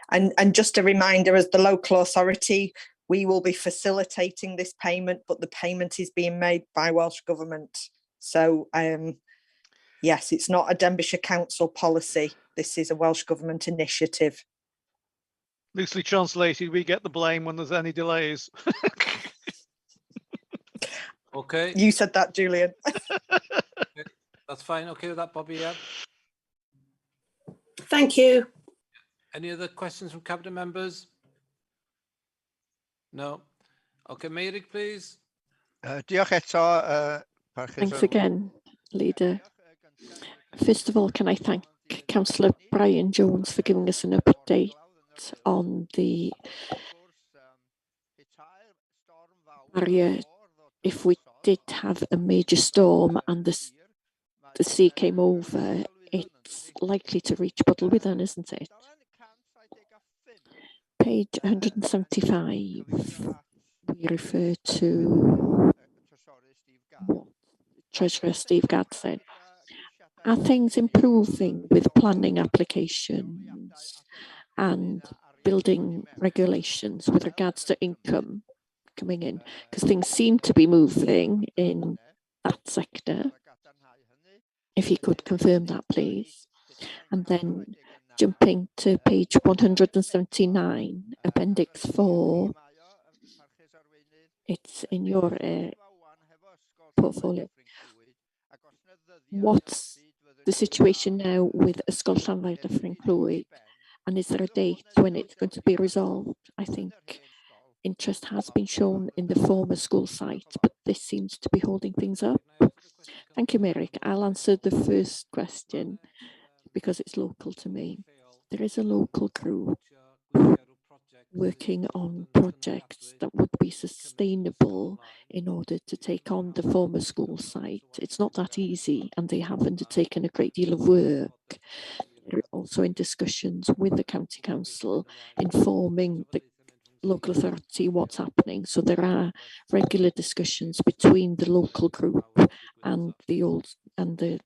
And just a reminder, as the local authority, we will be facilitating this payment, but the payment is being made by Welsh Government. So yes, it's not a Denbighshire Council policy. This is a Welsh Government initiative. Loosely translated, we get the blame when there's any delays. Okay. You said that, Julian. That's fine. Okay with that, Bobby? Yeah. Thank you. Any other questions from cabinet members? No. Okay, Meirig, please. Diolch eto. Thanks again, Leader. First of all, can I thank Councillor Brian Jones for giving us an update on the area. If we did have a major storm and the sea came over, it's likely to reach Puddlewithen, isn't it? Page 175, we refer to what Treasurer Steve Gadd said. Are things improving with planning applications and building regulations with regards to income coming in? Because things seem to be moving in that sector. If you could confirm that, please. And then jumping to page 179, Appendix 4. It's in your portfolio. What's the situation now with Ysgol Llanfair Dyffryn Clwyd? And is there a date when it's going to be resolved? I think interest has been shown in the former school site, but this seems to be holding things up. Thank you, Merrick. I'll answer the first question because it's local to me. There is a local group working on projects that would be sustainable in order to take on the former school site. It's not that easy, and they have undertaken a great deal of work. They're also in discussions with the county council, informing the local authority what's happening. So there are regular discussions between the local group and the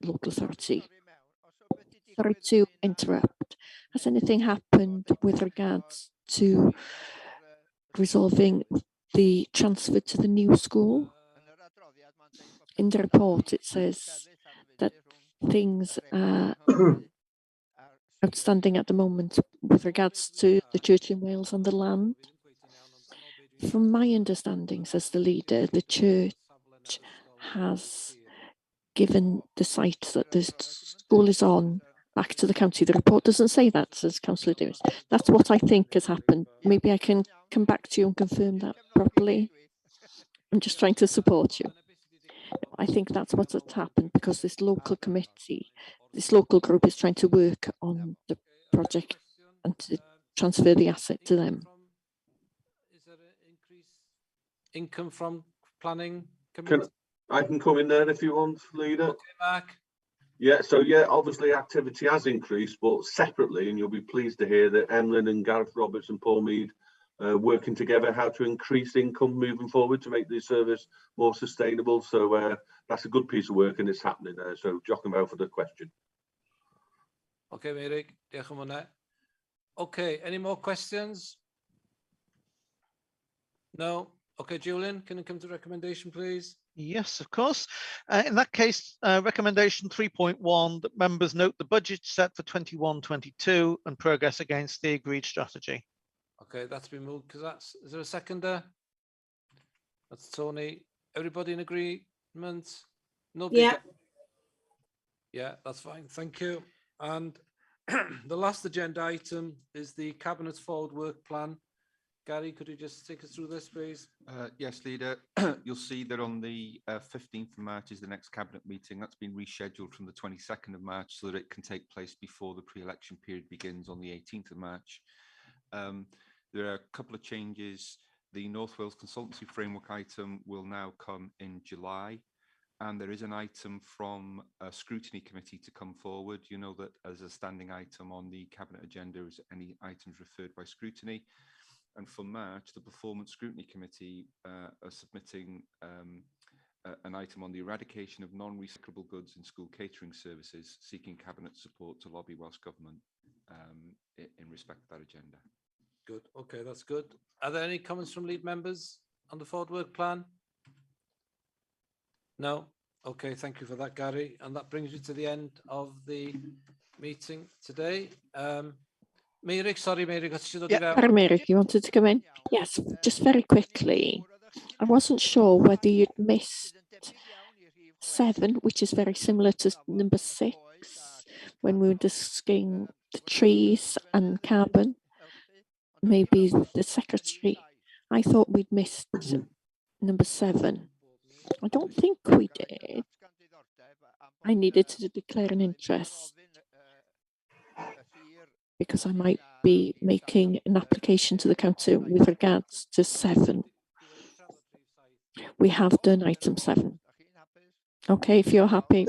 local authority. Sorry to interrupt. Has anything happened with regards to resolving the transfer to the new school? In the report, it says that things are outstanding at the moment with regards to the Church in Wales and the land. From my understanding, says the leader, the church has given the site that the school is on back to the county. The report doesn't say that, says Councillor Davis. That's what I think has happened. Maybe I can come back to you and confirm that properly. I'm just trying to support you. I think that's what has happened because this local committee, this local group is trying to work on the project and to transfer the asset to them. Is there an increased income from planning? I can come in there if you want, Leader. Okay, Mark. Yeah, so yeah, obviously activity has increased, but separately, and you'll be pleased to hear that Emlyn and Gareth Roberts and Paul Mead working together how to increase income moving forward to make the service more sustainable. So that's a good piece of work and it's happening there. So Jock and Val for the question. Okay, Meirig. Diolch am hwnna. Okay, any more questions? No. Okay, Julian, can you come to recommendation, please? Yes, of course. In that case, recommendation 3.1, that members note the budget set for 21-22 and progress against the agreed strategy. Okay, that's been moved because that's, is there a seconder? That's Tony. Everybody in agreement? Nobody? Yeah. Yeah, that's fine. Thank you. And the last agenda item is the Cabinet Forward Work Plan Gary, could you just take us through this, please? Yes, Leader. You'll see that on the 15th of March is the next Cabinet meeting. That's been rescheduled from the 22nd of March so that it can take place before the pre-election period begins on the 18th of March. There are a couple of changes. The North Wales Consultancy Framework item will now come in July, and there is an item from a scrutiny committee to come forward. You know that as a standing item on the Cabinet agenda is any items referred by scrutiny. And for March, the Performance Scrutiny Committee are submitting an item on the eradication of non-recyclable goods in school catering services, seeking Cabinet support to lobby Welsh Government in respect of that agenda. Good. Okay, that's good. Are there any comments from lead members on the forward work plan? No? Okay, thank you for that, Gary. And that brings you to the end of the meeting today. Meirig, sorry, Meirig, Meirig, you wanted to come in? Yes, just very quickly. I wasn't sure whether you'd missed 7, which is very similar to number 6, when we were discussing the trees and carbon. Maybe the secretary. I thought we'd missed number 7. I don't think we did. I needed to declare an interest because I might be making an application to the council with regards to 7. We have done item 7. Okay, if you're happy.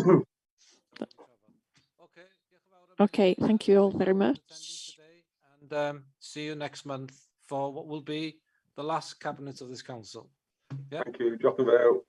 Okay, thank you all very much. And see you next month for what will be the last cabinet of this council. Yeah. Thank you. Drop it out.